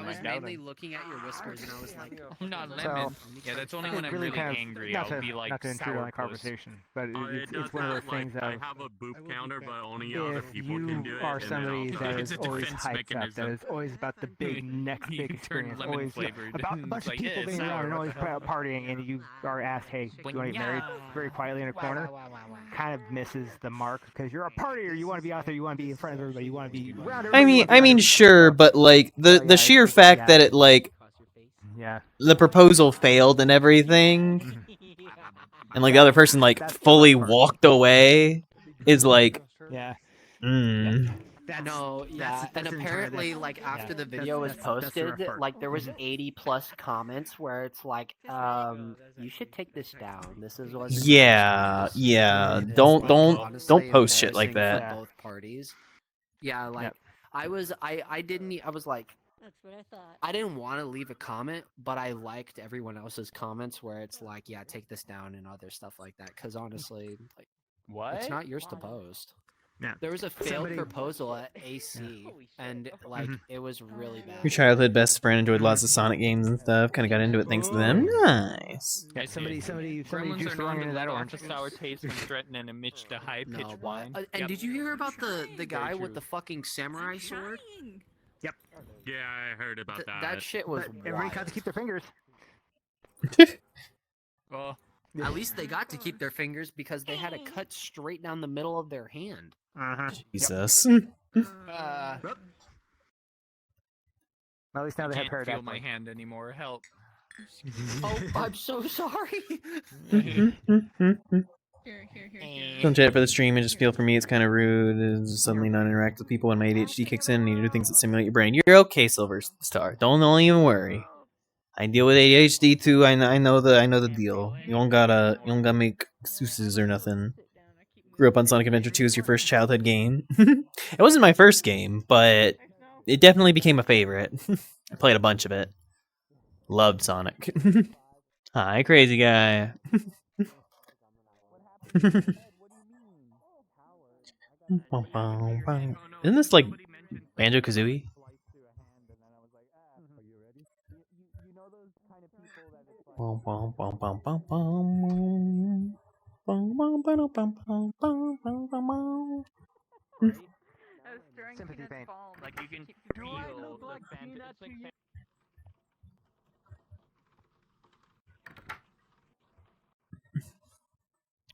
was mainly looking at your whiskers and I was like, I'm not lemon. Yeah, that's only when I'm really angry. I'll be like not to intrude on the sourpuss. conversation, but it's one of those things that I have a boop counter, but only if other people can do you it. are and then somebody I'll that do it. is always hyped up, that is always about the big next big experience, lemon always flavored. about a bunch of Like, people yeah, being around and sour. always partying, and you are asked, "Hey, do you want to get married?" very quietly in a corner, kind of misses the mark because you're a partier. You want to be out there. You want to be in front of everybody. You want to be around everybody. I mean, sure, but like the sheer fact that it like the proposal failed and everything, and like the other person like fully walked away, is like, and apparently, like after the video was posted, like there was 80 plus comments where it's like, you should take this down. This is what. yeah, don't post shit like that. For both parties. Yeah, like I was like. That's what I thought. I didn't want to leave a comment, but I liked everyone else's comments where it's like, yeah, take this down and other stuff like that. Because honestly, like, it's not yours to post. Yeah. There was a failed proposal at AC, and like it was really bad. Your childhood best friend enjoyed lots of Sonic games and stuff. Kind of got into it thanks to them. Nice. Yeah, somebody Gremlins juiced are known along to into that let orange. off a sour taste when threatened and emitted a high-pitched whine. And did you hear about the guy with the fucking samurai sword? Yep. Yeah, I heard about that. That shit was Everybody got to keep their fingers. Well, at least they got to keep their fingers because they had a cut straight down the middle of their hand. Jesus. At least now they have can't feel pterodactyl. my hand anymore. Help. Oh, I'm so sorry. Don't chat for the stream. I just feel for me it's kind of rude. It's suddenly not interact with people when my ADHD kicks in and you do things that simulate your brain. You're okay, Silver Star. Don't even worry. I deal with ADHD too. I know the deal. You don't gotta make excuses or nothing. Grew up on Sonic Adventure 2 as your first childhood game. It wasn't my first game, but it definitely became a favorite. I played a bunch of it. Loved Sonic. Hi, crazy guy. Isn't this like Banjo-Kazooie? Sympathy pain. Like you can feel the fantasy.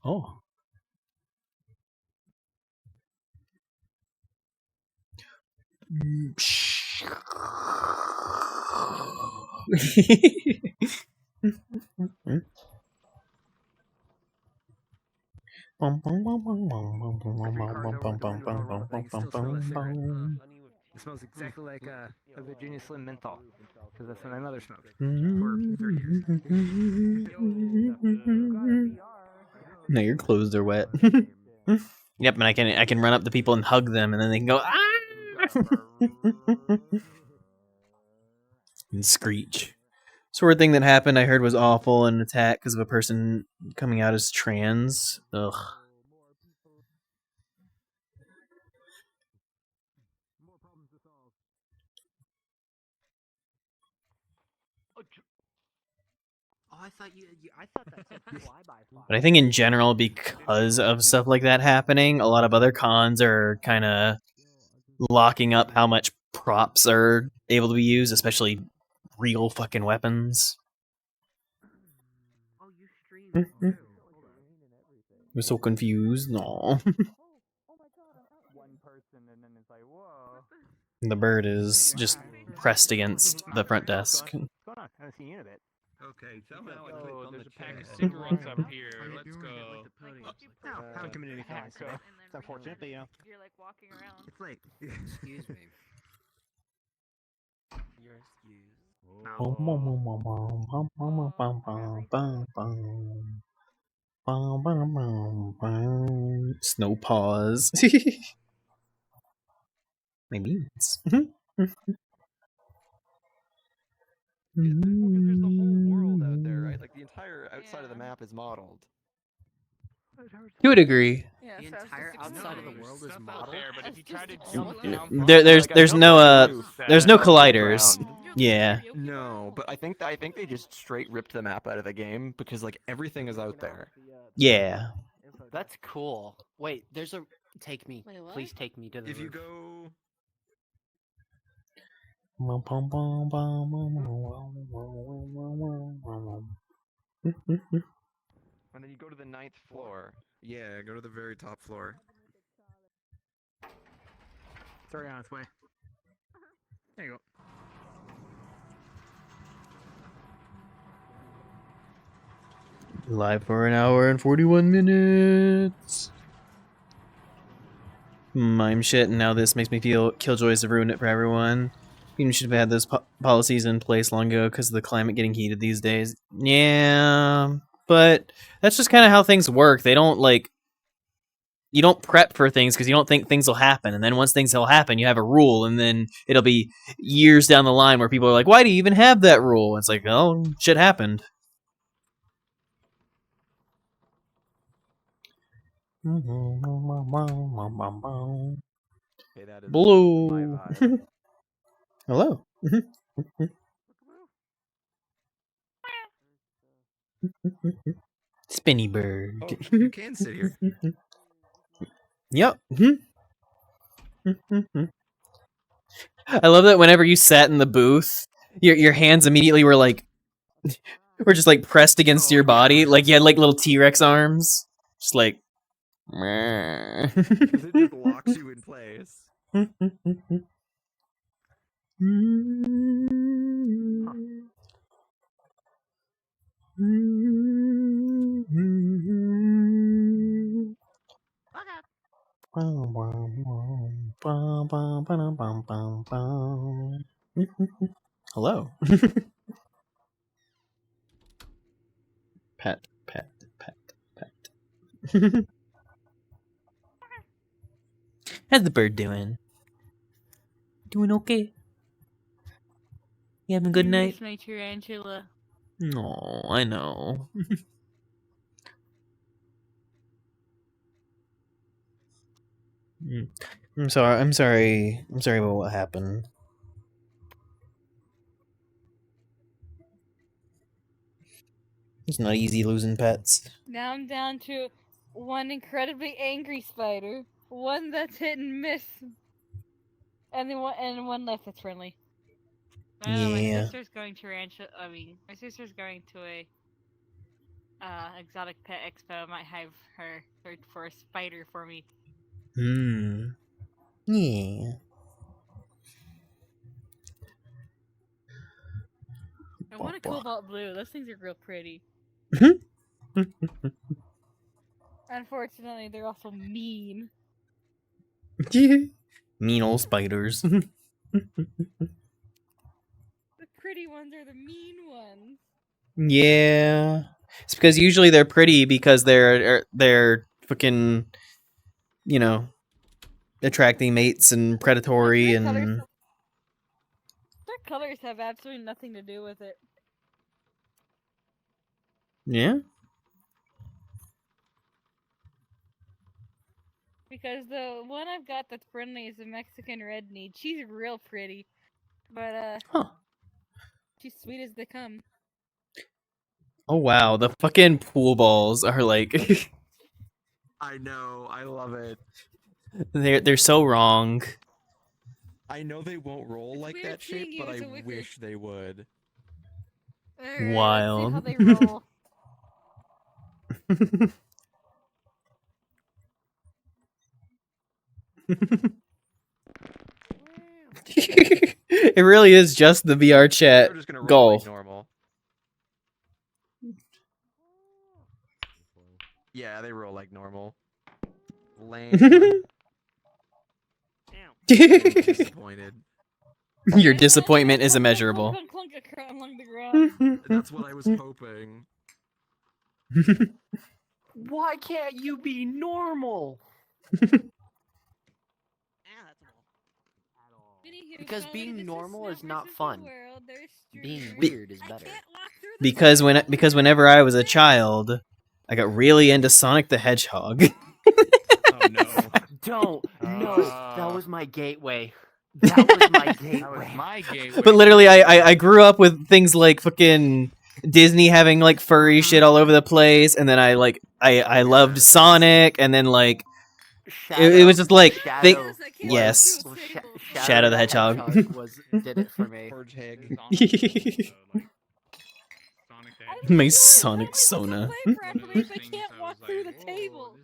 Oh. It smells exactly like a Virginia Slim menthol, because that's what my mother smoked for 30 years. No, your clothes are wet. Yep, and I can run up to people and hug them, and then they can go ah! And screech. sword thing that happened I heard was awful, an attack because of a person coming out as trans. Ugh. Oh, I thought I thought that said flyby. But I think in general, because of stuff like that happening, a lot of other cons are kind of locking up how much props are able to be used, especially real fucking weapons. Oh, you streamed too. I'm so confused. No. One person, and then it's like, whoa. The bird is just pressed against the front desk. What's going on? I haven't seen you in a bit. Okay, somehow I Oh, clicked on there's the a pack of chat. cigarettes up here. Let's go. No, haven't committed any crimes, so it's unfortunate, but you know. You're like walking around. It's like, Excuse me. You're excused. Snow paws. My means. There's the whole world out there, right? Like the entire outside of the map is modeled. To a degree. Yeah, The so I was entire just outside of the exploring. world is Stuff out modeled. there, but if you try to Just jump chilling. down from There's Like, there's no roof colliders. around. Yeah. No, but I think they just straight ripped the map out of the game because like everything is out there. Yeah. That's cool. Wait, there's a take me. Wait, what? Please take me to the If you roof. go and then you go to the 9th floor. Yeah, go to the very top floor. It's already on its way. There you go. Live for an hour and 41 minutes. I'm shit, and now this makes me feel Killjoys have ruined it for everyone. You should have had those policies in place long ago because of the climate getting heated these days. Yeah, but that's just kind of how things work. They don't, like... You don't prep for things because you don't think things will happen. And then once things will happen, you have a rule, and then it'll be years down the line where people are like, why do you even have that rule? And it's like, oh, shit happened. Okay, that is Blue. my vibe. Hello. Spinny bird. Oh, you can sit here. Yep. I love that whenever you sat in the booth, your hands immediately were like, were just like pressed against your body, like you had like little T-Rex arms, just like. Because it just locks you in place. Hello. Pet. How's the bird doing? Doing okay? You having a good night? Miss my tarantula. No, I know. I'm sorry about what happened. It's not easy losing pets. Now I'm down to one incredibly angry spider, one that's hit and miss, and then one left that's friendly. Yeah. My sister's going to my sister's going to a exotic pet expo. Might have her search for a spider for me. Yeah. I want a cobalt blue. Those things are real pretty. Unfortunately, they're also mean. Mean old spiders. The pretty ones are the mean ones. Yeah. It's because usually they're pretty because they're fucking, you know, attracting mates and predatory and... Their colors have absolutely nothing to do with it. Yeah. Because the one I've got that's friendly is a Mexican red need. She's real pretty, but Huh. she's sweet as they come. Oh wow, the fucking pool balls are like I know, I love it. they're so wrong. I know they won't roll like weird that shape, seeing you but I as a wicker. wish they would. Alright, Wild. let's see how they roll. It really is just the VR chat They're just gonna roll golf. like normal. Yeah, they roll like normal. Lame. Disappointed. Your disappointment is immeasurable. Clunk, clunk, clunk, along the ground. That's what I was hoping. Why can't you be normal? Because being normal is not fun. Being weird is better. Because whenever I was a child, I got really into Sonic the Hedgehog. Oh no. Don't. No, that was my gateway. That was my gateway. That was my gateway. But literally, I grew up with things like fucking Disney having like furry shit all over the place, and then I loved Sonic, and then like it was just like yes, Shadow the Hedgehog. Did it for me. My Sonic Sona. Play properly if I can't walk through the table.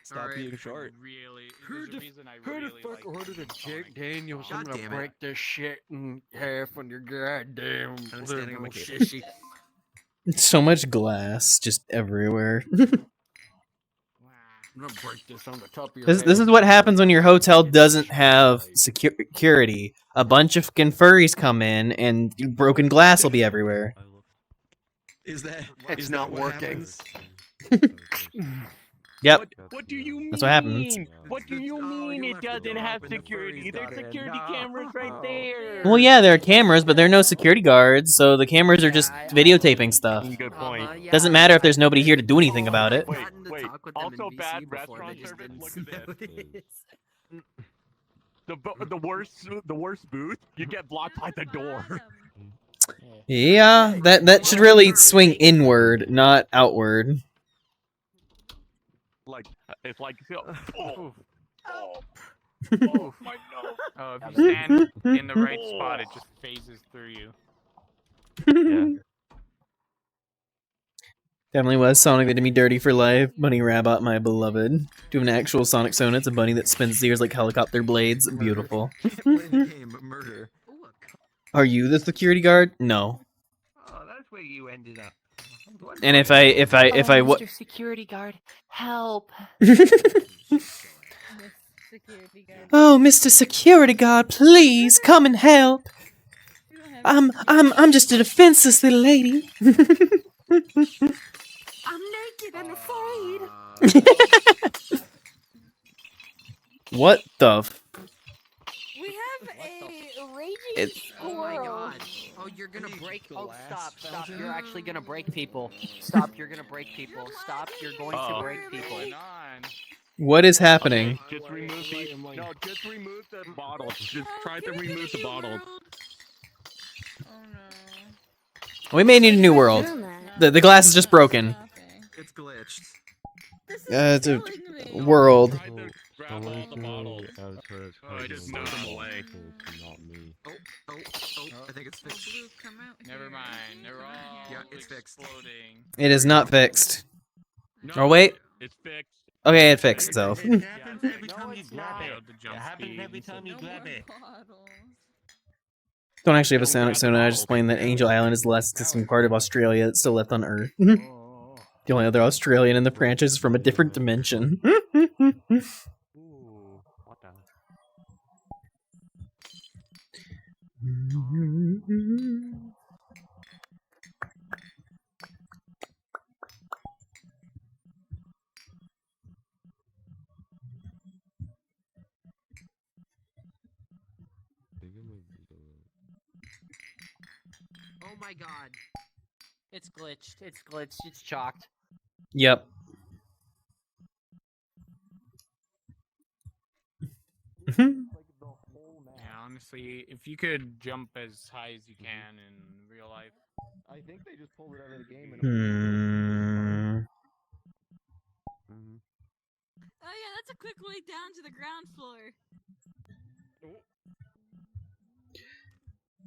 Stop being short. Really, Who there's a reason I the really fuck like ordered a Jake Daniels? I'm God gonna damn it. break this shit in half on your goddamn I'm standing on my little cable. sissy. So much glass just everywhere. I'm gonna break this on the top of your This head. is what happens when your hotel doesn't have security. A bunch of fucking furries come in, and broken glass will be everywhere. Is that It's is not that what working. happens? Yep. What do you mean? That's what happens. What do you mean it doesn't have security? There's security cameras right there. Well, yeah, there are cameras, but there are no security guards, so the cameras are just videotaping stuff. Good point. Doesn't matter if there's nobody here to do anything about it. Wait. Also bad restaurant service. Look at this. The worst booth. You get blocked by the door. Yeah, that should really swing inward, not outward. Like it's like. Oh my nose. Oh, if you stand in the right spot, it just phases through you. Yeah. Definitely was Sonic that did me dirty for life. Bunny Rabbit, my beloved. Do an actual Sonic Sona. It's a bunny that spins its ears like helicopter blades. Beautiful. Murder. Are you the security guard? No. Oh, that's where you ended up. And if I Mr. Security Guard, help! Oh, Mr. Security Guard, please come and help. I'm just a defenseless little lady. I'm naked and afraid. What the? We have a raging It's Oh my squirrel. god. Oh, you're gonna break. Oh, stop. You're actually gonna break people. Stop, you're gonna break people. Stop, you're going to break people. What is happening? Just remove just remove the bottle. Just try to remove the bottle. We may need a new world. The glass is just broken. It's glitched. It's a world. Grab all the bottles. I just moved them away. Oh, I think it's fixed. Never mind. They're all Yeah, it's fixed. exploding. It is not fixed. Oh wait. It's fixed. Okay, it fixed itself. It happens every time you grab it. It happens every time you grab it. Don't actually have a Sonic Sona. I just explained that Angel Island is the last existing part of Australia that's still left on Earth. The only other Australian in the franchise is from a different dimension. Ooh, what the? Oh my god. It's glitched. It's glitched. It's chalked. Yep. Yeah, honestly, if you could jump as high as you can in real life. I think they just pulled it out of the game. Oh yeah, that's a quick way down to the ground floor.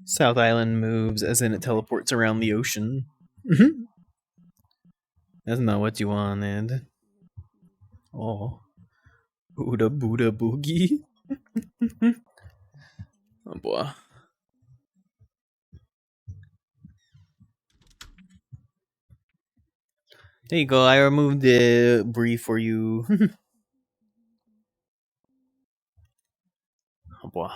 South Island moves, as in it teleports around the ocean. That's not what you wanted. Oh. Booda Booda Boogie. Oh boy. There you go, I removed the brief for you. Oh boy.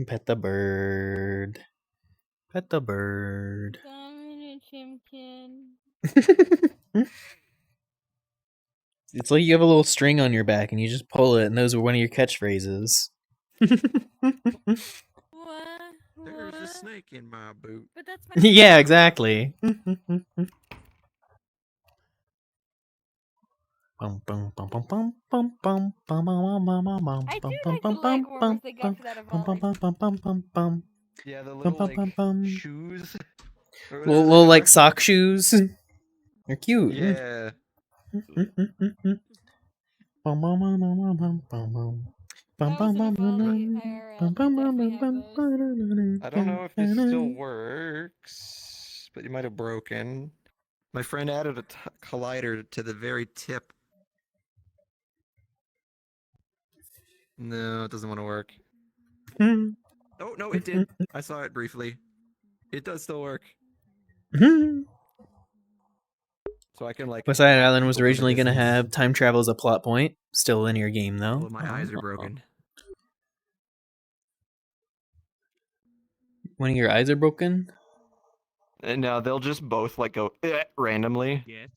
Pet the bird. Pet the bird. Dominant Chimkin. It's like you have a little string on your back and you just pull it and those are one of your catchphrases. What? There's a snake in my boot. But that's my Yeah, exactly. I do like the leg warmers they got for that Evolve. Yeah, the little like shoes. Little like sock shoes. They're cute. Yeah. I don't know if this still works, but you might have broken. My friend added a collider to the very tip. No, it doesn't want to work. Oh, no, it did. I saw it briefly. It does still work. So I can like. West Side Island was originally going to have time travel as a plot point. Still a linear game though. Well, my eyes are broken. One of your eyes are broken? And no, they'll just both like go randomly. Yes.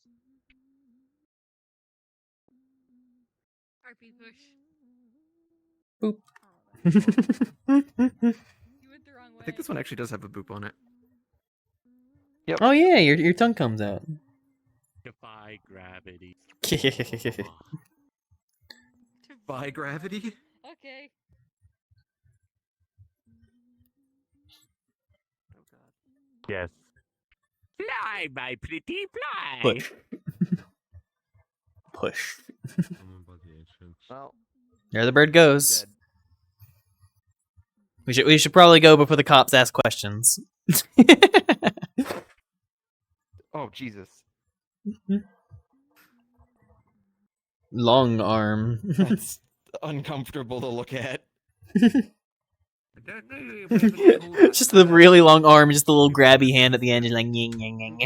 RP push. Boop. You went the wrong way. I think this one actually does have a boop on it. Yep. Oh yeah, your tongue comes out. Defy gravity. Defy gravity? Okay. Yes. Fly, my pretty fly. Push. Push. Well, There the bird goes. We should probably go before the cops ask questions. Oh Jesus. Long arm. That's uncomfortable to look at. Just the really long arm, just the little grabby hand at the end, just like ying ying ying.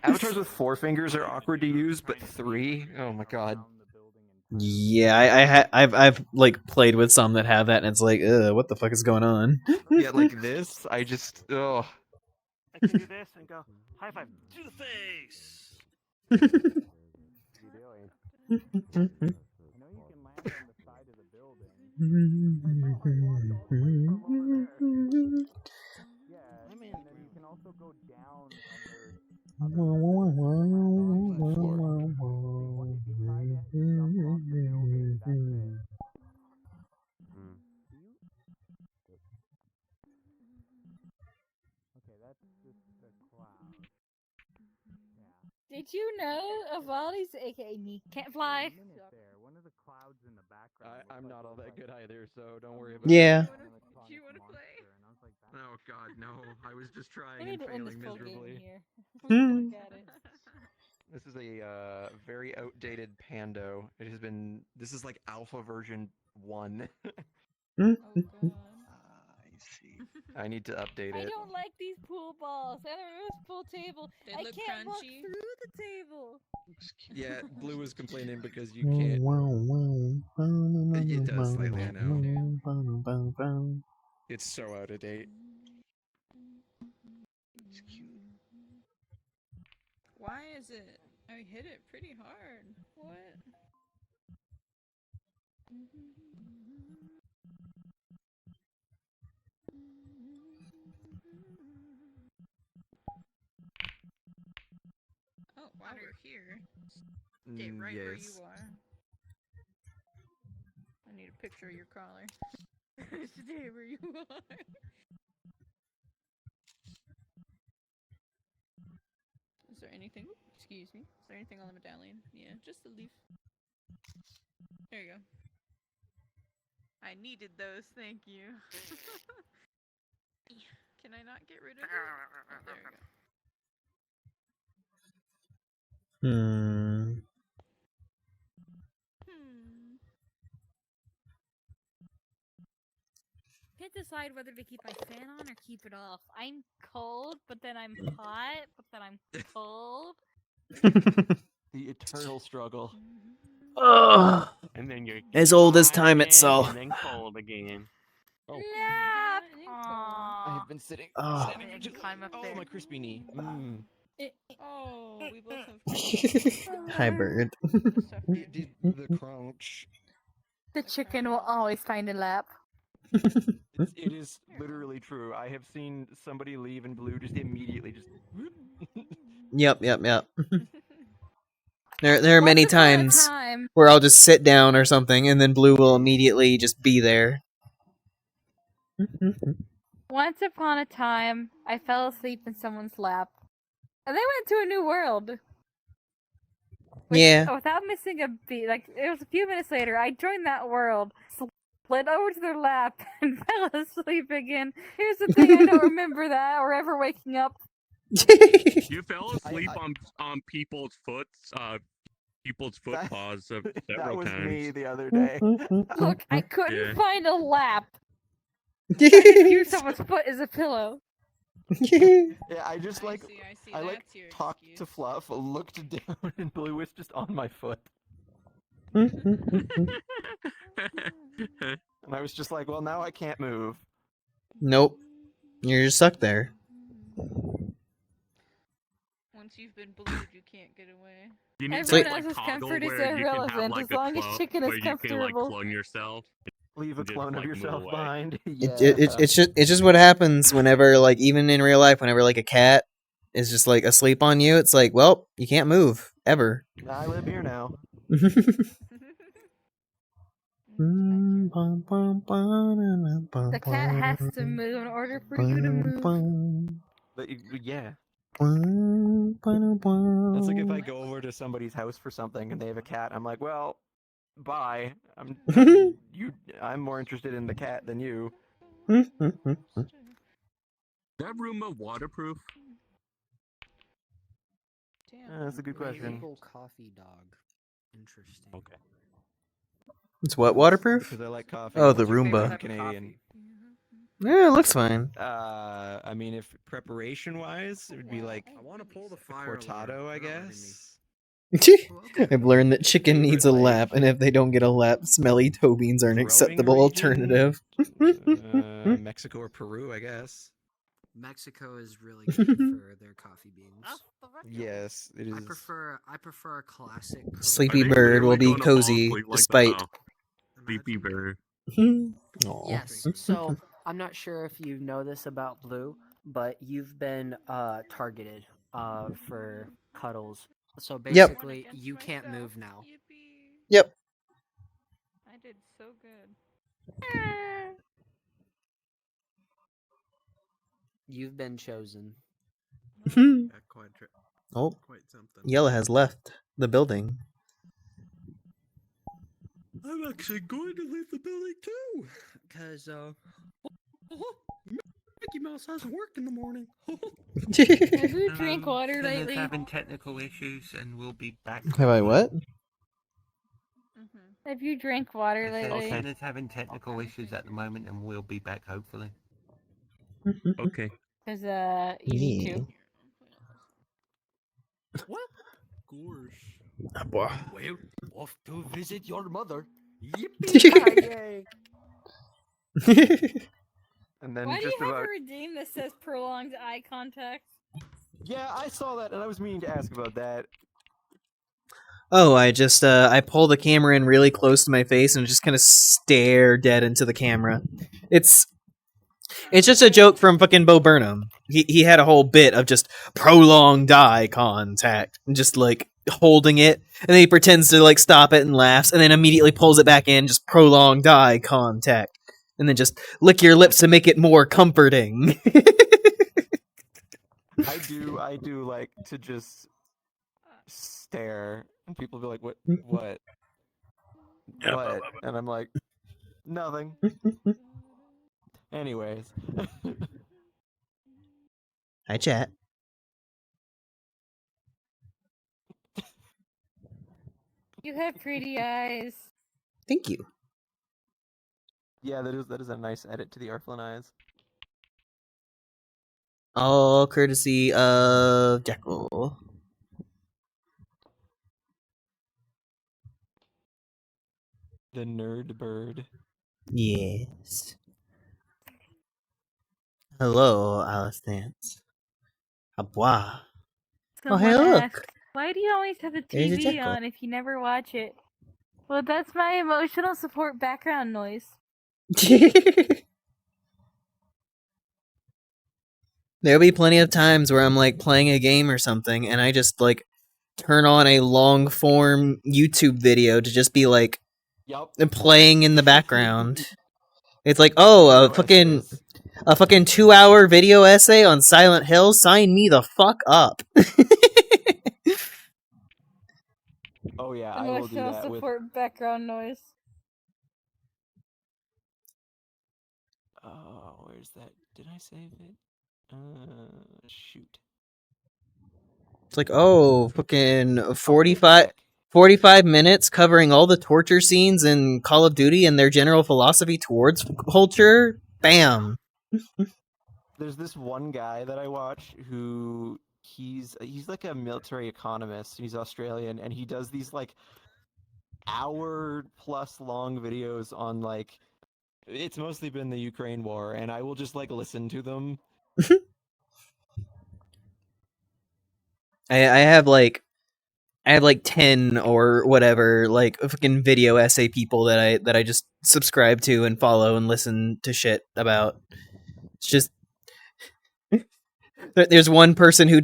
Avatars with 4 fingers are awkward to use, but 3? Oh my god. Yeah, I've like played with some that have that, and it's like, what the fuck is going on? Yeah, like this, I just, oh. I can do this and go, high five to the face. I know you can land on the side of the building. Yeah, and then you can also go down under. If you try to jump off the building, that's it. Okay, that's just the cloud. Did you know Avali's aka me can't fly? One of the clouds in the background. I'm not all that good either, so don't worry about Yeah. it. Do you want to play? Oh god, no. I was just We trying need and to end this failing full game miserably. here. Look at it. This is a very outdated Pando. This is like alpha version 1. Oh god. I see. I need to update I it. don't like these pool balls. I don't know this pool table. They I look can't walk crunchy. through the table. Yeah, Blue is complaining because you can't. It does slightly, I know. It's so out of date. It's cute. Why is it? I hit it pretty hard. What? Oh, while we're here, stay right where you Yes. are. I need a picture of your collar. Stay where you are. Is there anything? Excuse me. Is there anything on the medallion? Yeah, just a leaf. There you go. I needed those. Thank you. Can I not get rid of it? Oh, there we go. Can't decide whether to keep my fan on or keep it off. I'm cold, but then I'm hot, but then I'm cold. The eternal struggle. Ugh. And then you're As old as hot time again, itself. and then cold again. Oh. Nap. I have been sitting. Oh. Sitting and just climb up there. Oh, my crispy knee. Oh, we both have. Hi, bird. Did the crunch. The chicken will always find a lap. It is literally true. I have seen somebody leave and Blue just immediately just. Yep. There are many Once upon a times time- where I'll just sit down or something, and then Blue will immediately just be there. Once upon a time, I fell asleep in someone's lap, and they went to a new world. Yeah. Without missing a beat, like it was a few minutes later, I joined that world, slid over to their lap, and fell asleep again. Here's the thing: I don't remember that or ever waking up. You fell asleep on people's foot paws several That was times. me the other day. Look, I couldn't Yeah. find a lap. I just used someone's foot as a pillow. Yeah, I just like I That's like your talked to Fluff, looked down, and Blue was just on my foot. Mm-hmm. And I was just like, well, now I can't move. Nope. You're just stuck there. Once you've been blued, you can't get away. You need Everyone that, like, else's toggle comfort is where you can have, irrelevant like, as long as chicken is where you can, like, comfortable. clone yourself. Leave a Just, clone like, of move yourself away. behind. It's just what happens whenever, like, even in real life, whenever like a cat is just like asleep on you, it's like, well, you can't move ever. I live here now. The cat has to move in order for you to move. Yeah. That's like if I go over to somebody's house for something and they have a cat, I'm like, well, bye. I'm more interested in the cat than you. Is that Roomba waterproof? That's a good question. Maple coffee dog. Interesting. Okay. It's what, waterproof? Because I like coffee. Oh, the What's your favorite Roomba. type of Canadian. Yeah, it looks fine. I mean, if preparation-wise, it would be like I want to pull the fire cortado, I guess. I've learned that chicken needs a lap, and if they don't get a lap, smelly toe beans are an acceptable alternative. Mexico or Peru, I guess. Mexico is really good for their coffee beans. Yes, it is. I prefer a classic. Sleepy bird will be cozy, despite... Sleepy bird. Aw. Yes. So I'm not sure if you know this about Blue, but you've been targeted for cuddles. So Yep. basically, you can't move now. Yep. I did so good. You've been chosen. Oh, quite something. Yella has left the building. I'm actually going to leave the building too, because Mickey Mouse has work in the morning. Have you drank water lately? Having technical issues, and we'll be back. Have I what? Have you drank water lately? Senna's having technical issues at the moment, and we'll be back hopefully. Okay. Cause you need to. What? Gosh. Well, Off to visit your mother. Yippee! And then Why do just you have about. a redeem that says prolonged eye contact? Yeah, I saw that, and I was meaning to ask about that. Oh, I just I pull the camera in really close to my face and just kind of stare dead into the camera. It's just a joke from fucking Bo Burnham. He had a whole bit of just prolonged eye contact and just like holding it, and then he pretends to like stop it and laughs, and then immediately pulls it back in, just prolonged eye contact, and then just lick your lips to make it more comforting. I do like to just stare, and people be like, "What? What? What?" And I'm like, "Nothing." Anyways. Hi, chat. You have pretty eyes. Thank you. Yeah, that is a nice edit to the Arflin eyes. All courtesy of Jekyll. The nerd bird. Yes. Hello, Alice Dance. Abois. Oh, hey, Someone look. asked, why do you always have the There's a TV Jekyll. on if you never watch it? Well, that's my emotional support background noise. There'll be plenty of times where I'm like playing a game or something, and I just like turn on a long form YouTube video to just be like playing in the background. It's like, oh, a fucking 2-hour video essay on Silent Hill. Sign me the fuck up. Oh yeah, I will do Emotional that with. support background noise. Oh, where's that? Did I save it? Shoot. It's like, oh, fucking 45 minutes covering all the torture scenes in Call of Duty and their general philosophy towards culture. Bam. There's this one guy that I watch who he's like a military economist. He's Australian, and he does these like hour-plus long videos on like it's mostly been the Ukraine war, and I will just like listen to them. I have like 10 or whatever like fucking video essay people that I just subscribe to and follow and listen to shit about. It's just there's one person who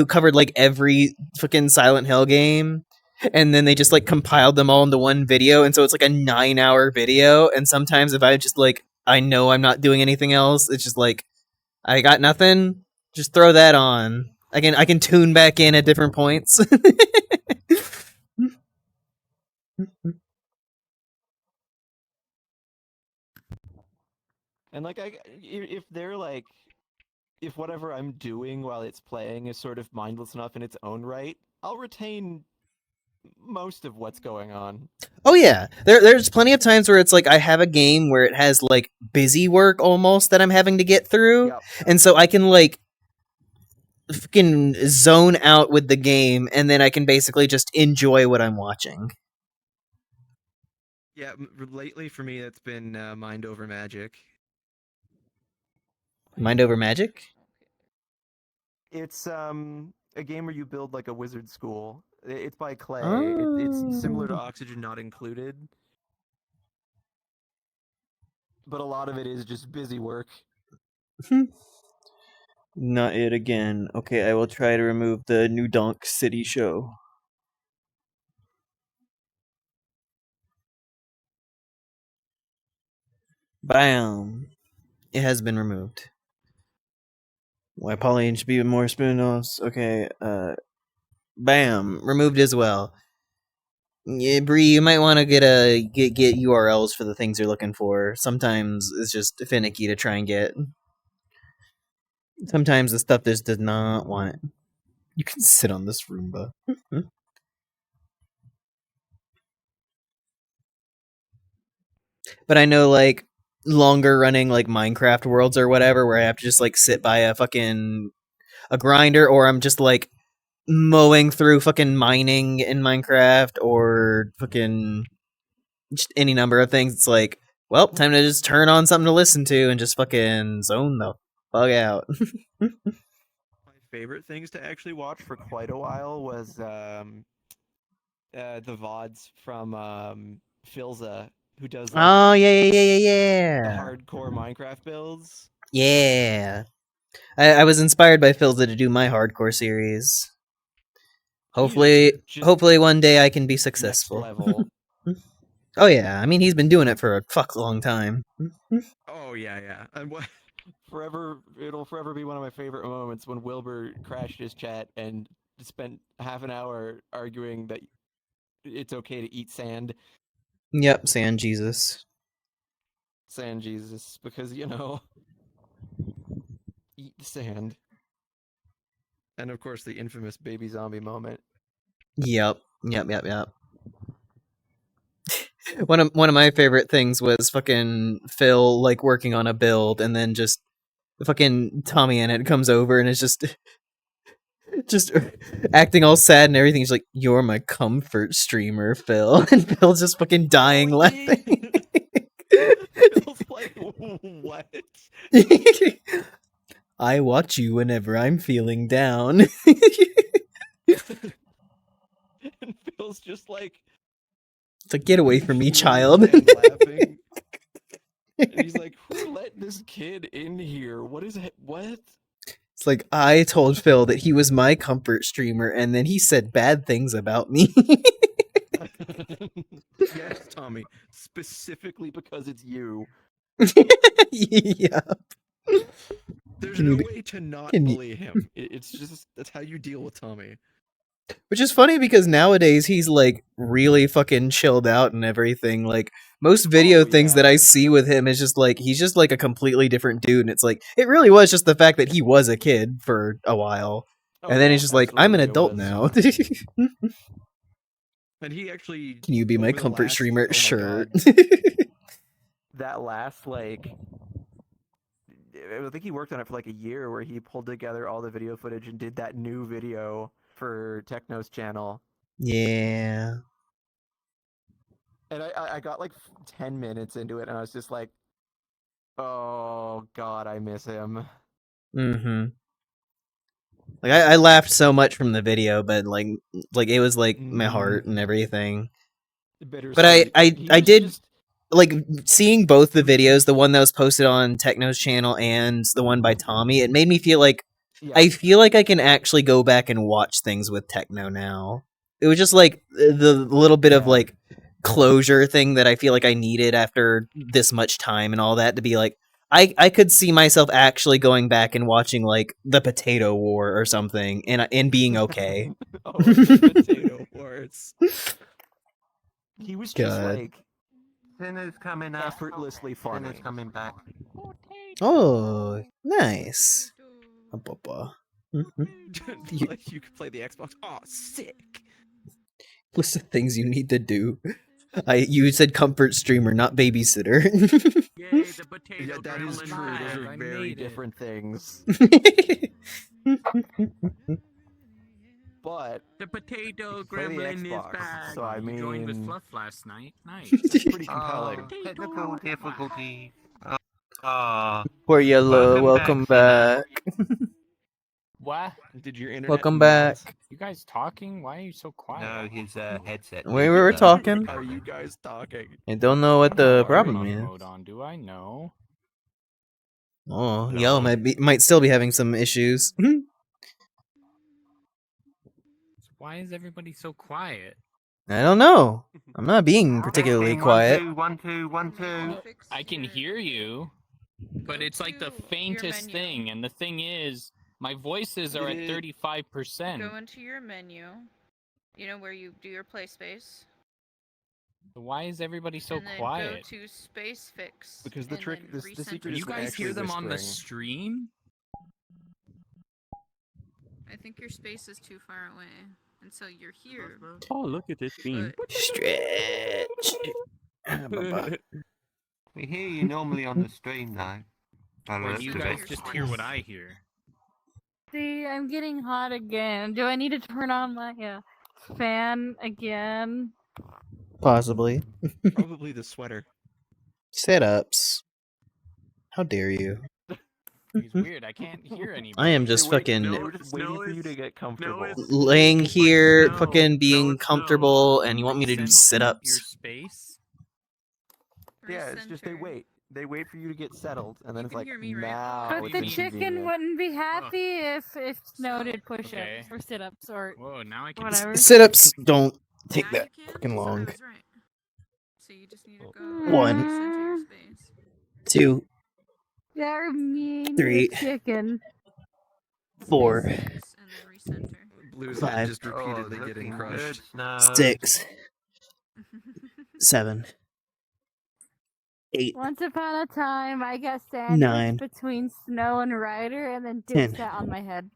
covered like every fucking Silent Hill game, and then they just like compiled them all into one video, and so it's like a 9-hour video. And sometimes if I just like I know I'm not doing anything else, it's just like I got nothing, just throw that on. I can tune back in at different points. And like if they're like if whatever I'm doing while it's playing is sort of mindless enough in its own right, I'll retain most of what's going on. Oh yeah, there's plenty of times where it's like I have a game where it has like busy work almost that I'm having to get through, and so I can like fucking zone out with the game, and then I can basically just enjoy what I'm watching. Yeah, lately for me it's been Mind Over Magic. Mind Over Magic? It's a game where you build like a wizard school. It's by Clay. It's similar to Oxygen Not Included, but a lot of it is just busy work. Not it again. Okay, I will try to remove the New Donk City show. Bam! It has been removed. Why Pauline should be more spin-offs. Okay, bam! Removed as well. Yeah, Bree, you might want to get URLs for the things you're looking for. Sometimes it's just finicky to try and get. Sometimes the stuff just does not want it. You can sit on this Roomba. But I know like longer running like Minecraft worlds or whatever where I have to just like sit by a grinder, or I'm just like mowing through fucking mining in Minecraft, or fucking just any number of things. It's like, well, time to just turn on something to listen to and just fucking zone the fuck out. My favorite things to actually watch for quite a while was the VODs from Filza, who does like Oh yeah. the hardcore Minecraft builds. Yeah. I was inspired by Filza to do my hardcore series. Hopefully one day I can be successful. Next level. Oh yeah, I mean he's been doing it for a fuck long time. Oh yeah. And what? It'll forever be one of my favorite moments when Wilbur crashed his chat and spent half an hour arguing that it's okay to eat sand. Yep, Sand Jesus. Sand Jesus, because eat the sand. And of course the infamous baby zombie moment. Yep. One of my favorite things was fucking Phil like working on a build and then just fucking Tommy in it comes over and is just acting all sad and everything. He's like, "You're my comfort streamer, Phil," and Phil's just fucking dying laughing. Phil's like, what? I watch you whenever I'm feeling down. And Phil's just like, it's like, get away from me, child. laughing. And he's like, who let this kid in here? What is it? What? It's like, I told Phil that he was my comfort streamer, and then he said bad things about me. Yes, Tommy. Specifically because it's you. Yeah. There's no way to not bully him. It's just, that's how you deal with Tommy. Which is funny because nowadays he's like really fucking chilled out and everything. Like most video things that I see with him is just like he's just like a completely different dude, and it's like it really was just the fact that he was a kid for a while, and then he's just like, I'm an adult now. And he actually Can you be my comfort streamer? Sure. That last like, I think he worked on it for like a year, where he pulled together all the video footage and did that new video for Techno's channel. Yeah. And I got like 10 minutes into it, and I was just like, oh god, I miss him. Mm-hmm. Like I laughed so much from the video, but like it was like my heart and everything. But I did like seeing both the videos, the one that was posted on Techno's channel and the one by Tommy. It made me feel like I feel like I can actually go back and watch things with Techno now. It was just like the little bit of like closure thing that I feel like I needed after this much time and all that to be like I could see myself actually going back and watching like the Potato War or something and being okay. Oh, the Potato Wars. He was just God. like Sinner's coming up. effortlessly funny. Sinner's coming back. Oh, nice. Like you could play the Xbox. Oh, sick. List of things you need to do. You said comfort streamer, not babysitter. Yay, the potato Yeah, that is true. Those are very different things. But the potato play the gremlin is Xbox, back. so I You joined with mean, Fluff last night. Nice. it's pretty compelling. Technical difficulty. Poor yellow, welcome back. What? Did your internet? Welcome back. You guys talking? Why are you so quiet? No, his headset. We were talking. Are you guys talking? I don't know what the problem Airplane is. mode on, do I know? Oh, yellow might still be having some issues. Why is everybody so quiet? I don't know. I'm not being particularly quiet. 1 2 1 2. I can hear you, but it's like the faintest thing, and the thing is, my voices are at 35%. Go into your menu. You know where you do your play space. Why is everybody so and then quiet? Go to space fix. Because the trick, the secret is you guys hear them on the stream? I think your space is too far away, and so you're here. Oh, look at this beam. Stretch. We hear you normally on the stream, though. Or you guys just hear what I hear? See, I'm getting hot again. Do I need to turn on my fan again? Possibly. Probably the sweater. Setups. How dare you? It's weird. I can't hear anybody. I am just fucking They were just waiting for you to get comfortable. laying here, snow. fucking being No, it's comfortable, snow. and you want me to do Recenter sit-ups? Your space. Yeah, it's just they wait. They wait for you to get settled, and then it's like, hear me, right? now But it's the chicken inconvenient. wouldn't be happy if Snow did push-ups Okay. or sit-ups or Whoa, now I can. whatever. Sit-ups don't take Now that you can? fucking So I long. was right. So you just need to go One. center your space. 2, They're mean 3, to chicken. 4, And then recenter. Blue's 5, head just repeatedly getting crushed. 6, 7, 8, Once upon a time, I got 9. sandwiched between Snow and Ryder, and then Dip 10. sat on my head.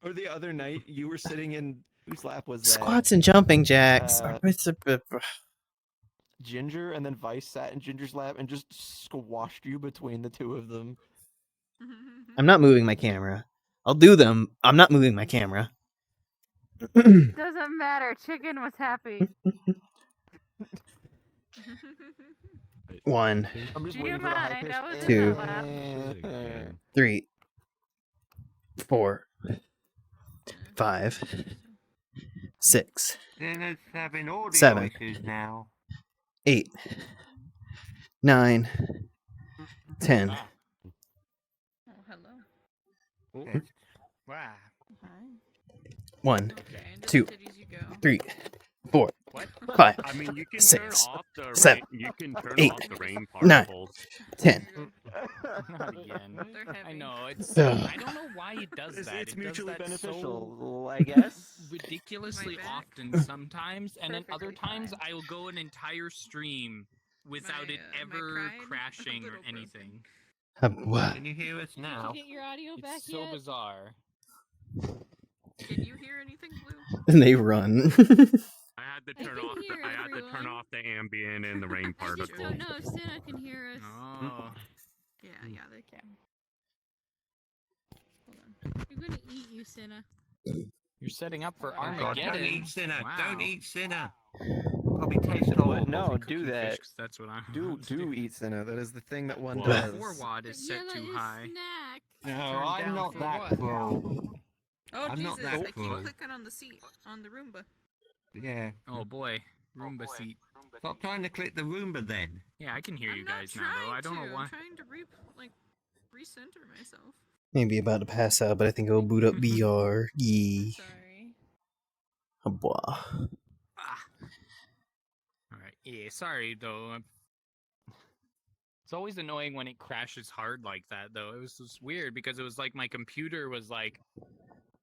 Or the other night, you were sitting in whose lap was that? Squats and jumping jacks. Ginger, and then Vice sat in Ginger's lap and just squashed you between the two of them. I'm not moving my camera. I'll do them. I'm not moving my camera. Doesn't matter. Chicken was happy. 1, I'm just Do waiting you for the high mind? pitch. I was in 2, that lap. 3, 4, 5, 6, Dinner's having audio 7, issues now. 8, 9, 10. Oh, hello. Wow. 1, Okay, into 2, the titties you go. 3, 4, What? 5, I mean, you can 6, turn off the 7, rain, you can turn 8, off the rain 9, particles. 10. Not again. They're heavy. I know it's. Ugh. I don't know why it does that. It's It mutually does that beneficial, so I guess. ridiculously My back. often sometimes, and then other Perfectly times fine. I will go an entire stream without My, it my ever pride, crashing a or little anything. Can you hear us now? Did you get your audio back It's so yet? bizarre. Can you hear anything, Blue? And they run. I had to I turn can off. hear I had to turn everyone. off the ambient and the rain I just particles. don't know if Santa can hear us. Oh. Yeah, they can. Hold on. You're gonna eat you, Santa. You're setting up for Oh, God, Armageddon. Don't eat sinner. Wow. Don't eat sinner. Probably tastes horrible. No, Cooking do fish, that. 'cause that's what I'm. Do eat Senna. That is the thing that one Whoa. does. 4 is set Yellow too is high. snack. No, Turn I'm down not for that what? cruel. Oh, I'm not Jesus, that I keep cruel. clicking on the seat, on the Roomba. Yeah. Oh boy, Roomba seat. Stop trying to click the Roomba then. Yeah, I can hear you I'm not guys now though. I don't know trying to. why. I'm trying to recenter myself. Maybe about to pass out, but I think I'll boot up VR. Yee. Sorry. Blah. All right. Yeah. Sorry though. It's always annoying when it crashes hard like that though. It was just weird because it was like my computer was like.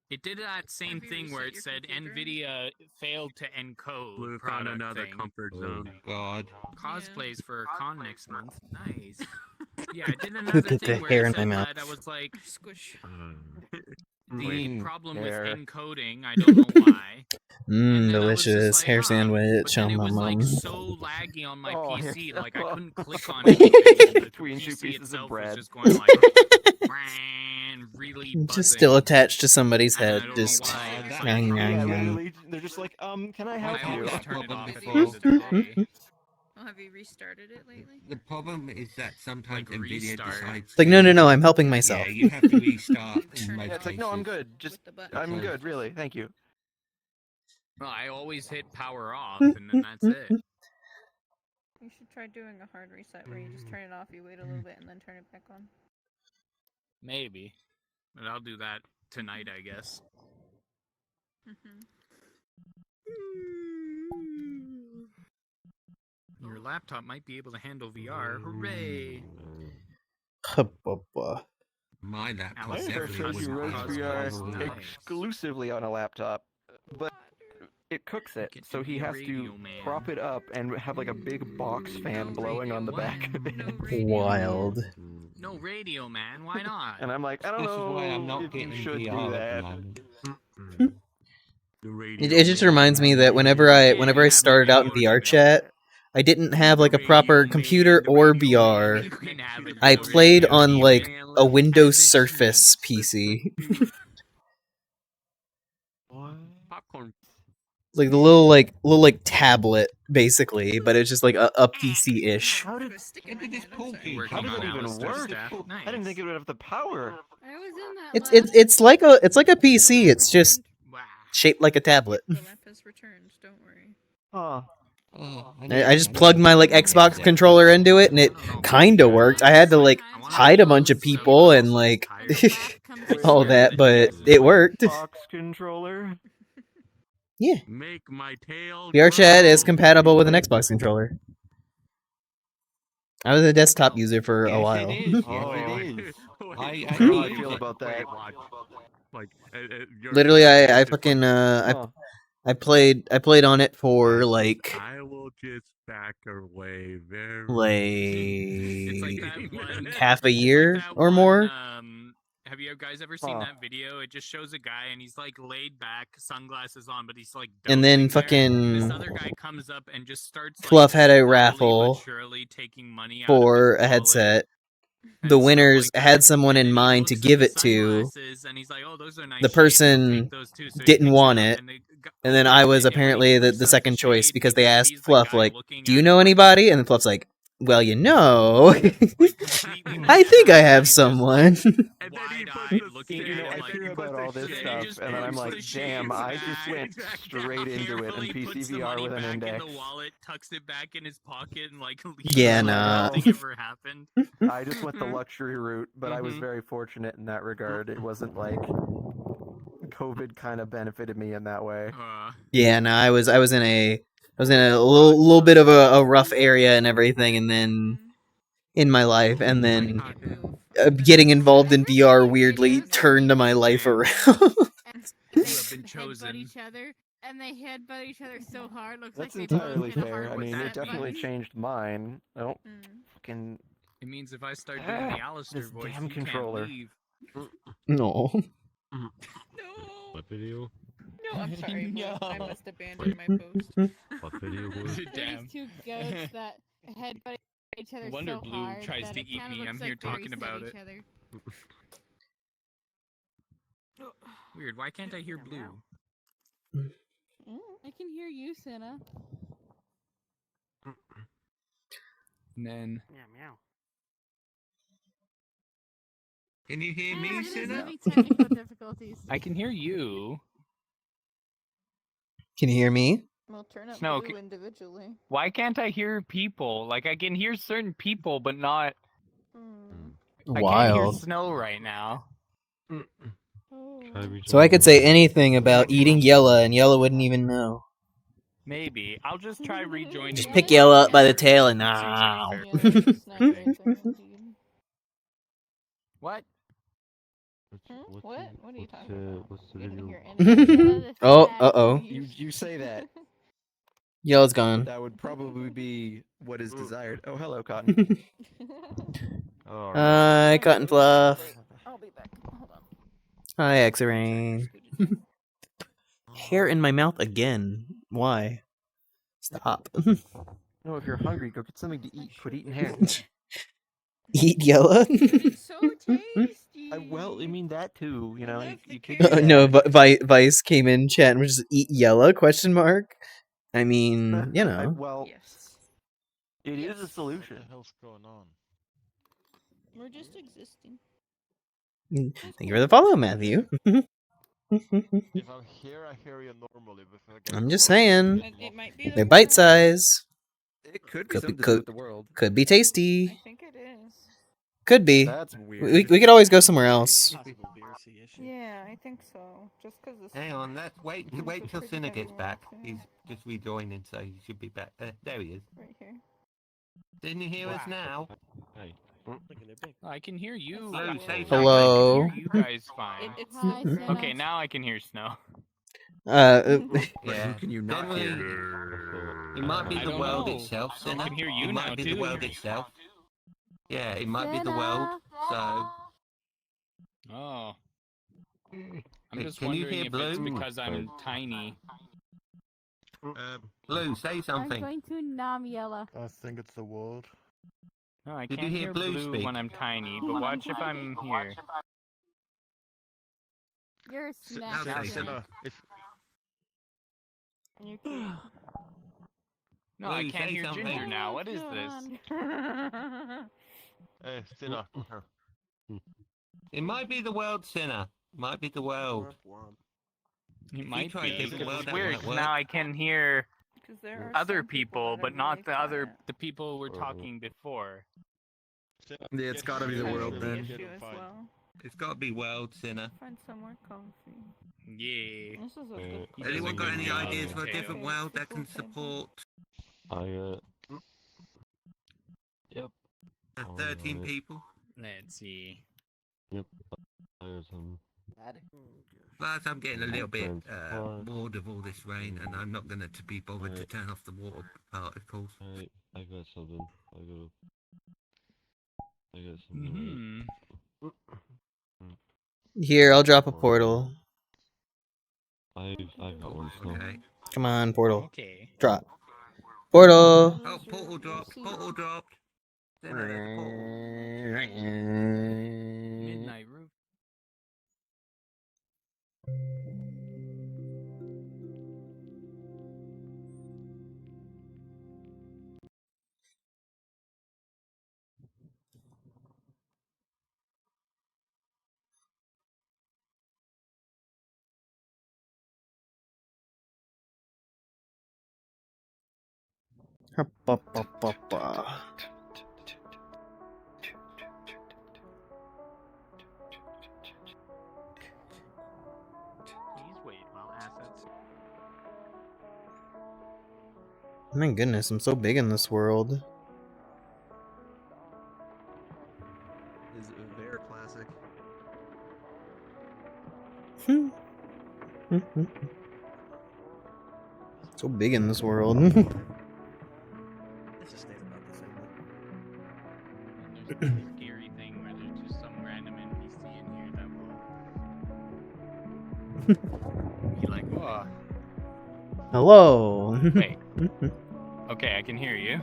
It did that same Have you thing where it reset said your computer? NVIDIA failed to encode. Blue found product another thing. comfort zone. God. Cosplays for a con next month. Nice. Yeah, I did another The thing where hair it in my said mouth. that I was like, Squish. the Clean problem hair. with encoding. I don't know why. And then I was just Delicious like, hair but sandwich then on it my was like mom. so laggy on my Oh, PC, hair like I couldn't click on sandwich. anything. The Between two PC pieces of itself bread. was just going like, really buzzing. Just still attached to somebody's And I head. don't Just. know why. It's Nyang, like, nyang, Yeah, nyang. literally, they're just like, can I help I you? always turn it off at the Before. end of the day. Oh, have you restarted it lately? The problem is that sometimes Like NVIDIA restart. decides. It's like, no, I'm helping myself. Yeah, you have to restart in Turn it most Yeah, it's like, no, I'm cases. good. Just, With the button. I'm good, really. Thank you. Well, I always hit power off, and then that's it. You should try doing a hard reset where you just turn it off, you wait a little bit, and then turn it back on. Maybe. But I'll do that tonight, I guess. Your laptop might be able to handle VR. Hooray! My laptop Alice Fair definitely shows wouldn't you be Roach able to VR handle Nice. that. exclusively on a laptop, but it cooks it, Get so to he be a has radio to man. prop it up and have like a big box fan blowing on the back of it. No radio. Wild. No radio, man. Why not? And I'm like, I don't This is know why I'm not if getting you should VR do at that. the moment. The radio It just man. reminds me that whenever I started out in VRChat, I didn't have like a proper computer or VR. You can have it. I No played radio, on you like can a live Windows as it Surface shoots. PC. Popcorn. Like the little tablet basically, but it's just like a PC-ish. How did this even Alice work? staff. I didn't think it would have the power. I was in that It's like a PC. It's just shaped like a tablet. The lap has returned. Don't worry. Huh. I just plugged my like Xbox controller into it, and it kind of worked. I had to like hide a bunch of people and like all that, but it worked. Xbox controller. Yeah. Make my tail VRChat is compatible with an Xbox controller. I was a desktop user for a while. It is. I How know how I feel about that. Like, Literally, I fucking I played on it for like I will just back away very It's like that one. half a year or more. Have you guys ever seen that video? It just shows a guy and he's like laid back, sunglasses on, but he's like. And then this fucking other guy comes up and just starts. Fluff like, had a slowly but raffle surely taking money out for of his a headset. and The stuff winners like that. had someone in And he mind to looks at give the it to. sunglasses and he's like, "Oh, those are nice The shades, I'll person take those too." So he didn't picks want up it, and they and then I was apparently the second choice because they asked he's the Fluff guy like, looking "Do you know anybody?" And Fluff's like, "Well, you know, I think I have someone." wide-eyed looking You know, at I him like, hear about all this and he stuff, just and then I'm puts like, the damn, shades I back, just went straight into it in carefully puts the PCVR money with an back index. in the wallet, tucks it back in his pocket, and like leaves Yeah, like nah. nothing ever happened. I just went the luxury route, but I was very fortunate in that regard. It wasn't like COVID kind of benefited me in that way. Yeah, no, I was in a little bit of a rough area and everything, and then in my life, and then getting involved in VR weirdly turned my life around. They have been headbutt chosen. each other, and they headbutt each other so hard. Looks That's like they both entirely hit a fair. hard I mean, it reset definitely button. changed mine. Oh, fucking. It means if I start doing the Alistair This voice, damn you controller. can't leave. No. What video? No, I'm sorry. No. I must abandon my post. What video was? Damn. These two goats that headbutt each other Wonder so Blue hard tries that to it eat kinda me. looks I'm like here they talking reset about each it. other. Weird. Why can't I hear Blue? I can hear you, Senna. And then Meow. Can you hear Ah, me, this is Sinner? having technical difficulties. I can hear you. Can you hear me? We'll turn up Snow, Blue individually. Why can't I hear people? Like I can hear certain people, but not. I can't hear Wild. Snow right now. So I could say anything about eating Yella, and Yella wouldn't even know. Maybe I'll just try rejoining. Just pick Yella up by the tail and Seems ow. only fair. What? What? What are you talking about? What's the We didn't video? hear anything. Oh, uh-oh. You say that. Yella's gone. That would probably be what is desired. Oh, hello, Cotton. Hi, Cotton Fluff. I'll be back. Hold on. Hi, X-Rain. Hair in my mouth again. Why? Stop. No, if you're hungry, go get something to eat. Quit eating hair. Eat Yella? So tasty. Well, I mean that too. You know, you could. do No, that. Vice came in chat and was just eat Yella? Question mark. I mean, you know. Well, it is a solution. What the hell's going on? We're just existing. Thank you for the follow, Matthew. If I'm here, I hear you normally. But if I get I'm just close, saying. It might be the They're bite size. It could be something to do with the world. Could be tasty. I think it is. Could be. That's We weird. could always go somewhere else. Yeah, I think so. Just because this. Hang on, wait till Sinner gets back. He's just rejoining, so he should be back. There he is. Right here. Didn't you hear us now? Hey. I can hear you. Blue, say Hello. I can hear you guys fine. Hi, Senna. Okay, now I can hear Snow. But Yeah. who can you not Generally, hear? it might be I the don't world know. itself, I Sinner. can hear you it now, might be too. the world itself. Yeah, it might be the world. So. Oh. I'm Hey, just can you wondering hear if it's Blue? because I'm tiny. Blue, say I'm something. going to nom Yella. I think it's the world. No, I Did can't you hear Blue speak? when I'm tiny, but watch if I'm here. You're a Now snack. say Senna. If You can. No, Well, I you can't say hear something. Ginger now. What is this? Hey, Sinner. It might be the world, Sinner. Might be the world. It If you might try a be. different Because world, it's that weird. might Because work. now I can hear Because there are other some people, that but are not really quiet. the people who were talking before. Yeah, it's gotta be the world The then. issue as well. It's got to be world, Sinner. Find somewhere comfy. Yeah. This is a good He Anyone does a got good any job, ideas for a Potato. different world that can support Yep. 13 people? Let's see. Yep. I got some. Plus, I'm getting a little bit Friends, bored of all this rain, and I'm not going to be bothered to turn off the water particles. I got something. I got something. Here, I'll drop a portal. I've got one. So. Okay. Come on, portal. Okay. Drop. Portal. Oh, portal dropped. Portal dropped. Then there's a portal. Midnight roof. Please wait while assets. My goodness, I'm so big in this world. Is a very classic. So big in this world. Let's just stay about the same And there's the scary thing where there's just some random NPC in here that will be like, whoa. Hello. Wait. Okay, I can hear you.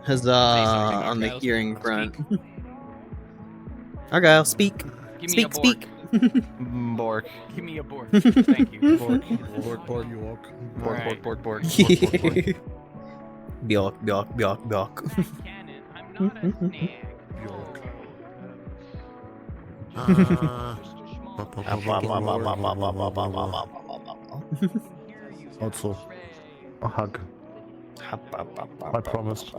Huzzah on the Argyle. hearing front. Argyle, speak. Give me a Speak. Bork. Give me a bork. Thank you. Bork. Bork. Bork. Bork. Bjork, Bjork, Bjork, Bjork. Cannon, I'm not a snake. Also, a hug. I promised.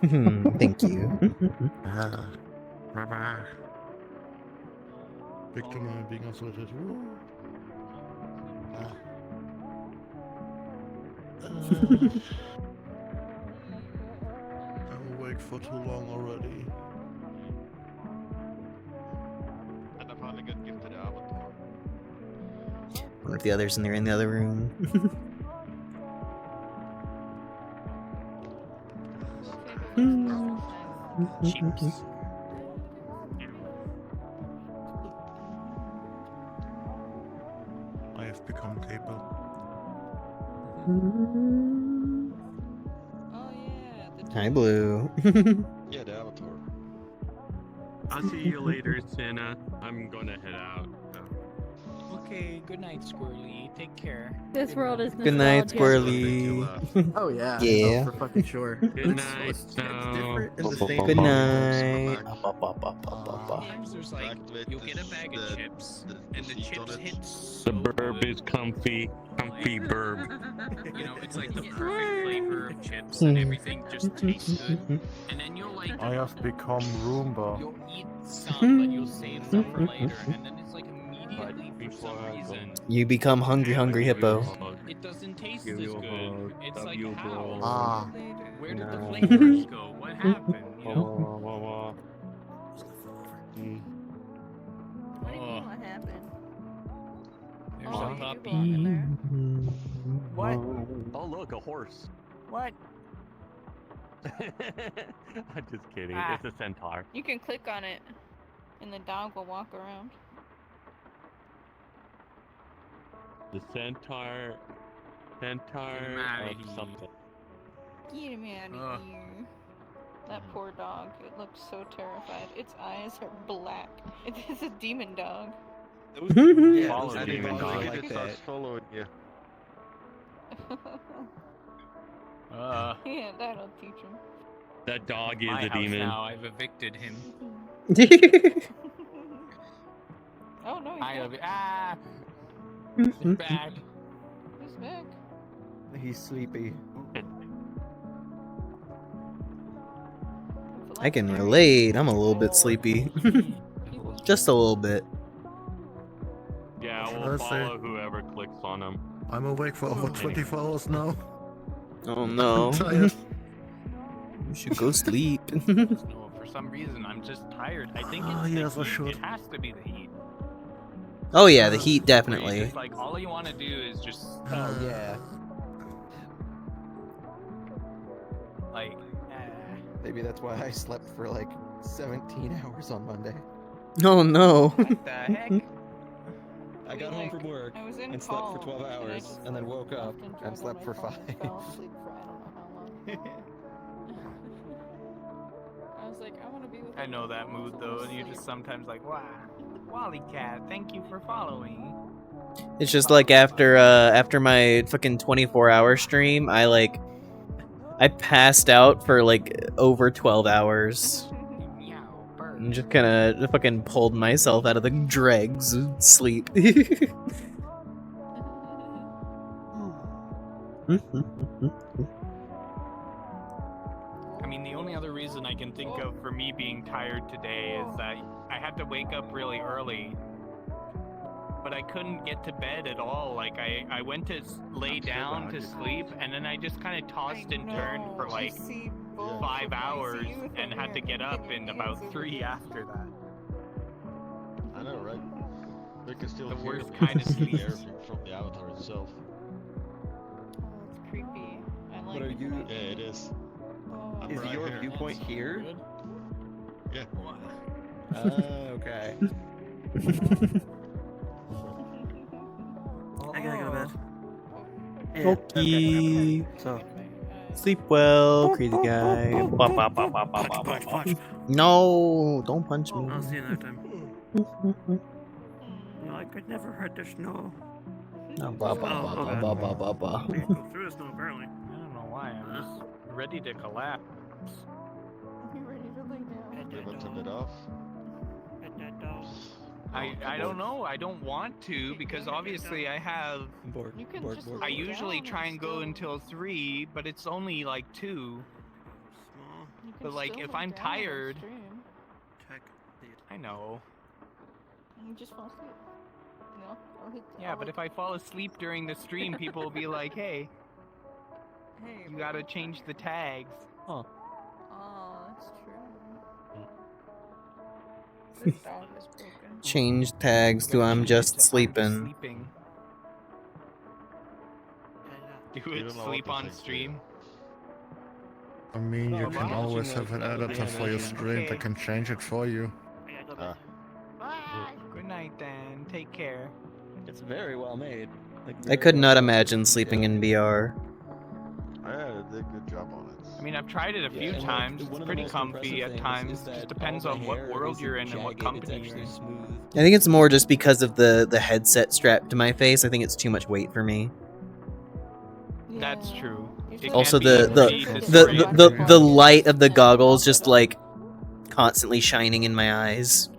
Thank you. Victor and I being isolated. I'm awake for too long already. And I finally got gifted the avatar. What if the others and they're in the other room? Cheeks. I have become capable. Hi, Blue. Yeah, the avatar. I'll see you later, Santa. I'm gonna head out. Okay, good night, Squirrely. Take care. This world is Good night, nostalgia. Squirrely. Oh yeah. Yeah. Oh, for fucking sure. Good It's night, different and the same. Good night. Sometimes there's like, you'll get a bag of chips, and the chips hit so The burb good. is comfy burb. You know, it's like the perfect flavor of chips, and everything just tastes good. And then you'll like, I have become Roomba. you'll eat some, but you'll save some for later, and then it's like immediately, for some reason, You become hungry hippo. it doesn't taste Give as you a good. hug. It's Love like, you, how? bro. Ah. Where did the No. flavors go? What happened? You know? What do you Oh. mean what happened? There's Oh, a you puppy. belong in there. What? Oh, look, a horse. What? I'm just kidding. Ah. It's a centaur. You can click on it, and the dog will walk around. The centaur outta of here. something. Get him out of here. That poor dog. It looks so terrified. Its eyes are black. It is a demon dog. Yeah, Follow those demon animals dog. like that. Starts following you. Yeah, that'll teach him. That dog is My a house demon. now. I've evicted him. Oh no, He's back. He's back. He's sleepy. I can relate. I'm a little bit sleepy. Just a little bit. Yeah, Should we'll I say- follow whoever clicks on him. I'm awake for over 24 hours now. Oh no. I'm tired. You should go sleep. No, for some reason, I'm just tired. I think it's yes, the I heat. should. It has to be the heat. Oh yeah, the heat Where definitely. you just, like, all you want to do is just... Oh yeah. Like, Maybe that's why I slept for like 17 hours on Monday. Oh no. what the heck? I got home from work I was in and slept for 12 college, and I hours, just, and then woke up left and and tried slept on for my phone 5. and fell asleep for I don't know how long. I was like, I want to be with I know that everyone, mood so though, I'm and you're just asleep. sometimes like, wow, Wally Cat, thank you for following. It's just like after my fucking 24-hour stream, I passed out for like over 12 hours. And just kind of fucking pulled myself out of the dregs of sleep. I mean, the only other reason I can think of for me being tired today is that I had to wake up really early. But I couldn't get to bed at all. Like, I went to lay down to sleep, and then I just kind of tossed and turned for like 5 hours and had to get up in about 3 after that. I know, right? They can still The hear worst me kind of sleep. everything from the avatar itself. Oh, it's creepy. I like What are it. you? Yeah, it is. I'm Is right your here. viewpoint here? Yeah. Okay. I gotta go to bed. Yeah, Okay. So, Sleep well, crazy guy. Bop, bop, bop, bop, bop, bop, bop, bop. No, don't punch me. I'll see you another time. No, I could never hurt the snow. No, ba, ba, ba, Oh, ba, ba, ba, ba. You go through the snow, apparently. I don't know why, I'm just ready to collapse. You ready to lay down? You ever turned it off? I don't know, I don't want to, because obviously I have... You can just I lay usually down try and go still- until 3, but it's only like 2. you can But like, still if lay I'm down on tired... stream. I know. You just fall asleep. You know? I'll hit, Yeah, I'll but like- if I fall asleep during the stream, people will be like, hey, Hey, you gotta change the tags. Huh. Oh, that's true. This dog is broken. Change tags to I'm just sleeping. Do You it, don't know sleep what to on think, stream. I mean, you Oh, can wow. always have an editor for your stream that can change it for you. Ah. Good night then, take care. It's very well made. Like, I could not imagine sleeping in VR. Yeah, they did a good job on it. I mean, I've tried it a few and, like, times. one It's of the pretty most comfy impressive at things times. is that Just depends all the on what hair world isn't you're in and what jagged, company it's you're actually in. smooth. I think it's more just because of the headset strapped to my face. I think it's too much weight for me. That's true. It Also, can be the easy to the, disorient the, you. the the light of the goggles just like constantly shining in my eyes.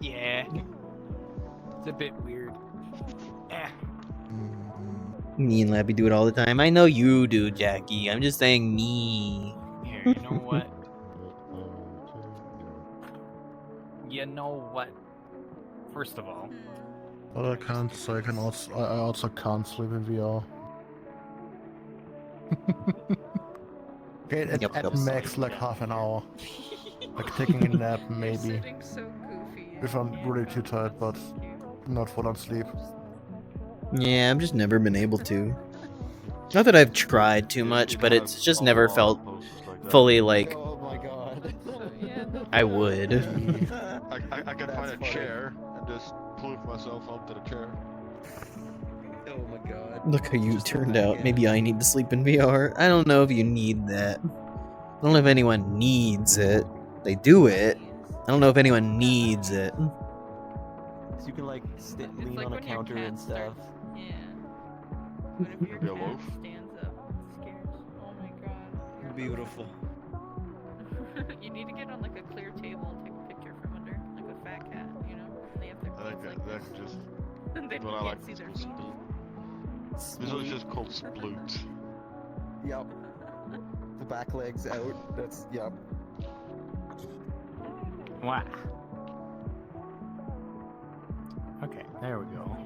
Yeah. It's a bit weird. Eh. Me and Labby do it all the time. I know you do, Jackie. I'm just saying me. Here, you know what? You know what? First of all, But I can't, so I also can't sleep in VR. Okay, at max like half an hour. Like taking a nap maybe. If I'm really too tired, but not full on sleep. Yeah, I've just never been able to. Not that I've tried too much, but it's just never felt fully like Oh my god. I would. I can find a chair and just proof myself onto the chair. Oh my god. Look how you turned out. Maybe I need to sleep in VR. I don't know if you need that. I don't know if anyone needs it. They do it. I don't know if anyone needs it. So you can like lean like on a when your counter cat and stuff. Yeah. What if your Maybe a cat loaf? stands up scared? beautiful. You need to get on like a clear table and take a picture from under, like a fat cat, you know? They have their I clothes think like that this. just Then what you I can't like see is their called feet. sploot. This one's just called sploot. Yep. The back legs out. That's yep. Wow. Okay, there we go.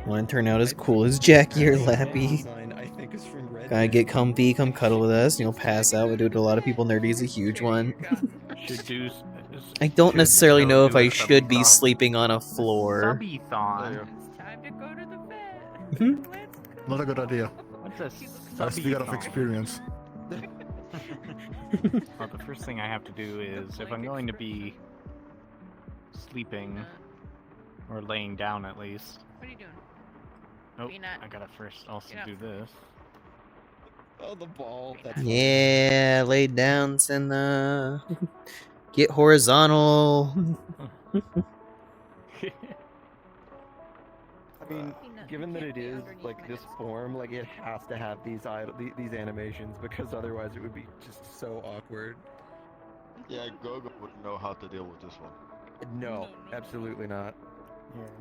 Want to turn out as cool as Jackie or Lappy? Design, I think, is from Red Gotta Dead. get comfy, come cuddle with us, and you'll pass out. We do it to a lot of people. Nerdy's a huge one. Should do. I don't necessarily still know if do a I should be subbie-thon. sleeping on a floor. Subbie-thon. It's time to go to the bed. Not a good idea. What's a I speak out of subbie-thon? experience. Well, the first thing I have to do is, if I'm going to be sleeping, or laying down at least. What are you doing? Nope, Peanut. I gotta first also Get up. do this. Oh, the ball. That's Yeah, lay down, Senna. Get horizontal. I mean, given that it is like this form, like it has to have these animations because otherwise it would be just so awkward. Yeah, Gogo wouldn't know how to deal with this one. No, absolutely not.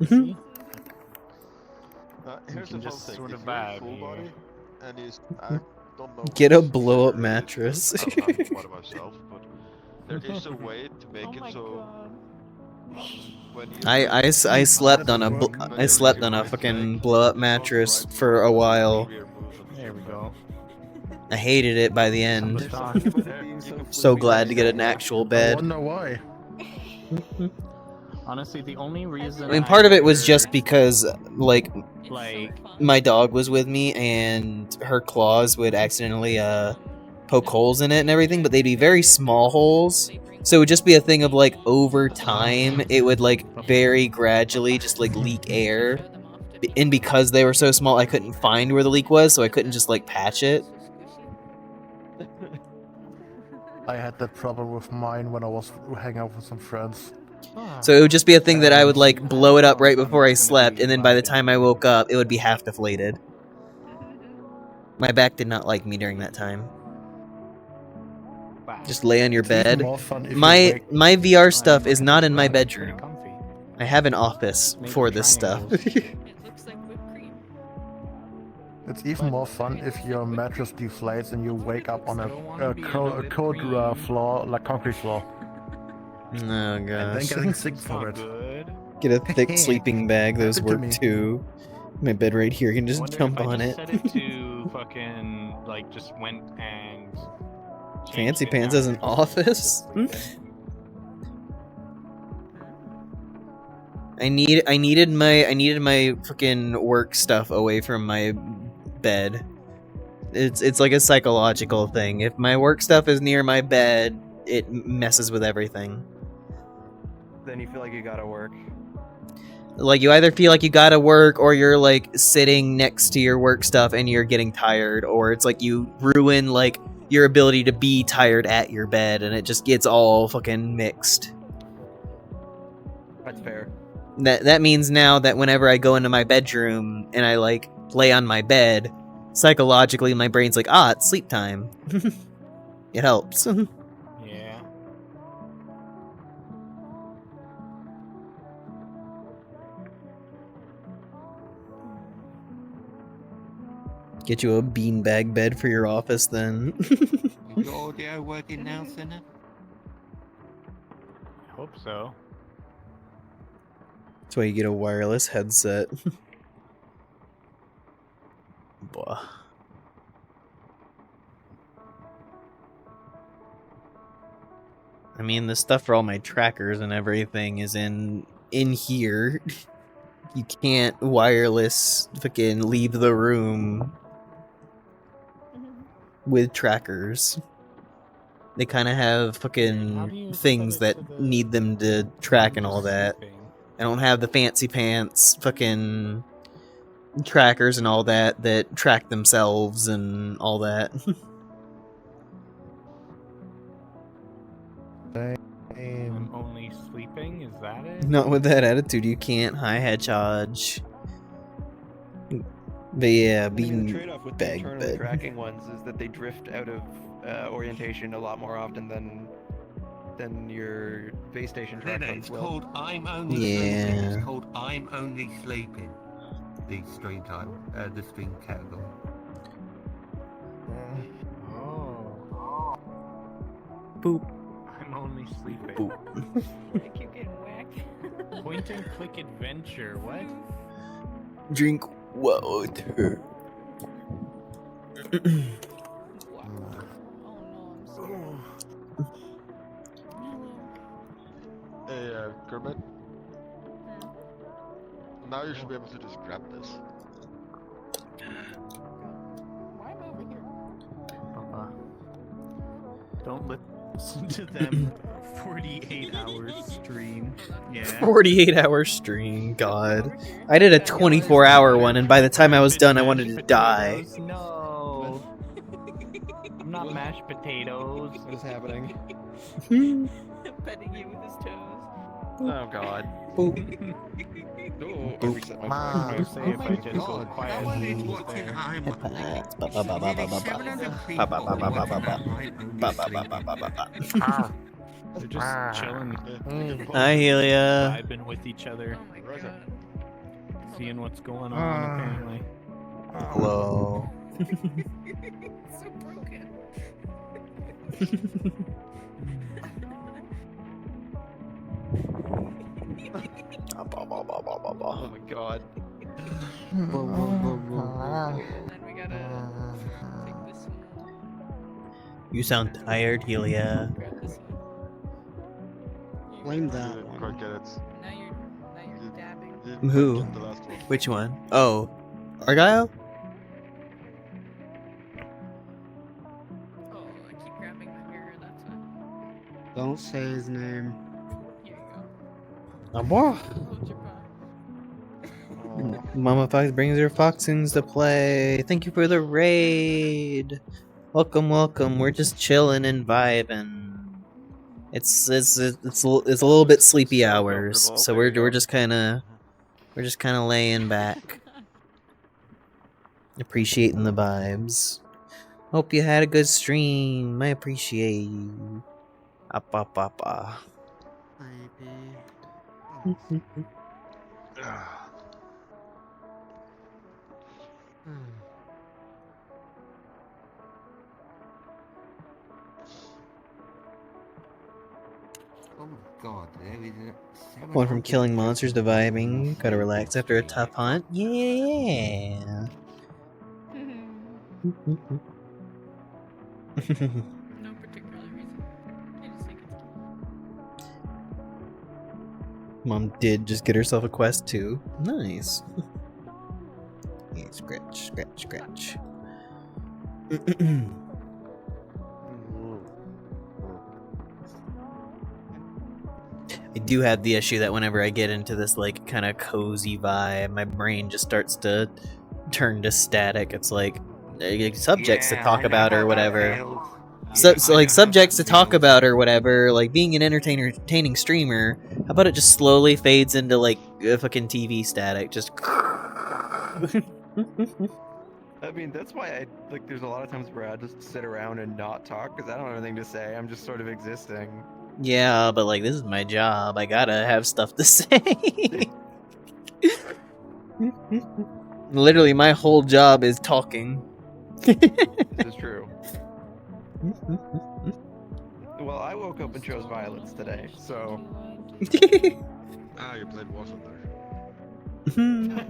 See? Here's can the fun just thing. sort If of you're in vibe full here. body and he's, I don't know. Get a which blow-up server it is, mattress. I don't have one myself, but there is a way to make it so. When you I slept on a fucking blow-up mattress for a while. There we go. I hated it by the end. So glad to get an actual I bed. wonder why. Honestly, the only reason I mean, part of it was ever, just because, like, like, my dog was with me and her claws would accidentally poke holes in it and everything, but they'd be very small holes. So it would just be a thing of, like, over time, it would, like, very gradually just, like, leak air. And because they were so small, I couldn't find where the leak was, so I couldn't just, like, patch it. I had that problem with mine when I was hanging out with some friends. So it would just be a thing that I would, like, blow it up right before I slept, and then by the time I woke up, it would be half deflated. My back did not like me during that time. Just lay on your It's even bed. more fun if you My wake- my VR stuff is not in my bedroom. I have an office for this stuff. It's even more fun if your mattress deflates and you wake up on a cold floor, like concrete floor. Oh And then gosh. getting sick for it. Get a thick sleeping bag, those Happened to work me. too. My bed right here, you can just wonder jump if I on just it. set it to fucking, like, just went and Fancy pants as an office? I needed my fucking work stuff away from my bed. It's like a psychological thing. If my work stuff is near my bed, it messes with everything. Then you feel like you gotta work. Like, you either feel like you gotta work, or you're, like, sitting next to your work stuff and you're getting tired, or it's like you ruin, like, your ability to be tired at your bed, and it just gets all fucking mixed. That's fair. That means now that whenever I go into my bedroom and I, like, lay on my bed, psychologically my brain's like, ah, it's sleep time. It helps. Yeah. Get you a beanbag bed for your office then. Is your audio working now, Sinner? I hope so. That's why you get a wireless headset. Blah. I mean, the stuff for all my trackers and everything is in here. You can't wireless fucking leave the room with trackers. They kind of have fucking things that need them to track and all that. I don't have the fancy pants fucking trackers and all that that track themselves and all that. I'm only sleeping, is that it? Not with that attitude, you can't hi-hat charge. But yeah, I mean, being the trade-off with the bag internally bed. tracking ones is that they drift out of orientation a lot more often than your base station track No, ones it's will. called I'm Only Sleeping. Yeah. It's called I'm Only Sleeping. The stream time, the stream category. Boop. I'm only sleeping. Boop. I keep getting whacked. Point and click adventure. What? Drink water. Hey, Kermit. Now you should be able to just grab this. Why am I over here? Papa. Don't listen to them. 48 hours stream. Yeah. 48-hour stream, God. I did a 24-hour one, and by the time I was done, I wanted to die. No. I'm not mashed potatoes. What is happening? Petting you with his toes. Oh God. Boop. Oh, I Boop. reset my I phone. was say if I just go quiet. They're just chilling. Hi, Helia. Vibing with each other. Oh my god. Seeing what's going on, apparently. Hello. So broken. Oh my God. And then we gotta take this one. You sound tired, Helia. Grab this one. Blame You that didn't one. quite get it. Now you're dabbing. You didn't Who? quite get the last one. Which one? Oh, Argyle? Oh, I keep grabbing my mirror, that's why. Don't say his name. Here you Oh, boy. go. Hold your butt. Mama Fox brings her foxings to play. Thank you for the raid. Welcome, welcome. We're just chilling and vibing. It's a little bit sleepy hours, so we're just kind of laying back, appreciating the vibes. Hope you had a good stream. I appreciate you. Apa. Baby. Oh my God, there is a Going from killing monsters to vibing. Gotta relax after a tough hunt. Yeah. No particular reason. I just think it's cute. Mom did just get herself a quest too. Nice. Yeah, scratch. I do have the issue that whenever I get into this like kind of cozy vibe, my brain just starts to turn to static. It's like subjects to talk about or whatever. So like subjects to talk about or whatever, like being an entertaining streamer, how about it just slowly fades into like a fucking TV static, just I mean, that's why I like. There's a lot of times where I just sit around and not talk because I don't have anything to say. I'm just sort of existing. yeah, but like this is my job. I gotta have stuff to say. Literally, my whole job is talking. This is true. Well, I woke up and chose violence today, so. Ah, you played War Thunder.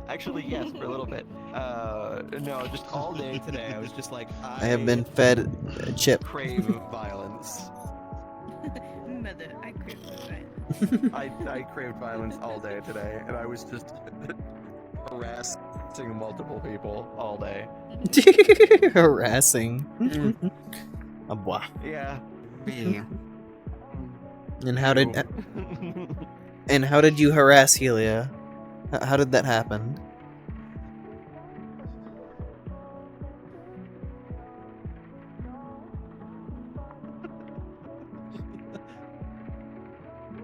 Actually, yes, for a little bit. No, just all day today. I was just like, I have been fed a chip. Crave violence. Mother, I crave violence. I craved violence all day today, and I was just harassing multiple people all day. Harassing. Boah. Yeah. And how did you harass Helia? How did that happen?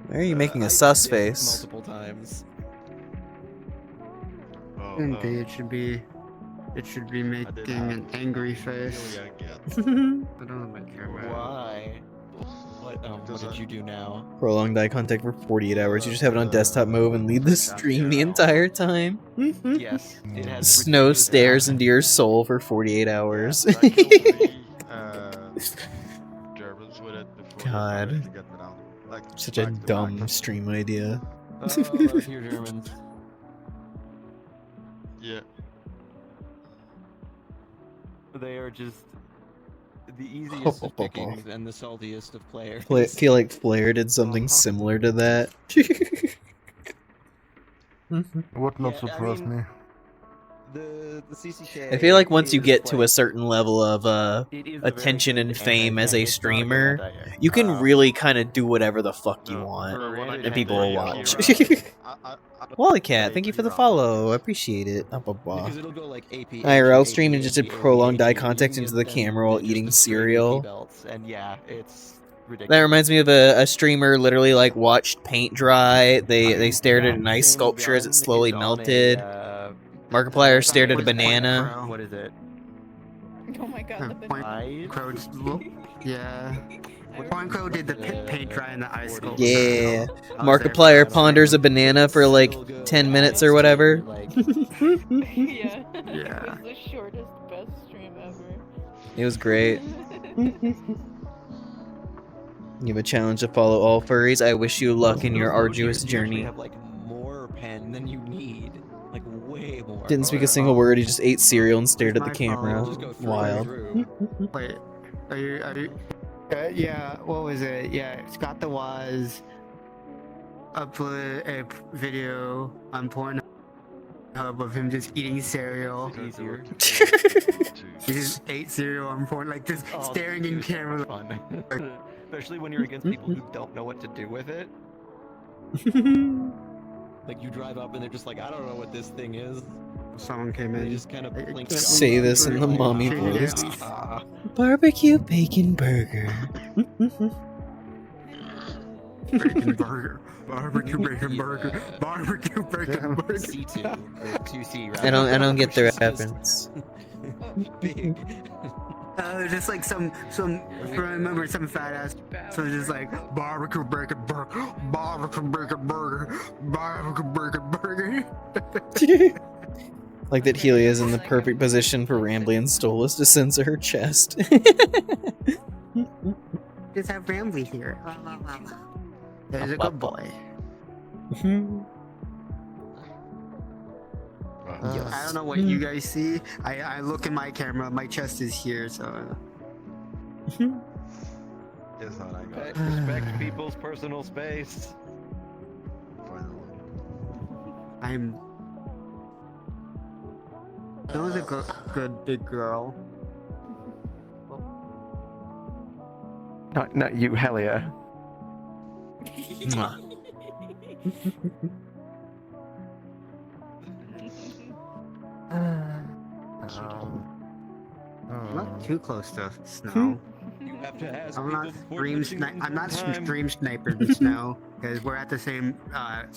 Why are you making a sus face? Multiple times. Oh Indeed, it should be. It should be making an angry face. I don't know my camera. Why? What did you do now? Prolonged eye contact for 48 hours. You just have it on desktop mode and leave the stream the entire time. Yes, it has Snow ridiculous- stares into your soul for 48 hours. Germans with it before God. they get it out. Like, Such a dumb stream idea. Oh, here Germans. Yeah. They are just the easiest of pickings and the saltiest of players. Feel like Flare did something similar to that. Would not surprise me. The CCK. I feel like once you get to a certain level of attention and fame as a streamer, you can really kind of do whatever the fuck you want, and people will watch. Wally Cat, thank you for the follow. I appreciate it. Because it'll go like AP, IRL stream and just did prolonged eye contact into the camera while eating cereal. belts, and yeah, it's ridiculous. That reminds me of a streamer literally like watched paint dry. They stared at an ice sculpture as it slowly melted. Markiplier stared at a banana. What is it? Oh my god, the Point Crow. Yeah. Point Crow did the paint dry in the ice sculpture. Yeah. Markiplier ponders a banana for like 10 minutes or whatever. Yeah. Yeah. It was the shortest, best stream ever. It was great. You have a challenge to follow all furries. I wish you luck in your arduous You journey. have like more pen than you need. Like way more. Didn't speak a single word, he just ate cereal and stared at the camera. Wild. Wait, are you? Yeah, what was it? Yeah, Scott the Waz uploaded a video on Pornhub of him just eating cereal. Easier. He just ate cereal on porn, like just staring in camera. Fun. Especially when you're against people who don't know what to do with it. Like you drive up and they're just like, I don't know what this thing is. Someone came in. They just kind of blink. Say this in the mommy voice. Barbecue bacon burger. Bacon burger. Barbecue bacon burger. Barbecue bacon burger. C2 or 2C, right? I don't get the reference. Big. Just like some I remember some fat ass. So just like barbecue bacon burger, barbecue bacon burger, barbecue bacon burger. Like that Helia is in the perfect position for Rambly and Stolas to censor her chest. Just have Rambly here. There's a good boy. I don't know what you guys see. I look in my camera. My chest is here, so. Guess how I got. Respect people's personal space. I'm. That was a good big girl. Not you, Helia. Not too close to Snow. You have to ask I'm not people stream sniping the Snow because we're at the same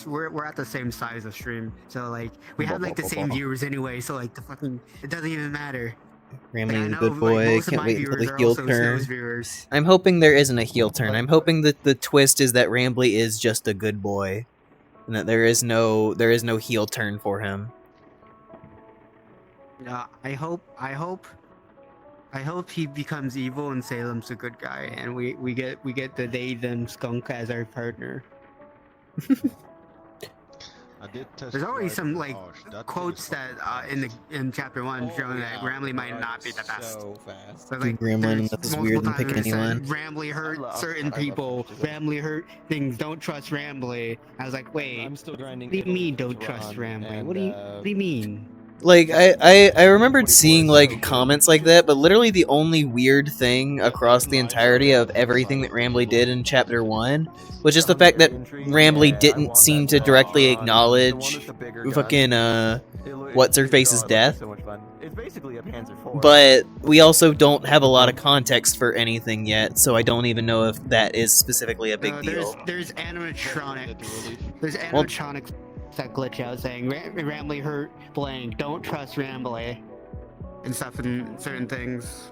we're at the same size of stream. So like we have like the same viewers anyway. So like the fucking it doesn't even matter. Rambly's a good boy. Can't wait until the heel turn. I'm hoping there isn't a heel turn. I'm hoping that the twist is that Rambly is just a good boy, and that there is no heel turn for him. I hope he becomes evil and Salem's a good guy, and we get the they them skunk as our partner. I did test. There's already some like quotes that in chapter 1 showing that Rambly might not be the best. So fast. But, like, Gremlin, that's weird and pick anyone. Rambly hurt certain people. Rambly hurt things. Don't trust Rambly. I was like, wait. I'm still grinding. What do you mean don't trust Rambly? What do you mean? Like, I remembered seeing, like, comments like that, but literally the only weird thing across the entirety of everything that Rambly did in Chapter 1 was just the fact that Rambly didn't seem to directly acknowledge fucking, What's-Her-Face's death. It's basically a Panzer IV. But we also don't have a lot of context for anything yet, so I don't even know if that is specifically a big deal. There's animatronics. There's animatronics. that glitch out saying Rambly hurt blank. Don't trust Rambly and stuff and certain things.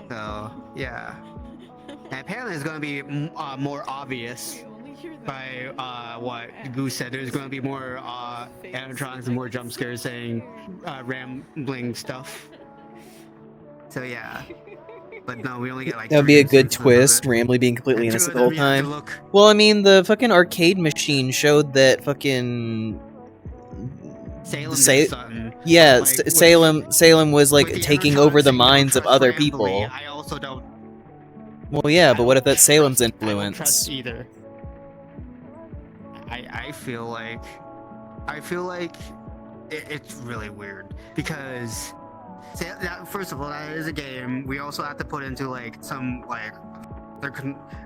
So yeah, and apparently it's going to be more obvious by what Goose said. There's going to be more animatronics and more jump scares saying rambling stuff. So yeah. But no, we only get like That would be a 3 good instances of twist, it. Rambly being completely And 2 innocent of the whole them you have to time. look. Well, I mean, the fucking arcade machine showed that fucking Salem did something. Yeah, Like, with- Salem was like with the taking animatronics over the saying, "Don't minds of trust other Rambly," people. I also don't. Well, yeah, but what if that's Salem's I don't influence? trust either. I feel like it's really weird because first of all, that is a game. We also have to put into like some like their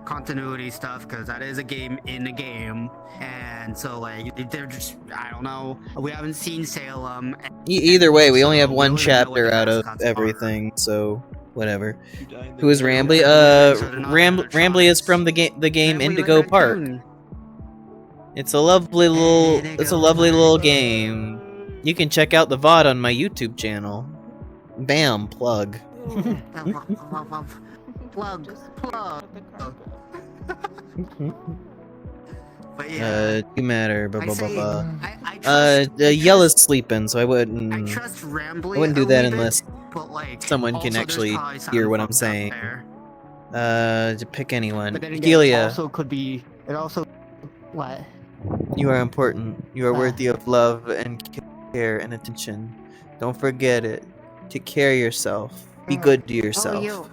continuity stuff because that is a game in a game, and so like they're just I don't know. We haven't seen Salem. Either way, we only have So we one don't even know what chapter the out of consequences are. everything, so whatever. died in the Who is game. Rambly? So they're not Rambly is from the game Indigo like Park. raccoon. It's a lovely little game. You can check out the VOD on my YouTube channel. Bam, plug. Plug. But yeah. You matter, blah I blah blah say- blah. I Yella's sleeping, so I wouldn't. trust Rambly I wouldn't do a that wee bit, unless but, like, someone can also there's actually probably something hear what I'm fucked up saying. there. To pick anyone. But then again, Gilia, it also could be. It also. What? you are important. You are worthy of love and care and attention. Don't forget it. Take care of yourself. Be good to yourself. Oh, you.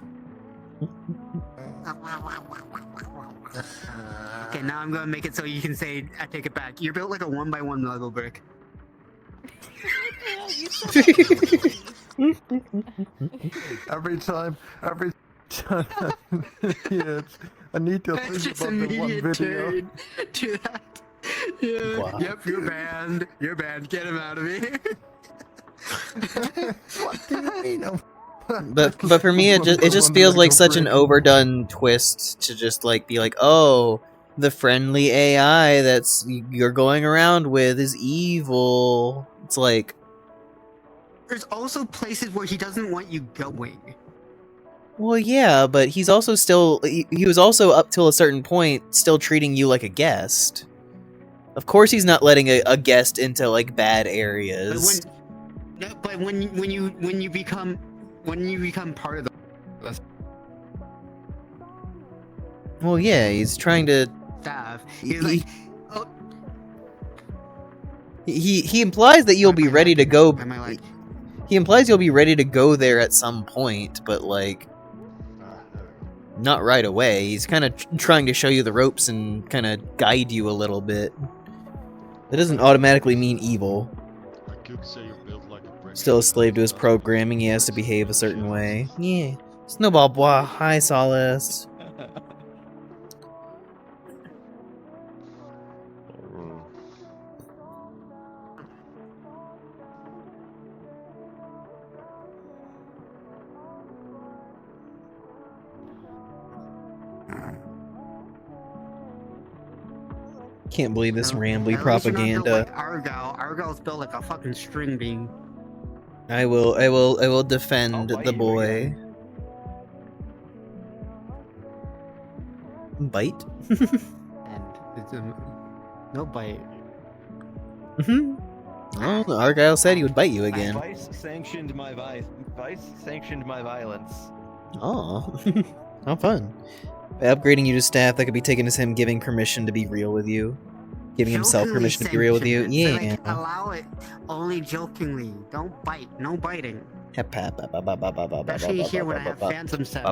Okay, now I'm gonna make it so you can say, I take it back. You're built like a 1x1 Lego brick. Every time, yes, I need to think Just about the one immediate video. turn to that. Yeah. Wow. Yep, you're banned. You're banned. Get him out of here. What do you mean? But for me, it just feels like such an overdone twist to just like be like, oh, the friendly AI that's you're going around with is evil. It's like, There's also places where he doesn't want you going. well, yeah, but he's also still he was also up till a certain point still treating you like a guest. Of course, he's not letting a guest into like bad areas. But when you become part of the Well, yeah, he's trying to. staff, he's like, oh, He implies that you'll be ready to go. He implies you'll be ready to go there at some point, but like, not right away. He's kind of trying to show you the ropes and kind of guide you a little bit. That doesn't automatically mean evil. Still a slave to his programming, he has to behave a certain way. Yeah. Snowball boy, hi Solace. Can't believe this rambly at least you're not built propaganda. like Argyle. Argyle's built like a fucking string bean. I will defend the boy. Bite? And it's no bite. Well, Argyle said he would bite you again. Vice sanctioned my violence. Oh, how fun. By upgrading you to staff, that could be taken as him giving permission to be real with you. Giving himself Jokingly permission to be real with you. sanctioned it. So, Yeah. like, allow it only jokingly. Don't bite. No biting. Especially here when I have phantom sense.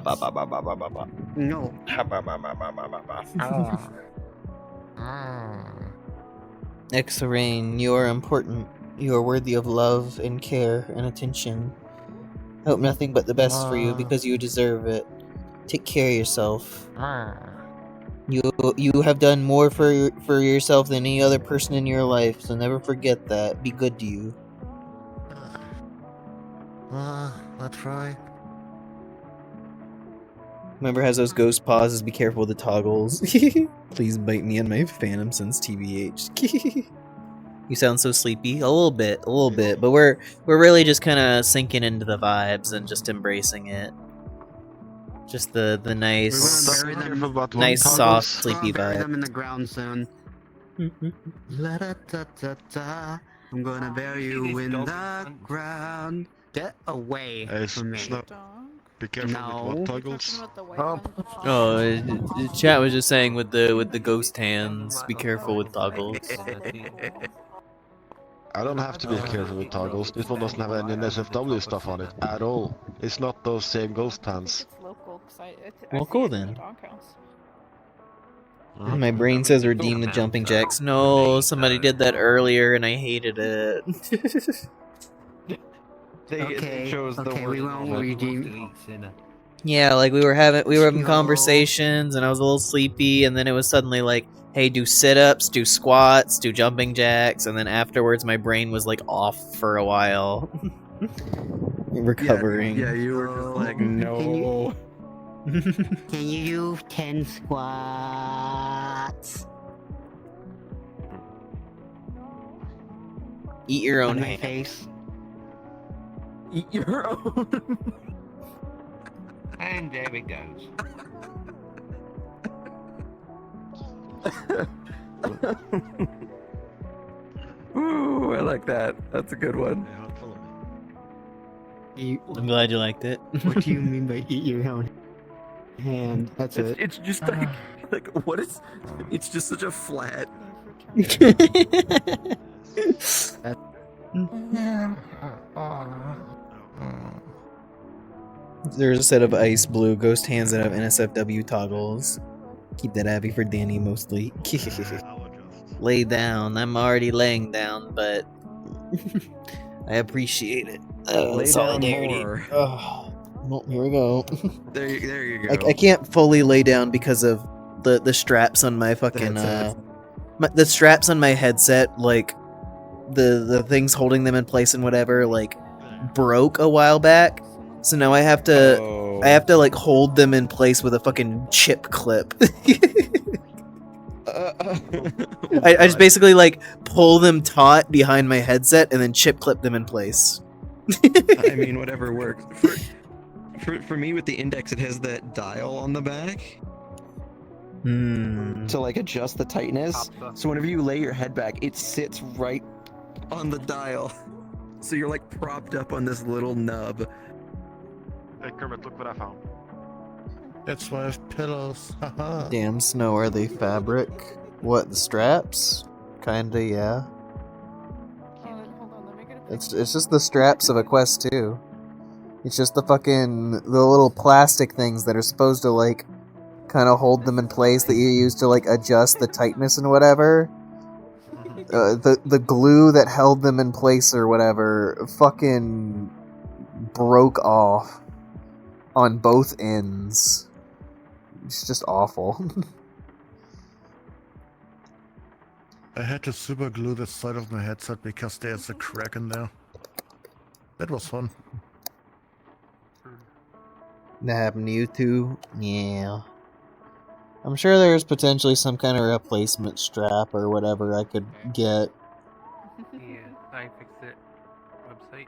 No. Exarain, you are important. You are worthy of love and care and attention. I hope nothing but the best for you because you deserve it. Take care of yourself. You have done more for yourself than any other person in your life, so never forget that. Be good to you. I'll try. Remember, has those ghost pauses. Be careful with the toggles. Please bite me on my Phantom Sense TBH. You sound so sleepy. A little bit, but we're really just kind of sinking into the vibes and just embracing it. Just the nice, We're gonna bury them. nice soft sleepy Bury vibe. them in the ground soon. La-da-da-da-da. I'm gonna bury you in the ground. Get away from me. Be careful No. with what toggles. Oh, chat was just saying with the ghost hands, be careful with toggles. I don't have to be careful with toggles. This one doesn't have any NSFW stuff on it at all. It's not those same ghost hands. Well, cool then. My brain says redeem the jumping jacks. No, somebody did that earlier and I hated it. Okay, we won't redeem. Yeah, like we were having conversations and I was a little sleepy and then it was suddenly like, hey, do sit-ups, do squats, do jumping jacks, and then afterwards my brain was like off for a while. Recovering. Yeah, you were just like, no. Can you do 10 squats? Eat your own On my hand. face. Eat your own. And there it goes. Ooh, I like that. That's a good one. I'm glad you liked it. What do you mean by eat your own hand? That's it. It's just like what is? It's just such a flat. There's a set of ice blue ghost hands that have NSFW toggles. Keep that happy for Danny mostly. Lay down. I'm already laying down, but I appreciate it. Lay solidarity. down more. Oh, well, here we go. There you go. I can't fully lay down because of the straps on my fucking the straps on my headset, like the things holding them in place and whatever, like broke a while back. So now I have to like hold them in place with a fucking chip clip. I just basically like pull them taut behind my headset and then chip clip them in place. I mean, whatever works. For me, with the index, it has that dial on the back. To like adjust the tightness. So whenever you lay your head back, it sits right on the dial. So you're like propped up on this little nub. Hey Kermit, look what I found. That's why I have pillows. Haha. Damn snow, are they fabric? What, the straps? Kinda, yeah. It's just the straps of a Quest 2. It's just the little plastic things that are supposed to like kind of hold them in place that you use to like adjust the tightness and whatever. The glue that held them in place or whatever fucking broke off on both ends. It's just awful. I had to super glue the side of my headset because there's a crack in there. That was fun. That happened to you too? Yeah. I'm sure there's potentially some kind of replacement strap or whatever I could get. Yeah, I fixed it. Website.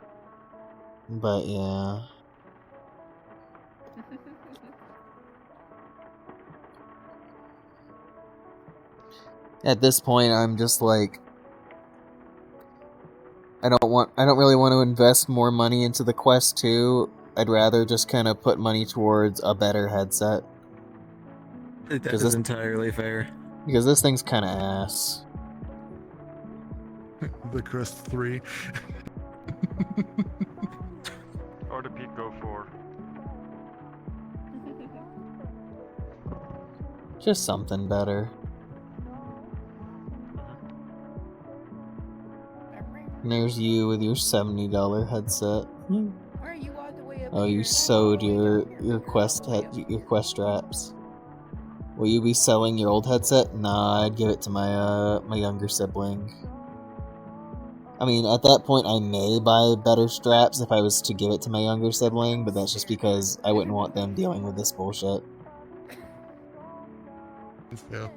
But yeah. At this point, I'm just like, I don't really want to invest more money into the Quest 2. I'd rather just kind of put money towards a better headset. That is entirely fair. Because this thing's kind of ass. The Quest 3. Or the Pico 4. Just something better. And there's you with your $70 headset. Oh, you sewed your Quest straps. Will you be selling your old headset? Nah, I'd give it to my my younger sibling. I mean, at that point, I may buy better straps if I was to give it to my younger sibling, but that's just because I wouldn't want them dealing with this bullshit. Yeah.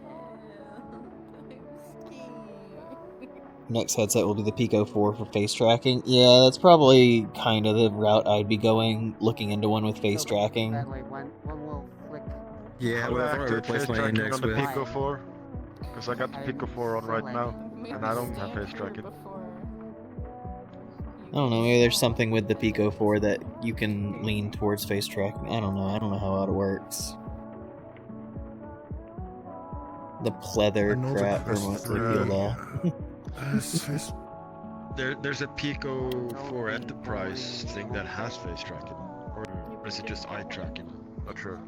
Next headset will be the Pico 4 for face tracking. Yeah, that's probably kind of the route I'd be going, looking into one with face tracking. That way, one will flick. Yeah, How do I whatever I activate replace face my tracking index on the with. Pico 4? Because I got the Pico 4 on right now, and I don't have face tracking. I don't know, maybe there's something with the Pico 4 that you can lean towards face tracking. I don't know how it works. The pleather crap are mostly peeled off. There's a Pico 4 Enterprise thing that has face tracking, or is it just eye tracking? Not sure.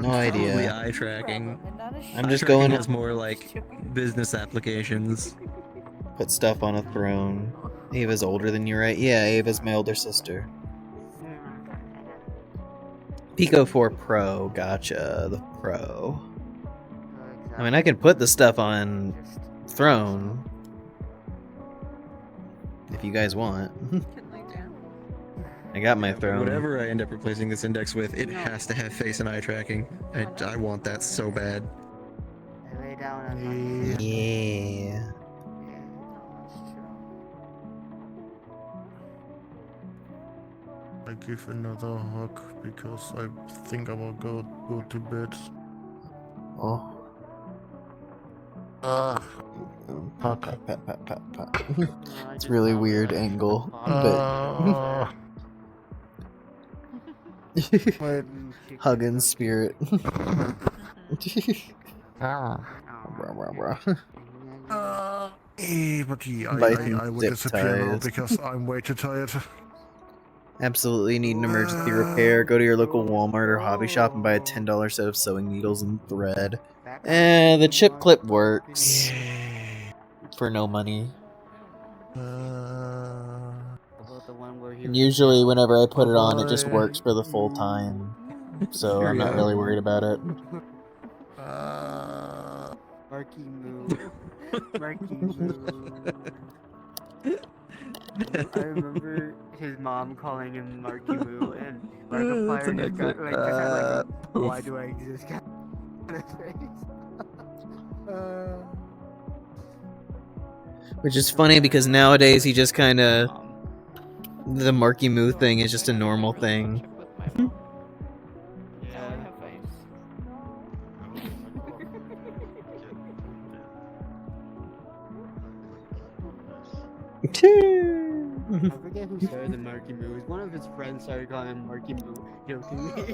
No idea. Probably eye tracking. I'm just Eye tracking going has more like business applications. put stuff on a throne. Ava's older than you, right? Yeah, Ava's my older sister. Pico 4 Pro, gotcha. The Pro. I mean, I can put the stuff on throne if you guys want. I got my throne. Whatever I end up replacing this index with, it has to have face and eye tracking. I want that so bad. Lay down on Yeah. I give another hug because I think I will go to bed. Oh. Pat. It's really weird angle, but hugging spirit. Hey, Bucky, I will zip disappear now ties. because I'm way too tired. Absolutely need an emergency repair. Go to your local Walmart or hobby shop and buy a $10 set of sewing needles and thread. The chip clip works for no money. And usually whenever I put it on, it just works for the full time. So I'm not really worried about it. Marky Moo. Marky Moo. I remember his mom calling him Marky Moo, and Markiplier just got like, why do I exist? Which is funny because nowadays he just kind of... The Marky Moo thing is just a normal thing. I forget who started the Marky Moo. One of his friends started calling him Marky Moo, jokingly.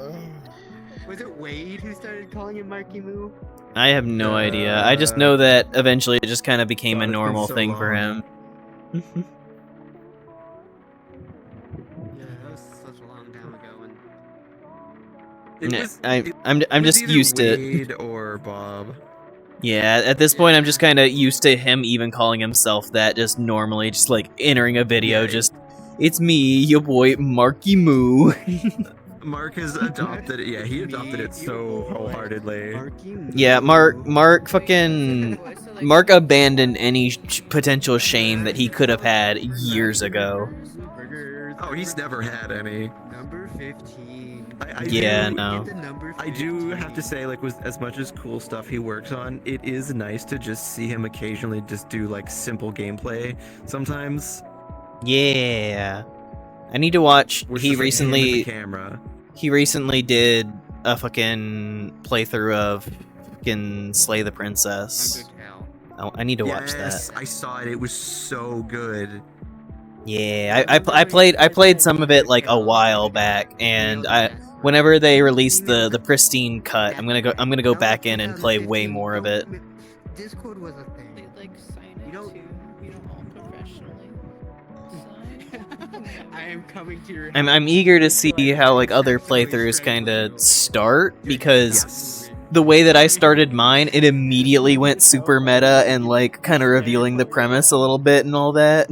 Was it Wade who started calling him Marky Moo? I have no idea. I just know that eventually it just kind of became a normal thing for him. Yeah, that was such a long time ago. I'm just used to Wade or Bob. Yeah, at this point I'm just kind of used to him even calling himself that just normally, just like entering a video, just, it's me, your boy Marky Moo. Mark has adopted it. Yeah, he adopted it so wholeheartedly. Yeah, Mark abandoned any potential shame that he could have had years ago. Oh, he's never had any. Number 15. I do have to say, like, with as much as cool stuff he works on, it is nice to just see him occasionally just do like simple gameplay sometimes. Yeah, I need to watch. He recently did a fucking playthrough of fucking Slay the Princess. Oh, I need to watch that. Yes, I saw it. It was so good. Yeah, I played some of it like a while back, and whenever they release the pristine cut, I'm gonna go back in and play way more of it. Discord was a thing. They like sign it to all professionally. I am coming to your. I'm eager to see how like other playthroughs kind of start, because the way that I started mine, it immediately went super meta and like kind of revealing the premise a little bit and all that.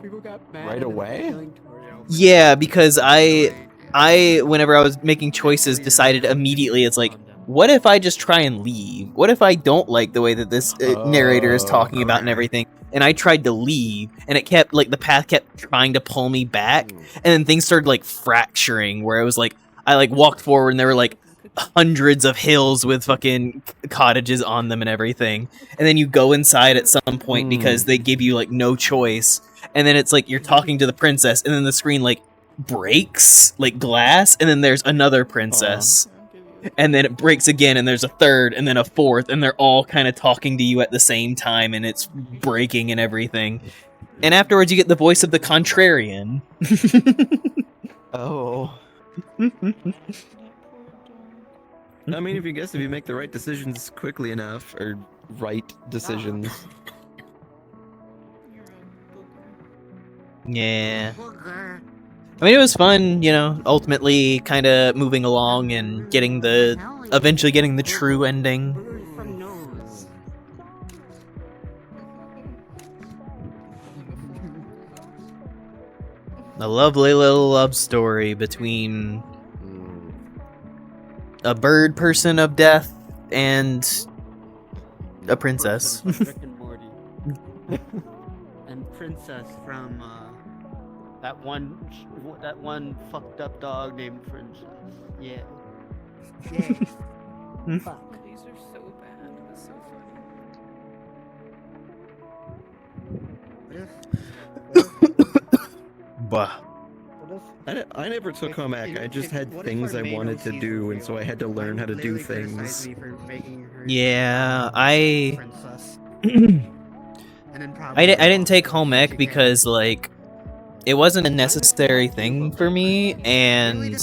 People got mad right away? Yeah, because I whenever I was making choices, decided immediately, it's like, what if I just try and leave? What if I don't like the way that this narrator is talking about and everything? And I tried to leave, and it kept, like, the path kept trying to pull me back, and then things started, like, fracturing, where it was like, I, like, walked forward, and they were like, hundreds of hills with fucking cottages on them and everything. And then you go inside at some point because they give you like no choice. And then it's like you're talking to the princess, and then the screen like breaks like glass, and then there's another princess. And then it breaks again, and there's a third, and then a fourth, and they're all kind of talking to you at the same time, and it's breaking and everything. And afterwards, you get the voice of the contrarian. Oh. I mean, if you make the right decisions quickly enough, or right decisions. Yeah. I mean, it was fun, you know, ultimately kind of moving along and eventually getting the true ending. A lovely little love story between a bird person of death and a princess. Rick and Morty. And Princess from that one fucked up dog named Princess. Yeah. Yeah. Fuck. These are so bad. It's so funny. Bah. I never took home ec. I just had things I wanted to do, and so I had to learn how to do things. Yeah, I didn't take home ec because like it wasn't a necessary thing for me, and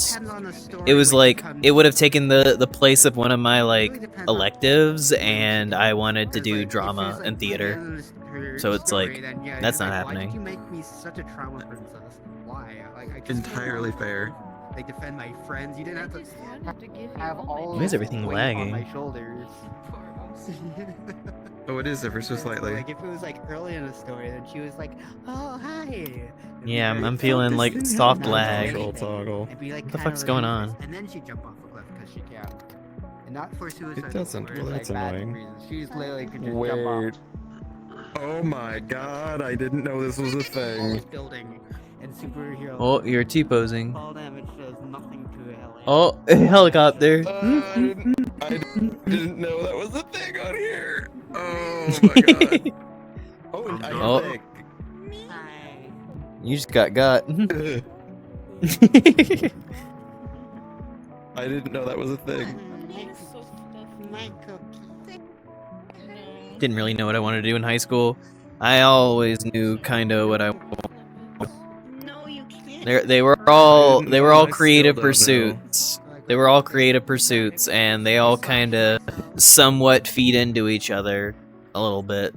it was like it would have taken the place of one of my like electives, and I wanted to do drama and theater, so it's like that's not happening. Why did you make me such a trauma princess? Why? Like, I just Entirely fair. Like defend my friends. You didn't have to have all. Why is everything weight lagging? on my shoulders. Oh, it is ever so slightly. Like if it was like early in the story, then she was like, "Oh, hi." Yeah, I'm feeling like soft lag. Toggle. And be like, What the fuck's going on? And then she jump off a cliff because she can. And not for suicide. It doesn't. or, Well, like, that's bad annoying. reasons. She's literally could just Weird. jump off. Oh my god, I didn't know this was a thing. Building and superhero. Oh, you're T-posing. Fall damage does nothing to it. Oh, helicopter. I didn't know that was a thing on here. Oh my god. Oh, and I Oh. think. You just got. I didn't know that was a thing. Didn't really know what I wanted to do in high school. I always knew kind of what I. They were all creative pursuits. They were all creative pursuits, and they all kind of somewhat feed into each other a little bit.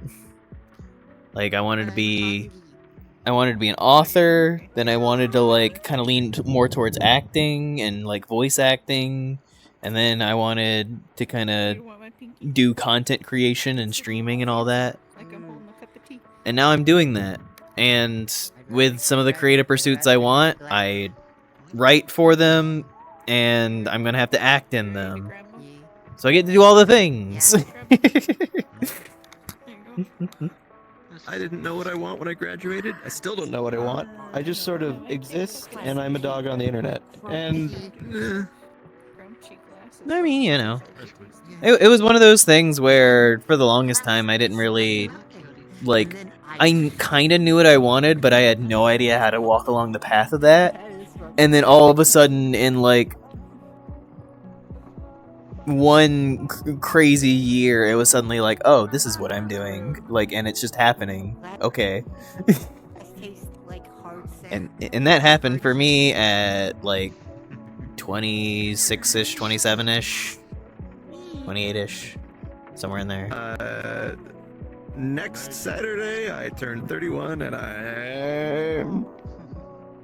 Like I wanted to be an author, then I wanted to like kind of lean more towards acting and like voice acting, and then I wanted to kind of do content creation and streaming and all that. And now I'm doing that. And with some of the creative pursuits I want, I write for them, and I'm gonna have to act in them. So I get to do all the things. I didn't know what I want when I graduated. I still don't know what I want. I just sort of exist, and I'm a dog on the internet. And I mean, you know, it was one of those things where for the longest time I didn't really like. I kind of knew what I wanted, but I had no idea how to walk along the path of that. And then all of a sudden, in like one crazy year, it was suddenly like, oh, this is what I'm doing. Like, and it's just happening. Okay. and that happened for me at like 26-ish, 27-ish, 28-ish, somewhere in there. Next Saturday, I turn 31, and I'm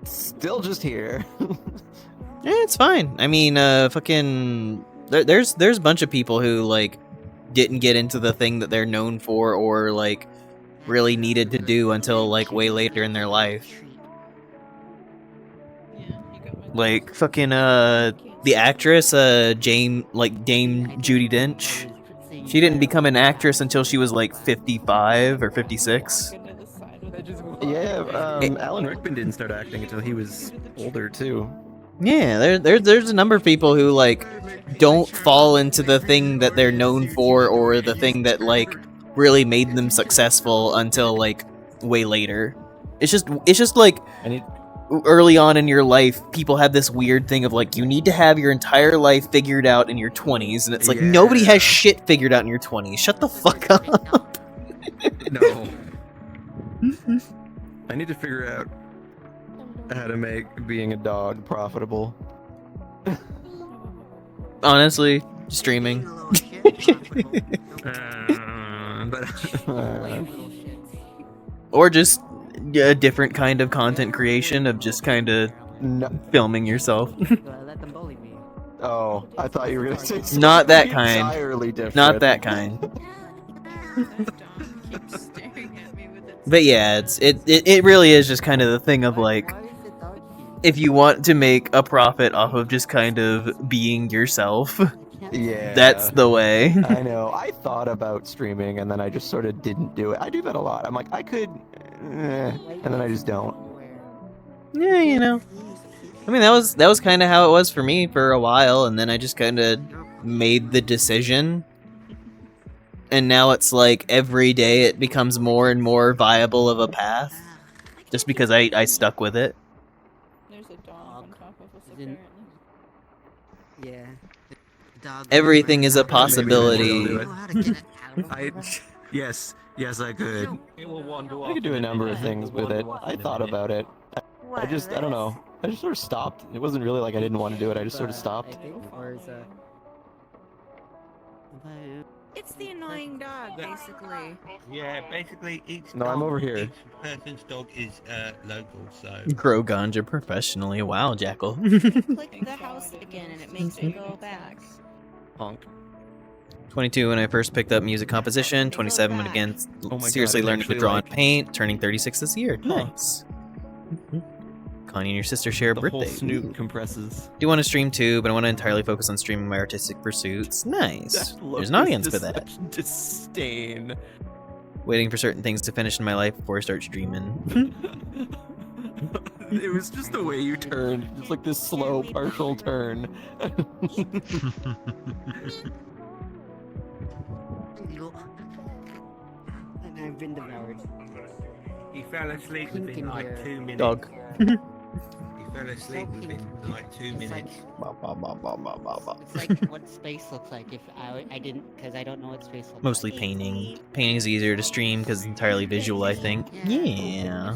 still just here. Yeah, it's fine. I mean, fucking, there's a bunch of people who like didn't get into the thing that they're known for or like really needed to do until like way later in their life. Like fucking the actress Dame Judi Dench. She didn't become an actress until she was like 55 or 56. Yeah, Alan Rickman didn't start acting until he was older too. Yeah, there's a number of people who like don't fall into the thing that they're known for or the thing that like really made them successful until like way later. It's just like early on in your life, people have this weird thing of like you need to have your entire life figured out in your 20s, and it's like nobody has shit figured out in your 20s. Shut the fuck up. No. I need to figure out how to make being a dog profitable. Honestly, streaming. Or just a different kind of content creation of just kind of filming yourself. Oh, I thought you were gonna say something Not that kind. entirely different. Not that kind. But yeah, it really is just kind of the thing of like, if you want to make a profit off of just kind of being yourself, yeah, that's the way. I know. I thought about streaming and then I just sort of didn't do it. I do that a lot. I'm like, I could, and then I just don't. Yeah, you know. I mean, that was kind of how it was for me for a while, and then I just kind of made the decision. And now it's like every day it becomes more and more viable of a path, just because I stuck with it. There's a dog on top of us apparently. Yeah. Dog Everything is a possibility. Yes, I could. I could do a number of things with it. I thought about it. I don't know. I just sort of stopped. It wasn't really like I didn't want to do it. I just sort of stopped. It's the annoying dog, basically. Yeah, basically each No, I'm over here. Each person's dog is local, so. Grow ganja professionally. Wow, Jackal. Click the house again and it makes it go back. Honk. 22 when I first picked up music composition. 27 when again seriously God, learning to actually, draw like- and paint. Turning 36 this year. Nice. Connie and your sister share a The birthday. whole snoot Ooh. compresses. Do want to stream too, but I want to entirely focus on streaming my artistic pursuits. Nice. There's an audience for that. Disdain. Waiting for certain things to finish in my life before I start streaming. It was just the way you turned. Just like this slow partial turn. And I've been devoured. He fell asleep within like 2 minutes. Dog. He fell asleep within like 2 minutes. It's like what space looks like if I didn't, because I don't know what space looks Mostly like. painting. Painting's easier to stream because it's entirely visual, I think. Yeah.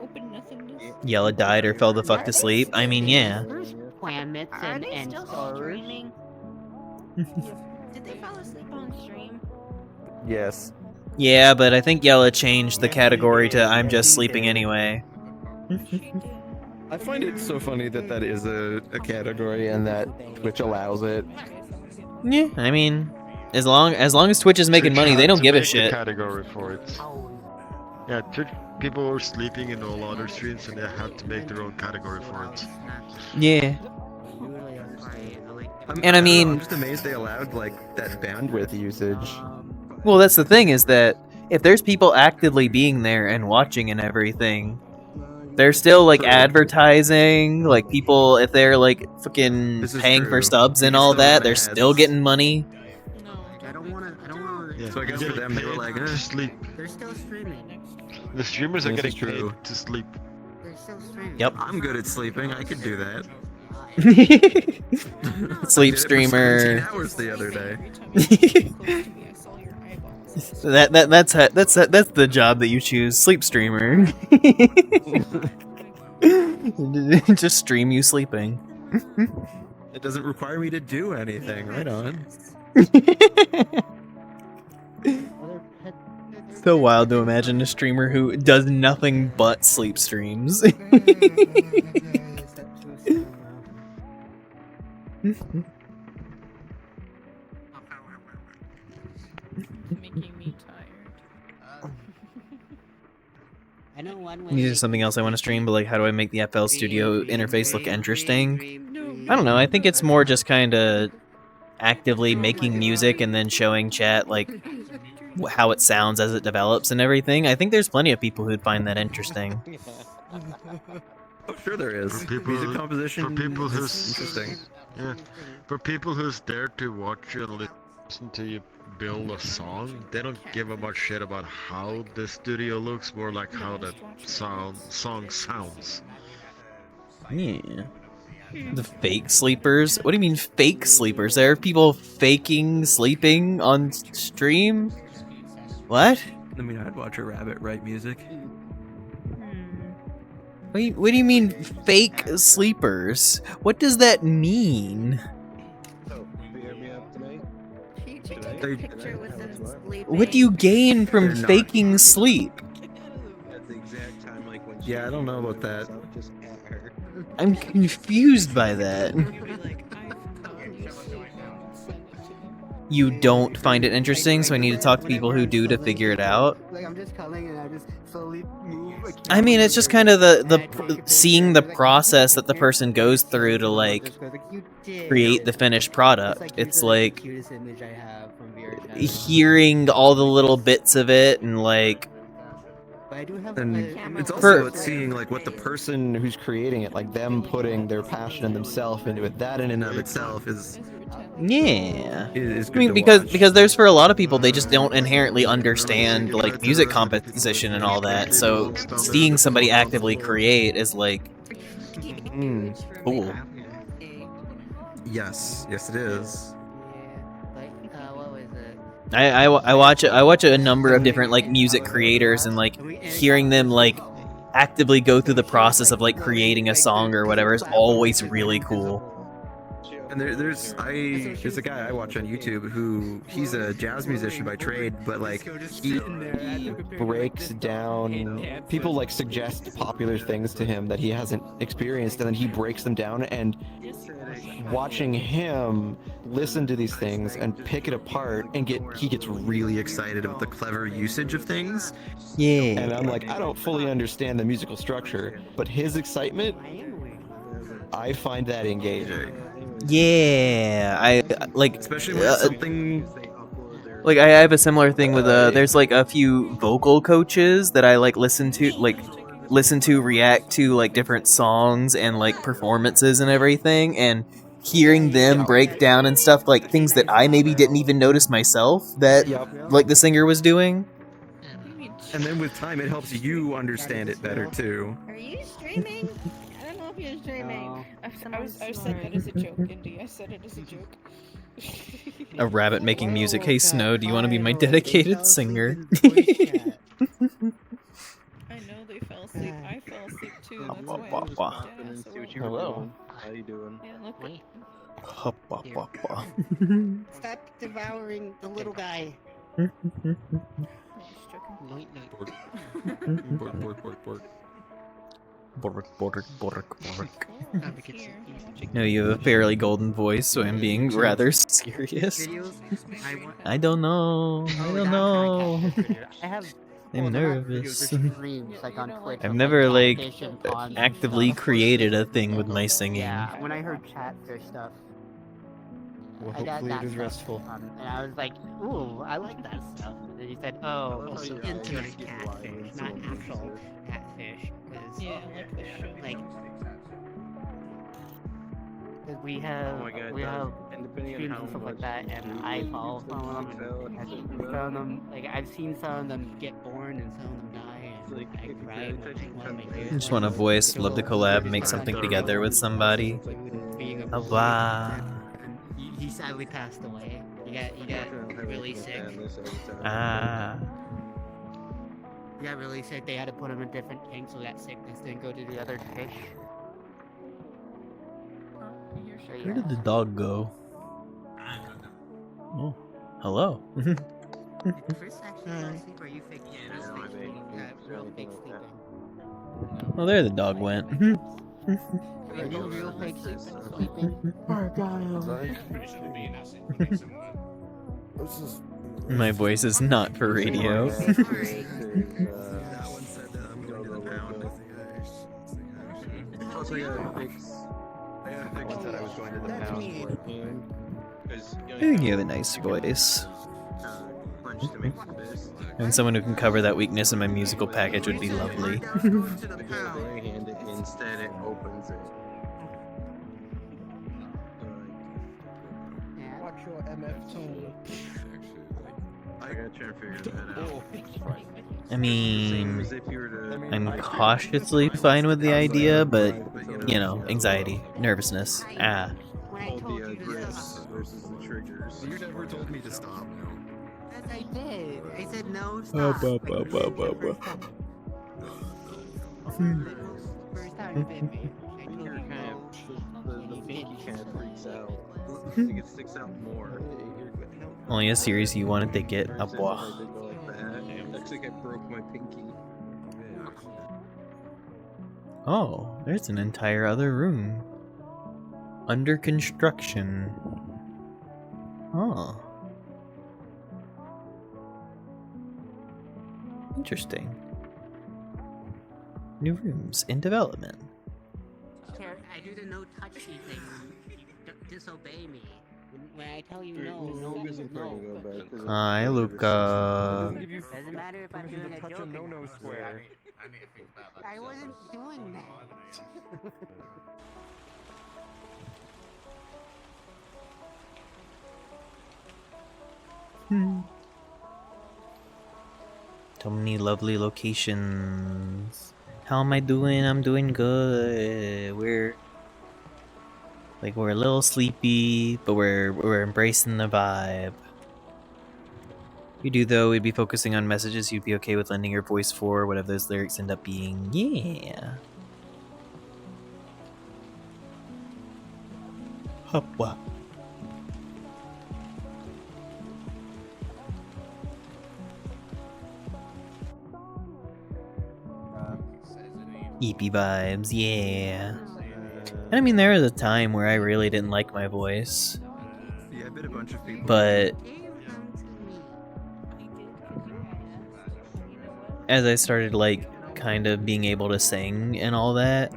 Open nothingness. Yella died or fell the fuck to sleep. I mean, yeah. There's planets Are and, they and still stars. streaming? Did they fall asleep on stream? Yes. Yeah, but I think Yella changed the category to I'm just sleeping anyway. I find it so funny that that is a category and that Twitch allows it. Yeah, I mean, as long as Twitch is making money, they don't give a shit. Category for it. Yeah, people are sleeping in all other streams and they have to make their own category for it. Yeah. And I mean, I'm just amazed they allowed like that bandwidth usage. well, that's the thing is that if there's people actively being there and watching and everything, they're still like advertising, like people, if they're like fucking paying for subs and all that, they're still getting money. I don't wanna. Yeah, So I guess for them they were like, to sleep. They're still streaming. The streamers are This is getting true. paid to sleep. They're still streaming. Yep. I'm good at sleeping. I could do that. Sleep I did it for streamer. 17 hours the other day. That's the job that you choose. Sleep streamer. Just stream you sleeping. It doesn't require me to do anything. Right on. So wild to imagine a streamer who does nothing but sleep streams. Making me tired. I know one way. These are something else I want to stream, but like, how do I make the FL Studio interface look interesting? I don't know. I think it's more just kind of actively making music and then showing chat like how it sounds as it develops and everything. I think there's plenty of people who'd find that interesting. Oh, sure there is. For people Music who- composition for people is who's interesting. Yeah, for people who's there to watch you and listen to you build a song, they don't give a much shit about how the studio looks, more like how the song sounds. Yeah. The fake sleepers? What do you mean fake sleepers? There are people faking sleeping on stream? What? I mean, I'd watch a rabbit write music. What do you mean fake sleepers? What does that mean? What do you gain from They're not. faking sleep? Yeah, I don't know about that. I'm confused by that. You don't find it interesting, so I need to talk to people who do to figure it out. Like I'm just calling and I just slowly move. I mean, it's just kind of seeing the process that the person goes through to like create the finished product. It's like Cutest image I have from VRChat. hearing all the little bits of it and like. But I do have And it's also seeing like what the person who's creating it, like them putting their passion and themselves into it. That in and of itself is Yeah. Is I mean, because there's for a lot of people, they just don't inherently understand like music composition and all that. So seeing somebody actively create is like cool. Yes, it is. What was it? I watch a number of different like music creators and like hearing them like actively go through the process of like creating a song or whatever is always really cool. And there's a guy I watch on YouTube who he's a jazz musician by trade, but like he breaks down, people like suggest popular things to him that he hasn't experienced, and then he breaks them down. And watching him listen to these things and pick it apart and he gets really excited about the clever usage of things. Yeah. And I'm like, I don't fully understand the musical structure, but his excitement, I find that engaging. Yeah, I like especially when something like I have a similar thing with there's like a few vocal coaches that I like listen to react to like different songs and like performances and everything, and hearing them break down and stuff, like things that I maybe didn't even notice myself that like the singer was doing. And then with time it helps you understand it better too. Are you streaming? I don't know if you're streaming. I said that as a joke, Indy. I said it as a joke. A rabbit making music. Hey Snow, do you want to be my dedicated singer? I know they fell asleep. I fell asleep too. That's why I was Hello. How you doing? Yeah, look. Stop devouring the little guy. No, you have a fairly golden voice, so I'm being rather serious. I don't know. I'm nervous. I've never like actively created a thing with my singing. Yeah, when I heard Chatfish stuff, Well, I got hopefully that it is stuff, restful. and I was like, "Ooh, I like that stuff." And then he said, "Oh, into catfish, not actual catfish." Yeah, like the show. Like, because we have streams and stuff like that, and I follow some of them. And some of them, like I've seen some of them get born and some of them die, and I cry when one of my videos. Just want a voice, love to collab, make something together with somebody. Blah. He sadly passed away. He got really sick. He got really sick. They had to put him in a different tank so that sickness didn't go to the other fish. So, Where did the dog go? Oh, hello. Chris actually fell asleep, or you fake real fake sleeping? Oh, there the dog went. Are you real fake sleeping? My voice is not for radio. You have a nice voice. And someone who can cover that weakness in my musical package would be lovely. instead it opens it. Watch your MF tone. I gotta try to figure that out. I mean, as if you were to- I'm cautiously fine with the idea, but, you know, anxiety, nervousness, ah. All the grips versus the triggers. You never told me to stop. Yes, I did. I said no, Oh, stop. First time you bit me. The pinky cat freaks out. I think it sticks out more. Only a series you want to take it. For Ah, example, boah. if I did go like that, looks like I broke my pinky. Oh, there's an entire other room. Under construction. Oh. Interesting. New rooms in development. I do the no touchy thing. Don't disobey me. When I tell you no, no. Hi, Luca. Doesn't matter if I'm doing a joke. No square. I wasn't doing that. So many lovely locations. How am I doing? I'm doing good. We're a little sleepy, but we're embracing the vibe. You do though, we'd be focusing on messages you'd be okay with lending your voice for, whatever those lyrics end up being. Yeah. Hopwa. EP vibes, yeah. And I mean, there was a time where I really didn't like my voice. Yeah, I bet a bunch of people. But as I started, like, kind of being able to sing and all that,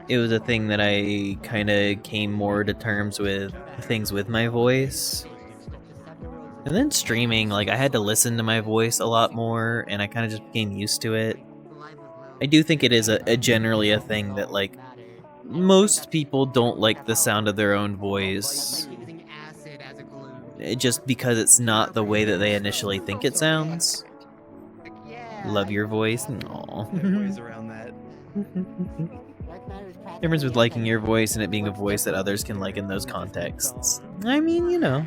it was a thing that I kind of came more to terms with things with my voice. And then streaming, like, I had to listen to my voice a lot more, and I kind of just became used to it. I do think it is a generally a thing that, like, most people don't like the sound of their own voice just because it's not the way that they initially think it sounds. Love your voice. Aww. Ways around that. Difference with liking your voice and it being a voice that others can like in those contexts. I mean, you know.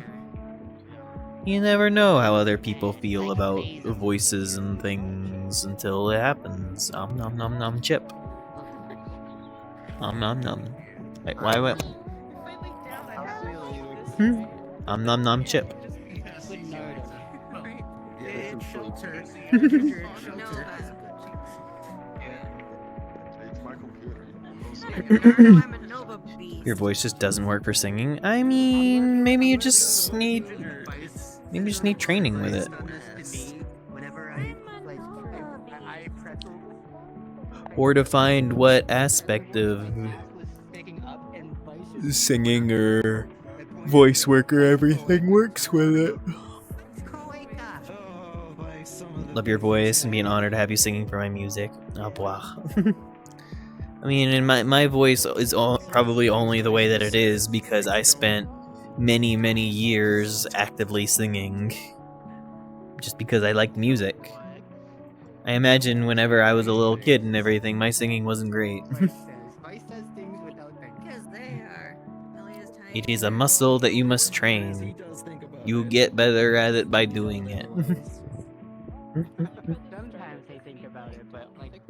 You never know how other people feel about voices and things until it happens. Nom nom nom chip. Nom nom nom. Wait, why? Nom nom chip. Your voice just doesn't work for singing. I mean, maybe you just need training with it. Or to find what aspect of singing or voice work or everything works with it. Love your voice and be an honor to have you singing for my music. Au revoir. I mean, and my voice is probably only the way that it is because I spent many, many years actively singing. Just because I liked music. I imagine whenever I was a little kid and everything, my singing wasn't great. It is a muscle that you must train. You get better at it by doing it. Sometimes I think about it, but like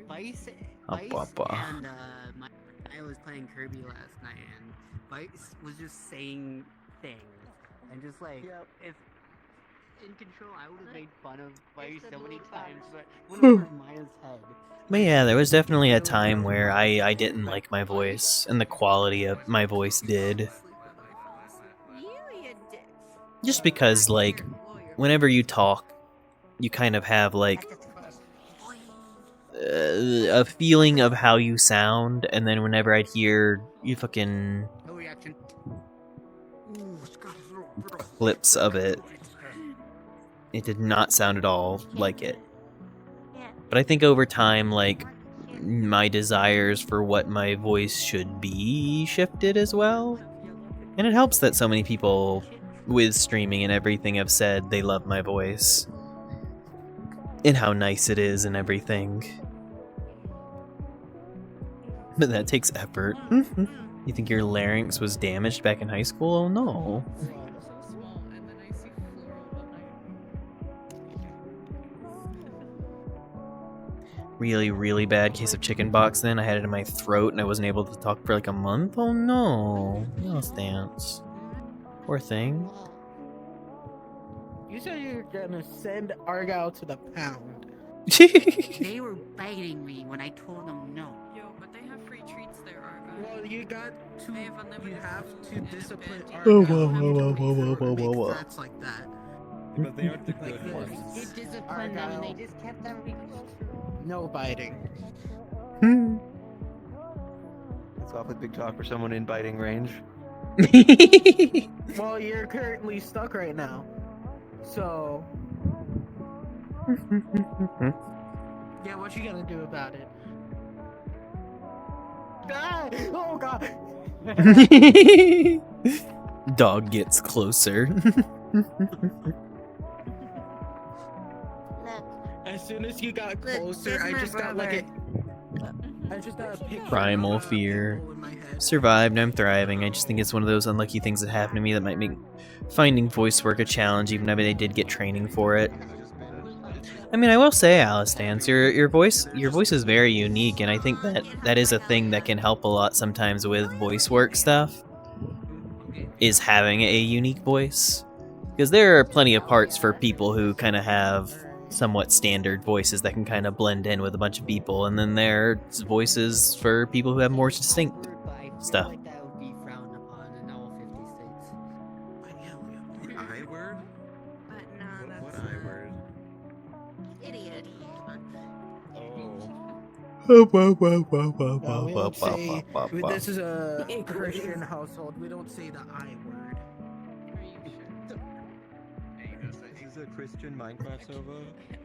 Vice Up, up, up. and I was playing Kirby last night, and Vice was just saying things, and just like if in Control, I would have made fun of Vice so many times, but went over Maya's head. But yeah, there was definitely a time where I didn't like my voice, and the quality of my voice did. Just because, like, whenever you talk, you kind of have, like, a feeling of how you sound, and then whenever I'd hear you fucking clips of it, it did not sound at all like it. But I think over time, like, my desires for what my voice should be shifted as well. And it helps that so many people with streaming and everything have said they love my voice and how nice it is and everything. But that takes effort. You think your larynx was damaged back in high school? Oh no. Really, really bad case of chickenpox then. I had it in my throat and I wasn't able to talk for like a month. Oh no. No stance. Poor thing. You said you were gonna send Argyle to the pound. They were biting me when I told them no. Yo, but they have free treats there, Argyle. Well, you got to. You have to discipline Oh, Argyle. whoa. Threats like that. But they aren't the good Like ones. You disciplined them and they just kept them. No biting. That's awfully big talk for someone in biting range. Well, you're currently stuck right now. So. Yeah, what you gonna do about it? Ah! Oh god! Dog gets closer. As soon as you got closer, I just got like I just got a picture. Primal fear. Survived, I'm thriving. I just think it's one of those unlucky things that happen to me that might make finding voice work a challenge, even if I did get training for it. I mean, I will say, Alice Dance, your voice is very unique, and I think that is a thing that can help a lot sometimes with voice work stuff, is having a unique voice. Because there are plenty of parts for people who kind of have somewhat standard voices that can kind of blend in with a bunch of people, and then there's voices for people who have more distinct stuff. That would be frowned upon in all 50 states. The I word? But no, that's What I word? idiot. We don't say, this is a Christian household. We don't say the I word. This is a Christian Minecraft server.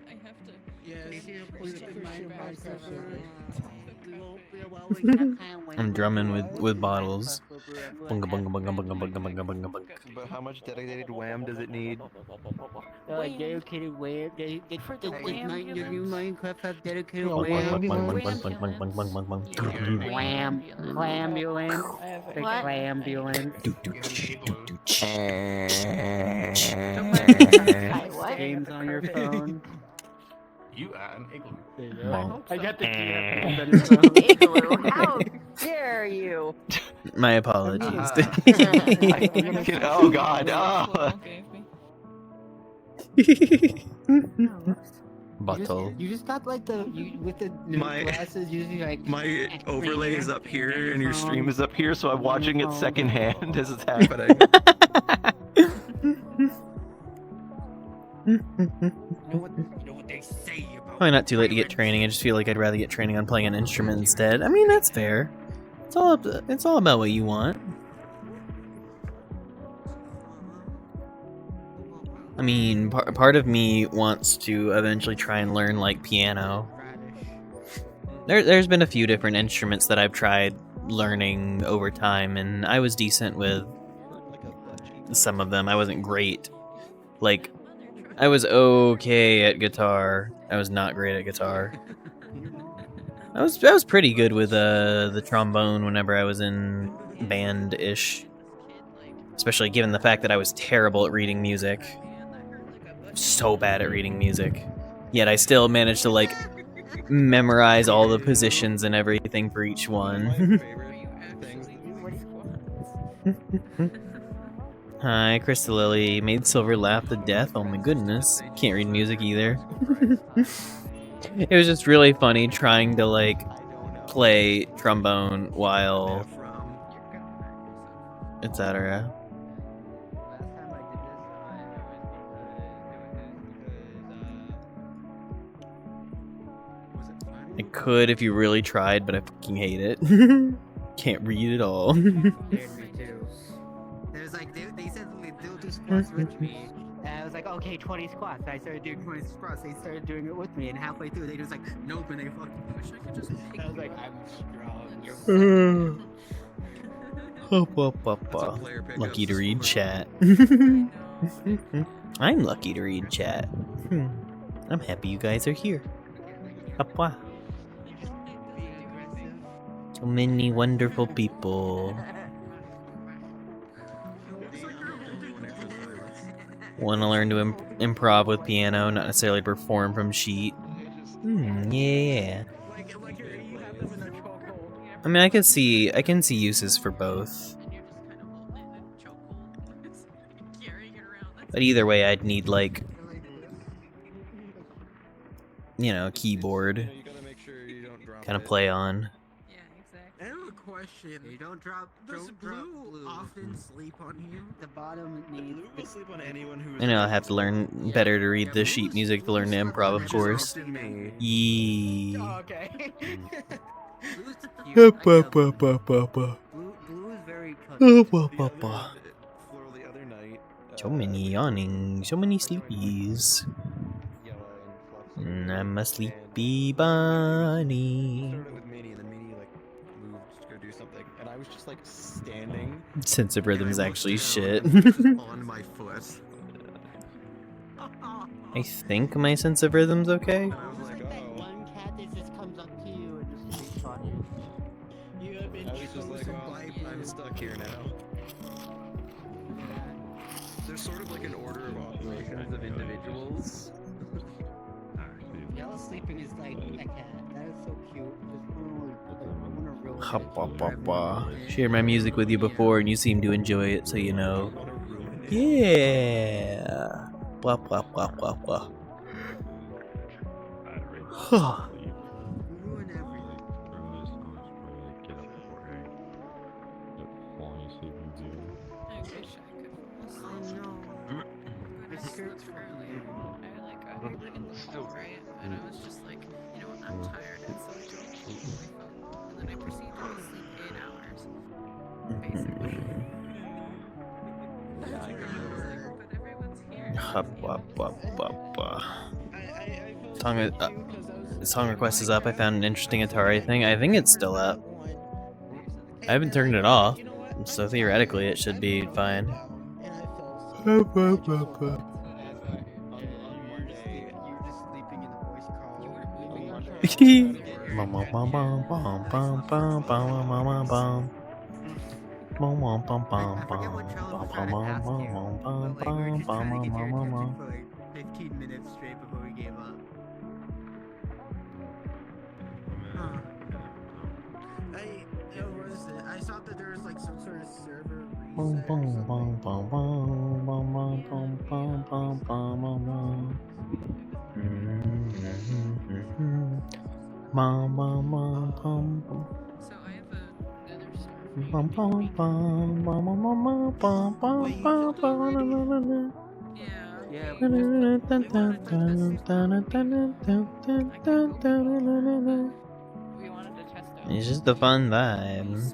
I have to. Yes, Christian Minecraft server. I'm drumming with bottles. Bunga bunga bunga bunga bunga bunga bunga bunga. But how much dedicated wham does it need? Like dedicated wham. Did the new Minecraft have dedicated Bung, wham? bung, bung, bung, bung, bung, bung, bung, bung, bung. Wham. Clambulant. The clambulant. Games on your phone. You are an igloo. I got the Igloo, how dare you? My apologies. Oh god. Oh. Bottle. You just got like with the new glasses using like My overlay is up here and your stream is up here, so I'm watching it secondhand as it's happening. You know what they say about Probably not too late to get training. I just feel like I'd rather get training on playing an instrument instead. I mean, that's fair. It's all about what you want. I mean, part of me wants to eventually try and learn like piano. There's been a few different instruments that I've tried learning over time, and I was decent with some of them. I wasn't great. Like, I was okay at guitar. I was not great at guitar. I was pretty good with the trombone whenever I was in band-ish. Especially given the fact that I was terrible at reading music. So bad at reading music. Yet I still managed to like memorize all the positions and everything for each one. Hi, Crystal Lily. Made Silver laugh to death. Oh my goodness. Can't read music either. It was just really funny trying to like play trombone while etc. I could if you really tried, but I fucking hate it. Can't read at all. There's like they said they'll do sports with me, and I was like, okay, 20 squats. I started doing 20 squats. They started doing it with me, and halfway through, they just like, nope, and they fucking. I wish I could just pick I was you like, up. I'm strong. That's Lucky to read chat. I'm lucky to read chat. I'm happy you guys are here. Hoppa. So many wonderful people. Want to learn to improv with piano, not necessarily perform from sheet. Yeah. I mean, I can see uses for both. But either way, I'd need like, you know, a keyboard, kind of play on. I have a question. You don't drop. Does blue often sleep on you? The bottom needs. Blue will sleep on anyone who. I know I'll have to learn better to read the sheet music to learn to improv, of course. Yee. Oh, okay. Blue Blue is very cuddly. So many yawning, so many sleepies. I'm a sleepy bunny. With Minnie, and then Minnie like moved to go do something, and I was just like standing. Sense of rhythm is actually shit. On my foot. I think my sense of rhythm's okay. One cat that just comes up to you and just sleeps on you. You have been chosen by blue. I'm stuck here now. There's sort of like an order of operations of individuals. Yellow sleeping is like a cat. That is so cute. Shared my music with you before and you seem to enjoy it, so you know. Yeah. Blah blah blah blah blah. Huh. We were in the hall, right? And I was just like, you know, I'm tired, and so I took my phone, and then I proceeded to sleep 8 hours, basically. But everyone's here. Song request is up. I found an interesting Atari thing. I think it's still up. I haven't turned it off, so theoretically it should be fine. For like 15 minutes straight before we gave up. What is it? I saw that there was like some sort of server So I have another server. It's just a fun vibe.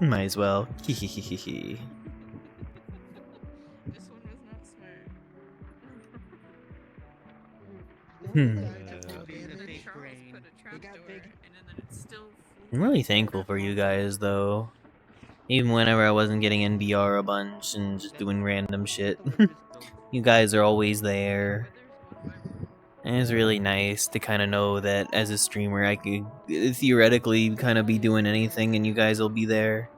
Might as well. Hehehehe. I'm really thankful for you guys, though. Even whenever I wasn't getting NBR a bunch and just doing random shit. You guys are always there. And it's really nice to kind of know that as a streamer I could theoretically kind of be doing anything and you guys will be there.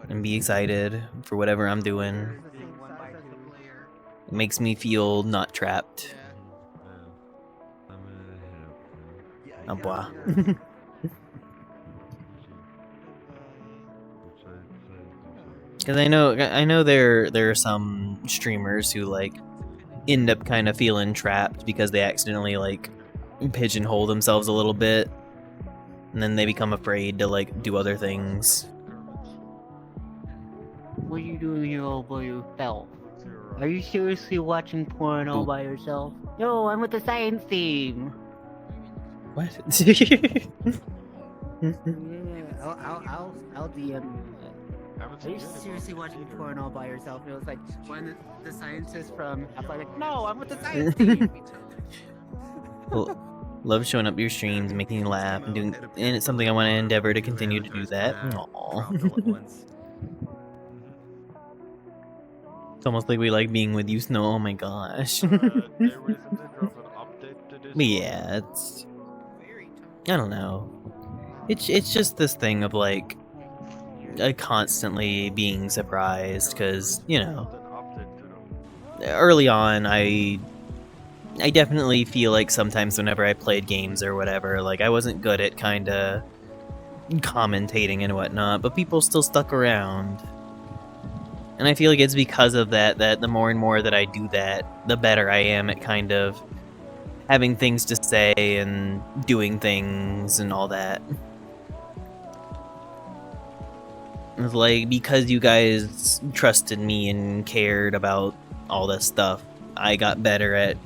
And be excited for whatever I'm doing. It makes me feel not trapped. Oh, blah. Because I know there are some streamers who like end up kind of feeling trapped because they accidentally like pigeonhole themselves a little bit, and then they become afraid to like do other things. What are you doing here, old boy? You fell. Are you seriously watching porn all by yourself? No, I'm with the science team. What? I'll DM you. Are you seriously watching porn all by yourself? It was like when the scientist from Half-Life like, no, I'm with the science team. Well, love showing up to your streams, making you laugh, and doing, and it's something I want to endeavor to continue to do that. Aww. It's almost like we like being with you, Snow. Oh my gosh. But yeah, it's, I don't know. It's just this thing of like constantly being surprised because, you know, early on I definitely feel like sometimes whenever I played games or whatever, like I wasn't good at kind of commentating and whatnot, but people still stuck around. And I feel like it's because of that the more and more that I do that, the better I am at kind of having things to say and doing things and all that. It's like, because you guys trusted me and cared about all this stuff, I got better at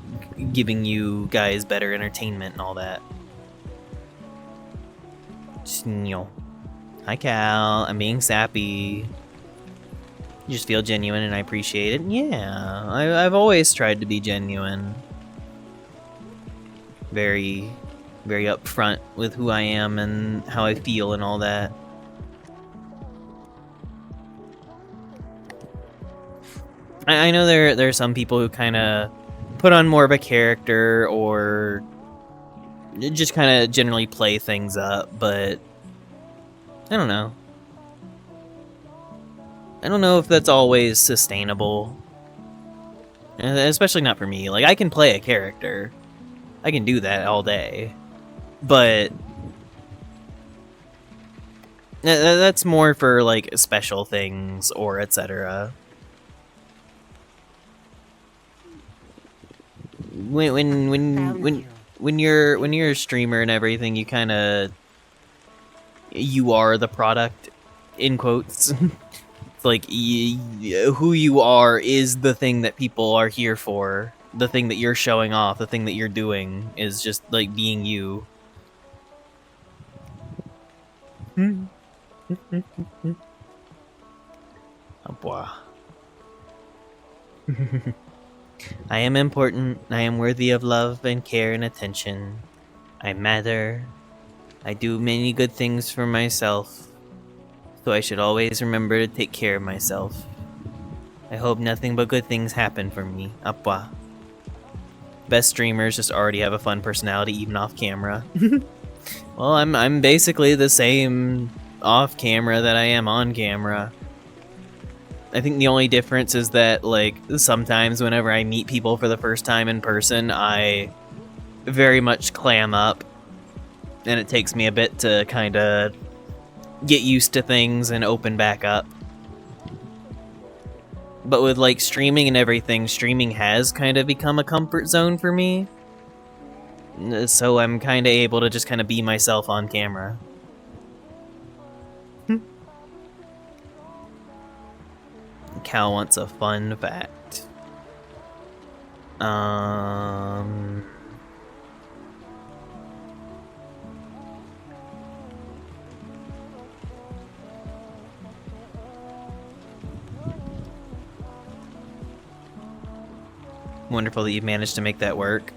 giving you guys better entertainment and all that. Hi Cal, I'm being sappy. You just feel genuine and I appreciate it. Yeah, I've always tried to be genuine. Very, very upfront with who I am and how I feel and all that. I know there are some people who kind of put on more of a character or just kind of generally play things up, but I don't know. I don't know if that's always sustainable. Especially not for me. Like, I can play a character. I can do that all day. But that's more for, like, special things or etc. When you're a streamer and everything, you kind of, you are the product, in quotes. It's like who you are is the thing that people are here for. The thing that you're showing off, the thing that you're doing is just like being you. Oh boy. I am important. I am worthy of love and care and attention. I matter. I do many good things for myself. So I should always remember to take care of myself. I hope nothing but good things happen for me. Appa. Best streamers just already have a fun personality even off camera. Well, I'm basically the same off camera that I am on camera. I think the only difference is that, like, sometimes whenever I meet people for the first time in person, I very much clam up. And it takes me a bit to kind of get used to things and open back up. But with, like, streaming and everything, streaming has kind of become a comfort zone for me. So I'm kind of able to just kind of be myself on camera. Cal wants a fun fact. Wonderful that you've managed to make that work.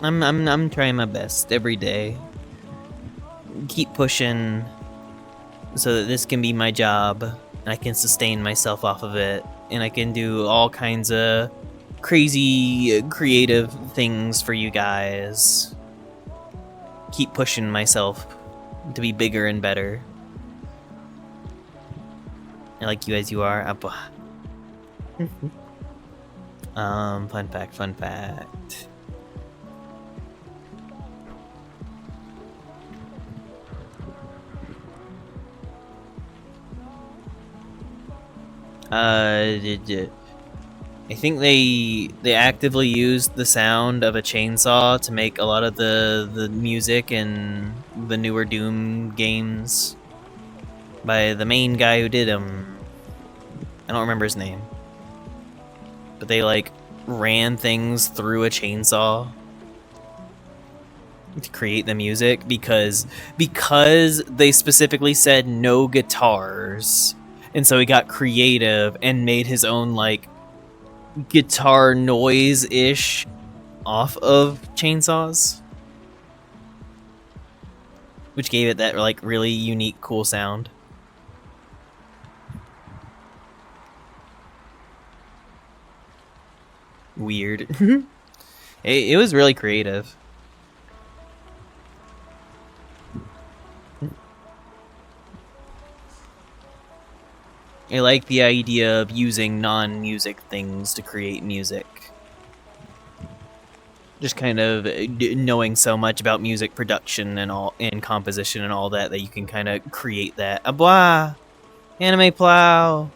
I'm trying my best every day. Keep pushing so that this can be my job and I can sustain myself off of it and I can do all kinds of crazy creative things for you guys. Keep pushing myself to be bigger and better. I like you as you are. Fun fact, fun fact. I think they actively used the sound of a chainsaw to make a lot of the music in the newer Doom games by the main guy who did them. I don't remember his name. but they like ran things through a chainsaw to create the music because they specifically said no guitars, and so he got creative and made his own like guitar noise-ish off of chainsaws, which gave it that like really unique, cool sound. Weird. It was really creative. I like the idea of using non-music things to create music. Just kind of knowing so much about music production and all, and composition and all that, that you can kind of create that. Abois! Anime Plow!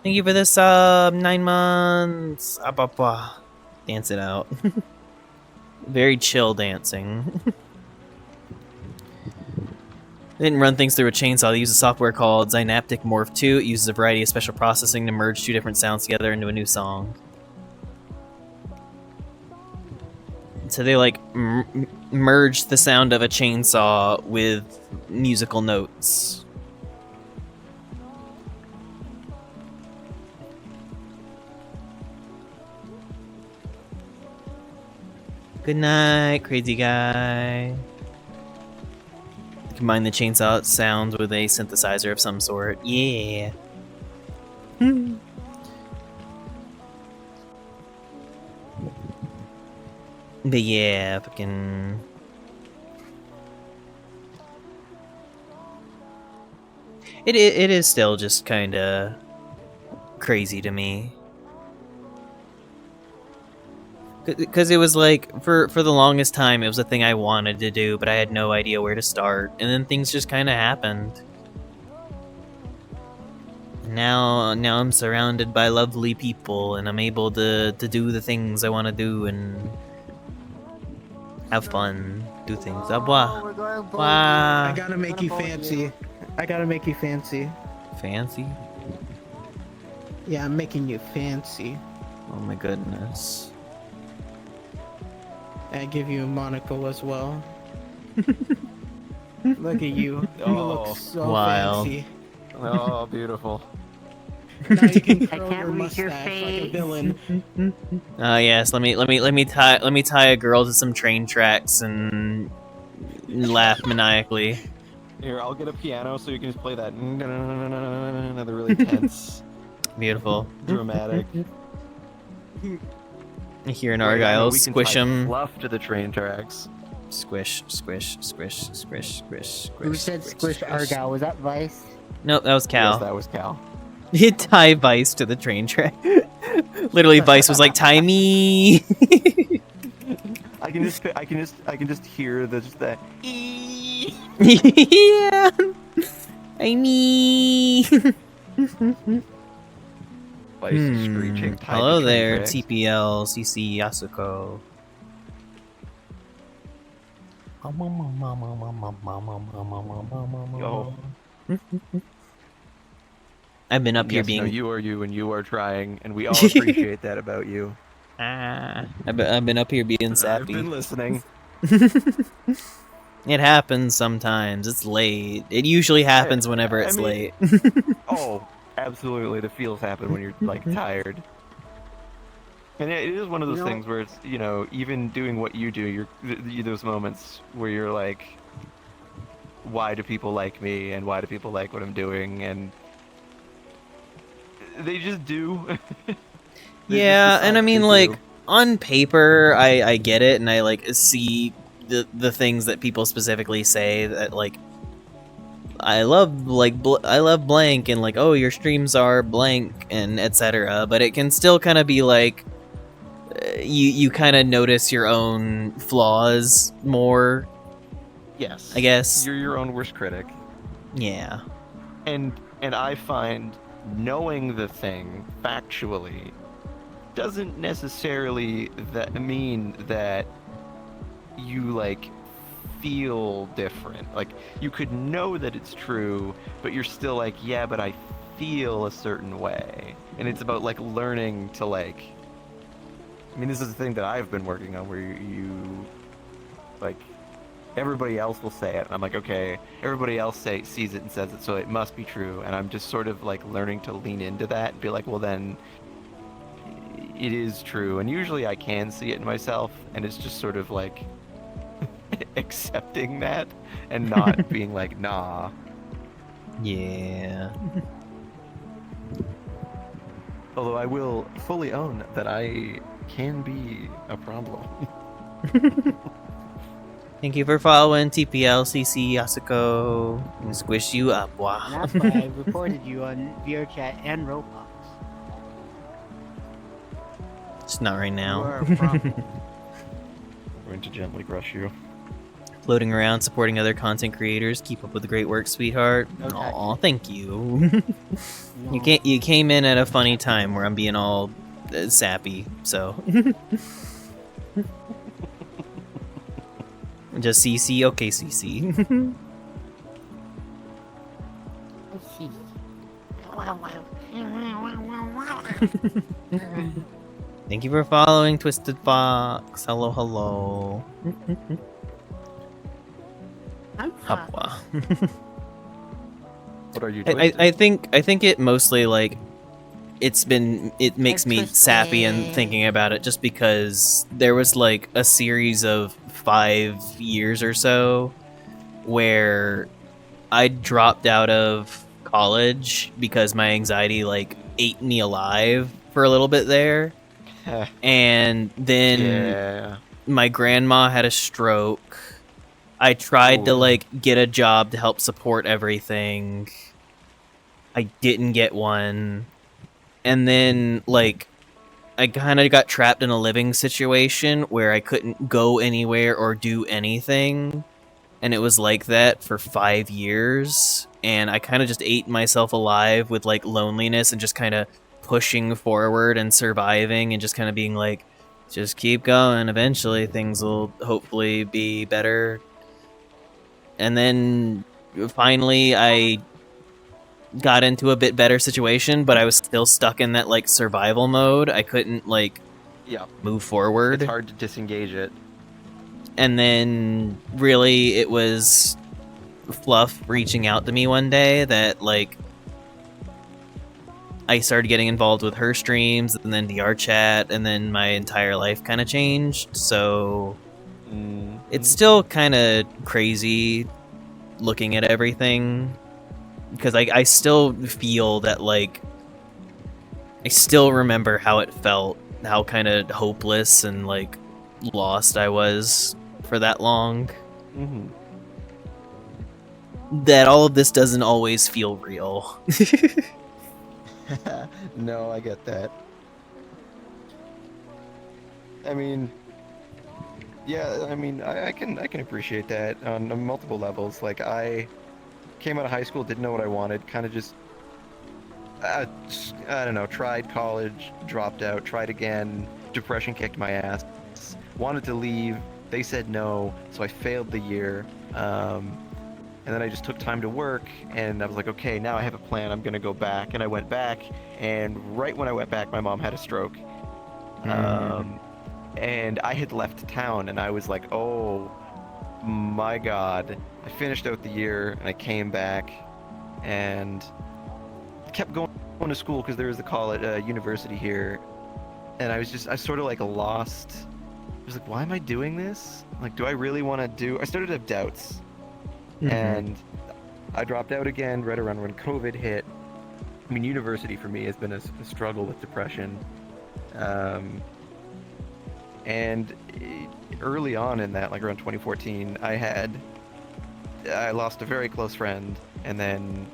Thank you for the sub! 9 months! Abois! Dance it out. Very chill dancing. They didn't run things through a chainsaw. They used a software called Synaptic Morph 2. It uses a variety of special processing to merge two different sounds together into a new song. So they like merged the sound of a chainsaw with musical notes. Good night, crazy guy. Combine the chainsaw sounds with a synthesizer of some sort. Yeah. But yeah, fucking... It is still just kind of crazy to me. Because it was like, for the longest time, it was a thing I wanted to do, but I had no idea where to start. And then things just kind of happened. Now I'm surrounded by lovely people, and I'm able to do the things I want to do and have fun, do things. Wow. I gotta make you fancy. I gotta make you fancy. Fancy? Yeah, I'm making you fancy. Oh my goodness. I give you a monocle as well. Look at you. You look so fancy. Oh, beautiful. Now you can I curl can't your read your mustache like a face. villain. Yes, let me tie a girl to some train tracks and laugh maniacally. Here, I'll get a piano so you can just play that. Another really tense, beautiful, dramatic. Here in Argyle, squish him. Fluff to the train tracks. Squish, squish, squish, squish, squish, Who squish. said squish Argyle? Was that Vice? Nope, that was Cal. Yes, that was Cal. He tie Vice to the train track. Literally, Vice was like, "Tie me." I can just hear that. Yeah. I mean. Screeching. Hello there, TPL CC Yasuko. Yo. I've been up here Yes, being. No, you are you, and you are trying, and we all appreciate that about you. I've been up here being sappy. I've been listening. It happens sometimes. It's late. It usually happens whenever it's late. Oh, absolutely. The feels happen when you're like tired. And it is one of those things where it's, even doing what you do, those moments where you're like, why do people like me, and why do people like what I'm doing, and they just do. Yeah, and I mean, like, on paper, I get it, and I like see the things that people specifically say that like I love blank, and like, oh, your streams are blank, and etc. But it can still kind of be like you kind of notice your own flaws more. Yes, I guess you're your own worst critic. Yeah, and I find knowing the thing factually doesn't necessarily mean that you like feel different. Like, you could know that it's true, but you're still like, yeah, but I feel a certain way. And it's about like learning to like I mean, this is the thing that I've been working on, where you like, everybody else will say it, and I'm like, okay, everybody else sees it and says it, so it must be true, and I'm just sort of like learning to lean into that and be like, well then, it is true, and usually I can see it in myself, and it's just sort of like accepting that and not being like, nah. Yeah. Although I will fully own that I can be a problem. Thank you for following TPLCC Yasuko. And squish you up, wow. And that's why I reported you on VRChat and Roblox. Just not right now. You are a problem. I'm going to gently crush you. Floating around, supporting other content creators. Keep up with the great work, sweetheart. Okay. Aw, thank you. You came in at a funny time where I'm being all sappy, so. Just CC, okay, CC. Thank you for following, Twisted Fox. Hello, hello. Hapwa. What are you, I think it mostly like it makes me sappy and thinking about it just because there was like a series of 5 years or so where I dropped out of college because my anxiety like ate me alive for a little bit there. And then my grandma had a stroke. I tried to like get a job to help support everything. I didn't get one. And then like I kind of got trapped in a living situation where I couldn't go anywhere or do anything. And it was like that for 5 years. And I kind of just ate myself alive with like loneliness and just kind of pushing forward and surviving and just kind of being like, just keep going. Eventually things will hopefully be better. And then finally I got into a bit better situation, but I was still stuck in that like survival mode. I couldn't like move forward. It's hard to disengage it. And then really it was Fluff reaching out to me one day that like I started getting involved with her streams and then VRChat, and then my entire life kind of changed. So it's still kind of crazy looking at everything because I still feel that like I still remember how it felt, how kind of hopeless and like lost I was for that long. That all of this doesn't always feel real. No, I get that. I mean, yeah, I mean, I can appreciate that on multiple levels. Like, I came out of high school, didn't know what I wanted, kind of just, I don't know, tried college, dropped out, tried again, depression kicked my ass, wanted to leave, they said no, so I failed the year, and then I just took time to work, and I was like, okay, now I have a plan, I'm gonna go back, and I went back, and right when I went back, my mom had a stroke. And I had left town, and I was like, oh my god. I finished out the year, and I came back, and kept going to school because there was a college, university here, and I sort of like lost. I was like, why am I doing this? Like, do I really want to do? I started to have doubts, and I dropped out again right around when COVID hit. I mean, university for me has been a struggle with depression. And early on in that, like around 2014, I lost a very close friend, and then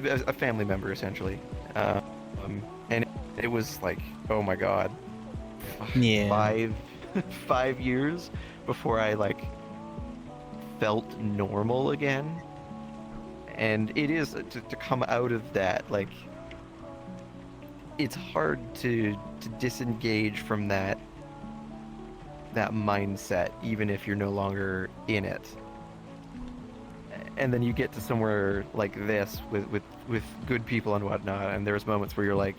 a family member essentially. And it was like, oh my god, yeah, 5 years before I like felt normal again. And it is to come out of that, like, it's hard to disengage from that mindset, even if you're no longer in it. And then you get to somewhere like this with good people and whatnot, and there's moments where you're like,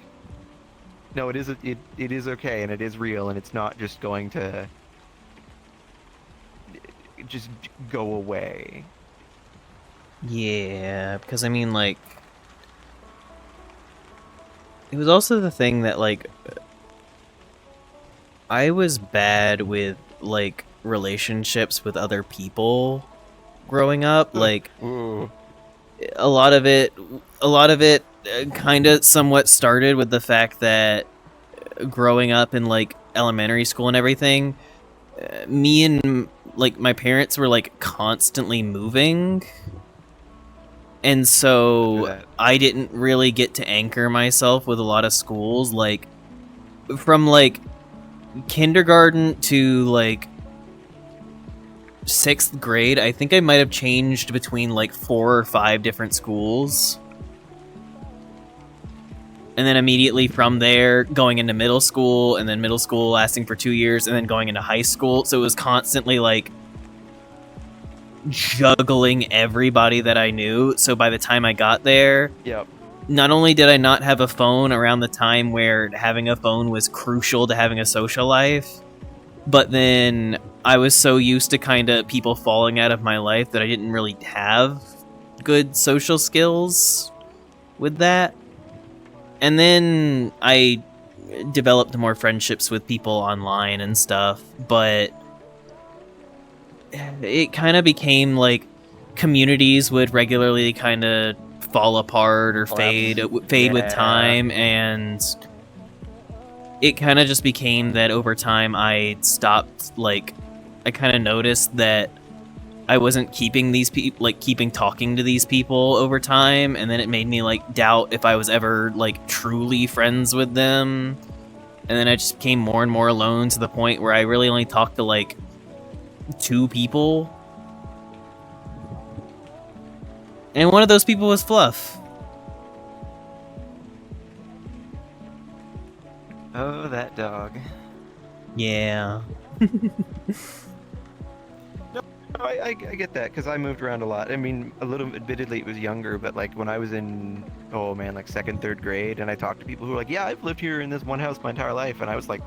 No, it is okay, and it is real, and it's not just going to just go away. Yeah, because I mean, like, it was also the thing that, like, I was bad with, like, relationships with other people growing up. Like, a lot of it kind of somewhat started with the fact that growing up in, like, elementary school and everything, me and, like, my parents were, like, constantly moving. And so I didn't really get to anchor myself with a lot of schools. Like, from, like, kindergarten to, like, 6th grade, I think I might have changed between, like, 4 or 5 different schools. And then immediately from there, going into middle school, and then middle school lasting for 2 years, and then going into high school. So it was constantly, like, juggling everybody that I knew. So by the time I got there, not only did I not have a phone around the time where having a phone was crucial to having a social life, but then I was so used to kind of people falling out of my life that I didn't really have good social skills with that. And then I developed more friendships with people online and stuff, but it kind of became like communities would regularly kind of fall apart or fade with time, and it kind of just became that over time I stopped, like, I kind of noticed that I wasn't keeping these people, like, keeping talking to these people over time, and then it made me, like, doubt if I was ever, like, truly friends with them. And then I just became more and more alone to the point where I really only talked to, like, 2 people. And one of those people was Fluff. Oh, that dog. Yeah. I get that, because I moved around a lot. I mean, a little, admittedly, it was younger, but, like, when I was in, oh man, like 2nd, 3rd grade, and I talked to people who were like, yeah, I've lived here in this one house my entire life, and I was like,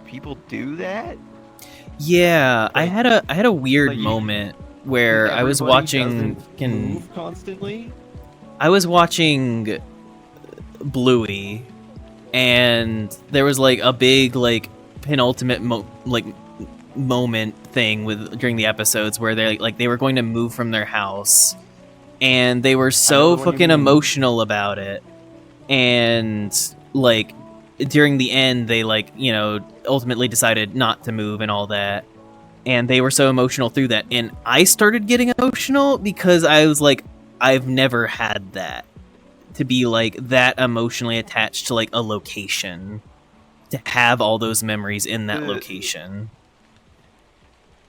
people do that? Yeah, I had a weird moment where I was watching move constantly. I was watching Bluey, and there was, like, a big, like, penultimate moment thing during the episodes where they were going to move from their house, and they were so fucking emotional about it, and, like, during the end they, like, you know, ultimately decided not to move and all that, and they were so emotional through that, and I started getting emotional because I was like, I've never had that, to be, like, that emotionally attached to, like, a location, to have all those memories in that location.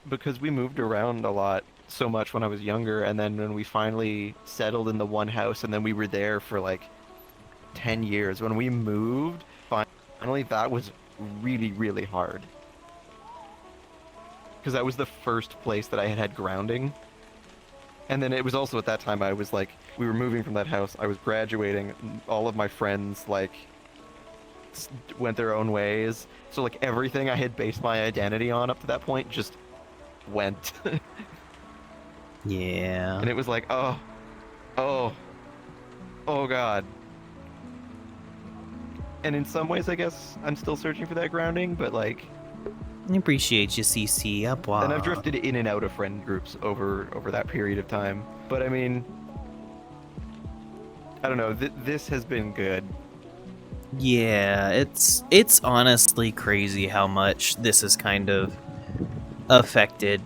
Because we moved around a lot, so much when I was younger, and then when we finally settled in the one house, and then we were there for like 10 years. When we moved, finally, that was really, really hard. Because that was the first place that I had grounding. And then it was also at that time I was like, we were moving from that house, I was graduating, all of my friends, like, went their own ways. So, like, everything I had based my identity on up to that point just went. Yeah. And it was like, oh god. And in some ways, I guess, I'm still searching for that grounding, but, like, I appreciate you, CC. Up, wow. And I've drifted in and out of friend groups over that period of time. But I mean, I don't know. This has been good. Yeah, it's honestly crazy how much this has kind of affected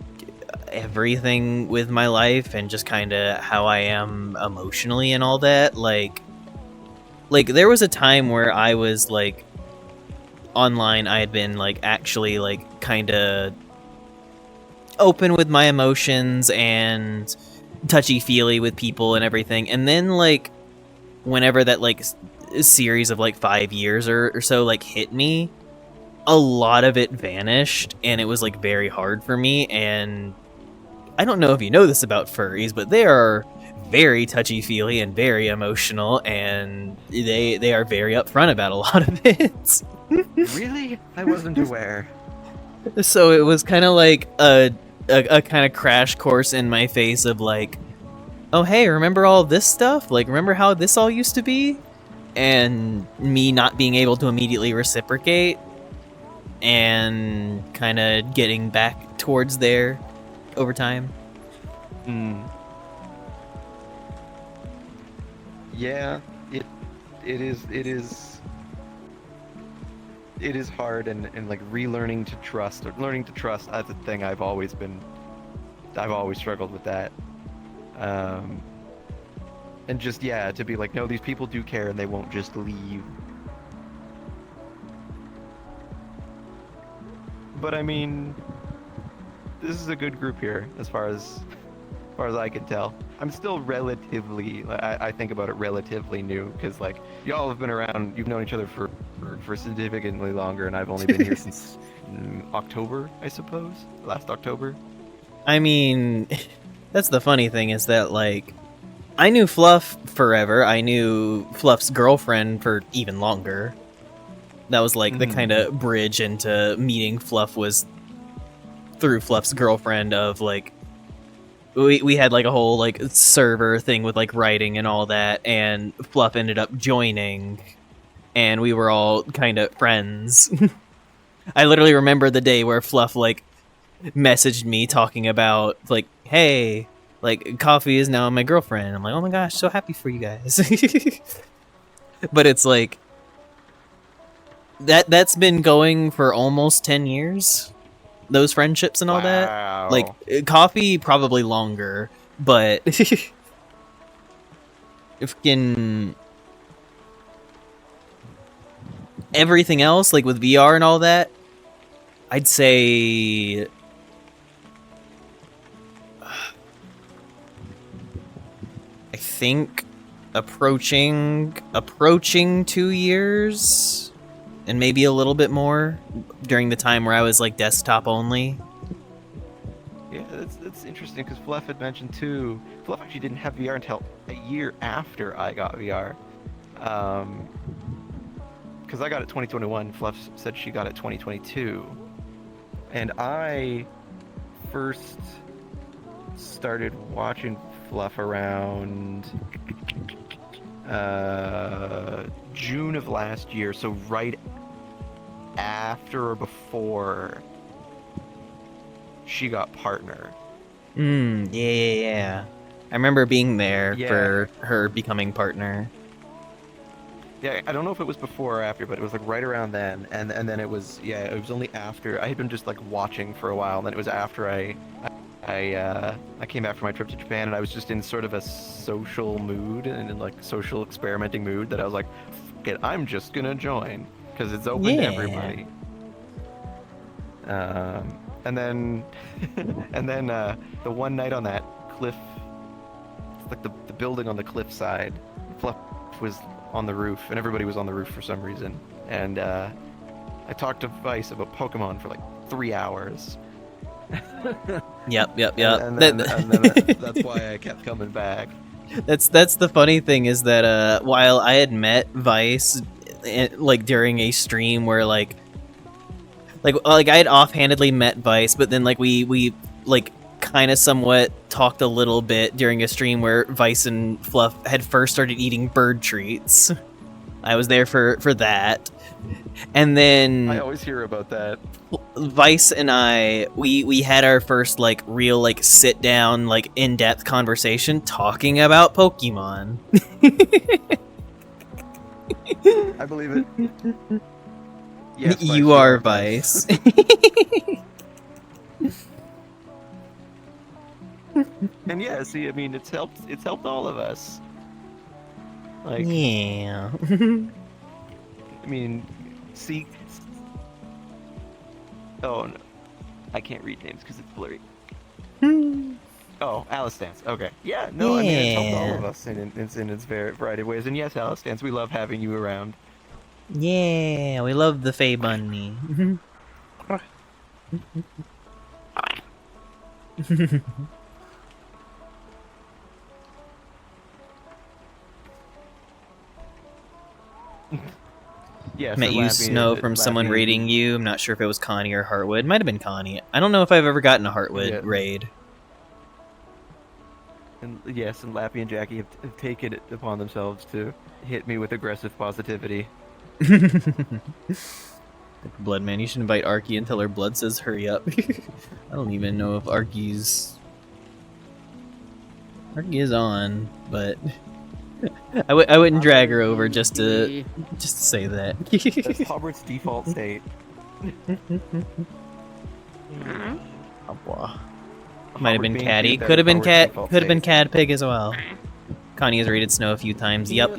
everything with my life and just kind of how I am emotionally and all that. Like there was a time where I was, like, online, I had been, like, actually, like, kind of open with my emotions and touchy-feely with people and everything, and then, like, whenever that, like, series of, like, 5 years or so, like, hit me, a lot of it vanished, and it was, like, very hard for me. And I don't know if you know this about furries, but they are very touchy-feely and very emotional, and they are very upfront about a lot of it. Really? I wasn't aware. So it was kind of like a kind of crash course in my face of like, oh hey, remember all this stuff? Like, remember how this all used to be? And me not being able to immediately reciprocate, and kind of getting back towards there over time. Yeah, it is hard, and like relearning to trust, or learning to trust, that's a thing I've always struggled with that. And just, yeah, to be like, no, these people do care and they won't just leave. But I mean, this is a good group here, as far as I can tell. I'm still relatively, I think about it relatively new, because like, y'all have been around, you've known each other for significantly longer, and I've only been here since October, I suppose, last October. I mean, that's the funny thing, is that like, I knew Fluff forever. I knew Fluff's girlfriend for even longer. That was like the kind of bridge into meeting Fluff, was through Fluff's girlfriend. Of like, we had like a whole like server thing with like writing and all that, and Fluff ended up joining, and we were all kind of friends. I literally remember the day where Fluff like messaged me talking about like, hey, like, Coffee is now my girlfriend. I'm like, oh my gosh, so happy for you guys. But it's like, that's been going for almost 10 years. Those friendships and all that. Like, Coffee probably longer, but fucking everything else, like with VR and all that, I'd say I think approaching 2 years, and maybe a little bit more during the time where I was like desktop only. Yeah, that's interesting, because Fluff had mentioned too. Fluff actually didn't have VR until a year after I got VR. Because I got it 2021, Fluff said she got it 2022. And I first started watching Fluff around June of last year, so right after or before she got partner. Yeah. I remember being there for her becoming partner. Yeah, I don't know if it was before or after, but it was like right around then, and then it was, yeah, it was only after. I had been just like watching for a while, and then it was after I came back from my trip to Japan, and I was just in sort of a social mood, and in like social experimenting mood, that I was like, fuck it, I'm just gonna join, because it's open to everybody. And then the one night on that cliff, it's like the building on the cliff side, Fluff was on the roof, and everybody was on the roof for some reason, and I talked to Vice about Pokemon for like 3 hours. Yep. And then that's why I kept coming back. That's the funny thing, is that while I had met Vice like during a stream where like I had offhandedly met Vice, but then like we like kind of somewhat talked a little bit during a stream where Vice and Fluff had first started eating bird treats. I was there for that. And then I always hear about that. Vice and I, we had our first like real like sit down like in-depth conversation talking about Pokemon. I believe it. Yes, you are Vice. And yeah, see, I mean, it's helped all of us. Like, yeah. I mean, see. Oh no, I can't read names because it's blurry. Oh, Alice Dance. Okay. Yeah. No, I mean, it's helped all of us in its variety of ways. And yes, Alice Dance, we love having you around. Yeah, we love the Fae Bunny. Yeah, Met so you Lappy- Snow from someone Lappy- raiding you. I'm not sure if it was Connie or Heartwood. Might have been Connie. I don't know if I've ever gotten a Heartwood Yeah. raid. And yes, and Lappy and Jackie have taken it upon themselves to hit me with aggressive positivity. Blood man, you should invite Arky until her blood says hurry up. I don't even know if Arky is on, but I wouldn't drag her over just to say that. That's Hubbard's default state. Might have been being Caddy. cute, that Could have is been Hubbard's Cat. default Could have been state. Cad Pig as well. Connie has raided Snow a few times. Yup.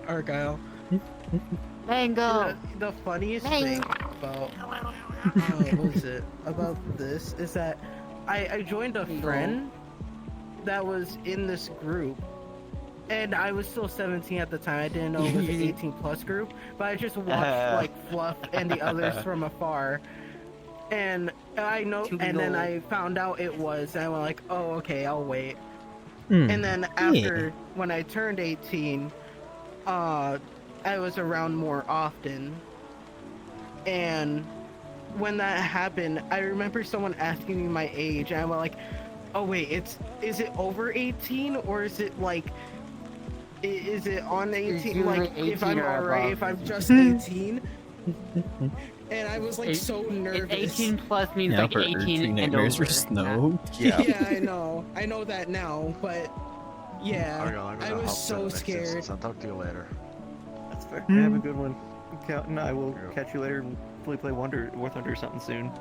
Argyle. Mango. The funniest thing about what was it about this is that I joined a friend that was in this group, and I was still 17 at the time. I didn't know it was an 18+ group, but I just watched like Fluff and the others from afar. And I know, and then I found out it was, and I went like, oh, okay, I'll wait. And then after, when I turned 18, I was around more often. And when that happened, I remember someone asking me my age, and I went like, oh wait, is it over 18, or is it like, is it on 18? Like, if I'm alright, if I'm just 18? And I was like so nervous. 18 plus means Now like for 18 and nightmares over. for Snow. Yeah, I know. I know that now, but yeah, Argyle, I'm I gonna was hop so to the next scared. instance. I'll talk to you later. That's fair. Have a good one. Count, I will catch you later and play War Thunder or something soon.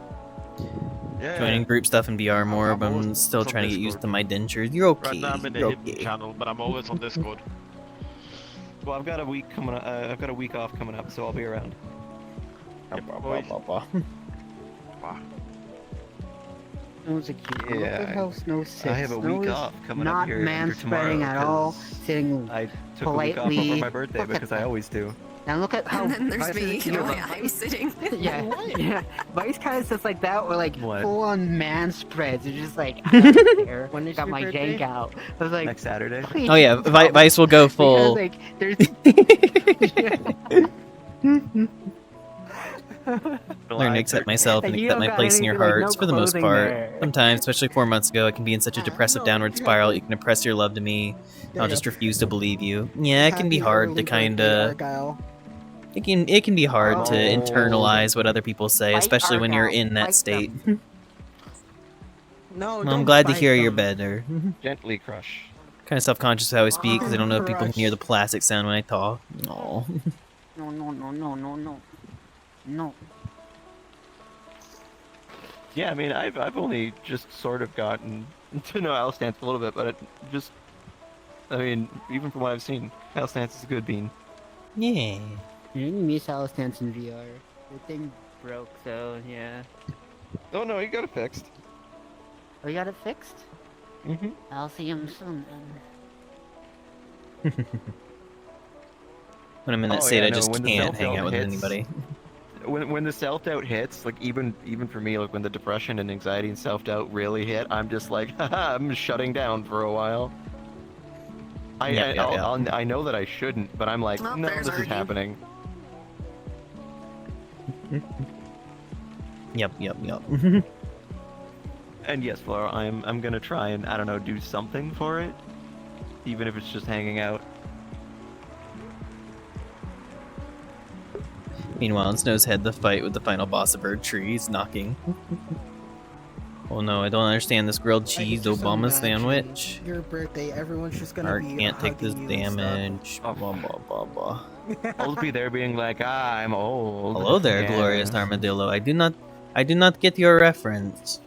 Yeah. Joining group stuff in VR more, but I'm still trying to get used to my dentures. You're okay. Right now I'm in the You're hidden okay. channel, but I'm always on Discord. Well, I've got a week coming up. I've got a week off coming up, so I'll be around. Snow's a cute. Look Yeah, at how Snow sits. I have a Snow week is off coming up not here after tomorrow. man-spreading at all, 'cause sitting I took a week off politely. over my birthday Look at because I that. always do. Now look at how. And then there's Vice me, is- the way I'm sitting. Yeah, yeah. Vice kind of sits like that, or like What? full-on man spreads. It's just like I don't care. When is Got your my birthday? jank out. I was like, Next Saturday. please Oh yeah, stop. Vice will go full. Because like there's. Learn to accept myself and Like, you accept don't my got place in your anything, like, hearts no for the most clothing part. there. Sometimes, especially 4 months ago, it can be in such a depressive downward spiral. You can oppress your love to me. I'll just refuse to believe you. Yeah, it can be Happy hard to early kind birthday, of. Argyle. It can be hard to Oh. internalize what other people say, Fight especially when you're Argyle, in that fight state. them. No, Well, don't I'm glad to fight hear you're them. better. Gently crush. Kind of self-conscious of how I speak because I don't know if people can Crush. hear the plastic sound when I talk. Oh. No. Yeah, I mean, I've only just sort of gotten to know Alstance a little bit, but I mean, even from what I've seen, Alstance is a good bean. Yeah. You miss Alstance in VR. The thing broke, so yeah. Oh no, you got it fixed. Oh, you got it fixed? Mm-hmm. I'll see him soon then. When I'm in that Oh, state, yeah, I no, just when the can't hang self-doubt out with hits- anybody. When the self-doubt hits, like even for me, like when the depression and anxiety and self-doubt really hit, I'm just like, haha, I'm shutting down for a while. I know that I shouldn't, but I'm like, Oh, no, there's this is Artie. happening. Yep. And yes, Flora, I'm gonna try and, I don't know, do something for it, even if it's just hanging out. Meanwhile, in Snow's head, the fight with the final boss of Bird Tree is knocking. Oh no, I don't understand this grilled I could cheese just Obama imagine sandwich. Your birthday, everyone's just gonna Art be can't take this hugging you and stuff. damage. Blah blah blah blah. I'll just be there being like, I'm old. Hello there, Yeah. glorious armadillo. I do not get your reference,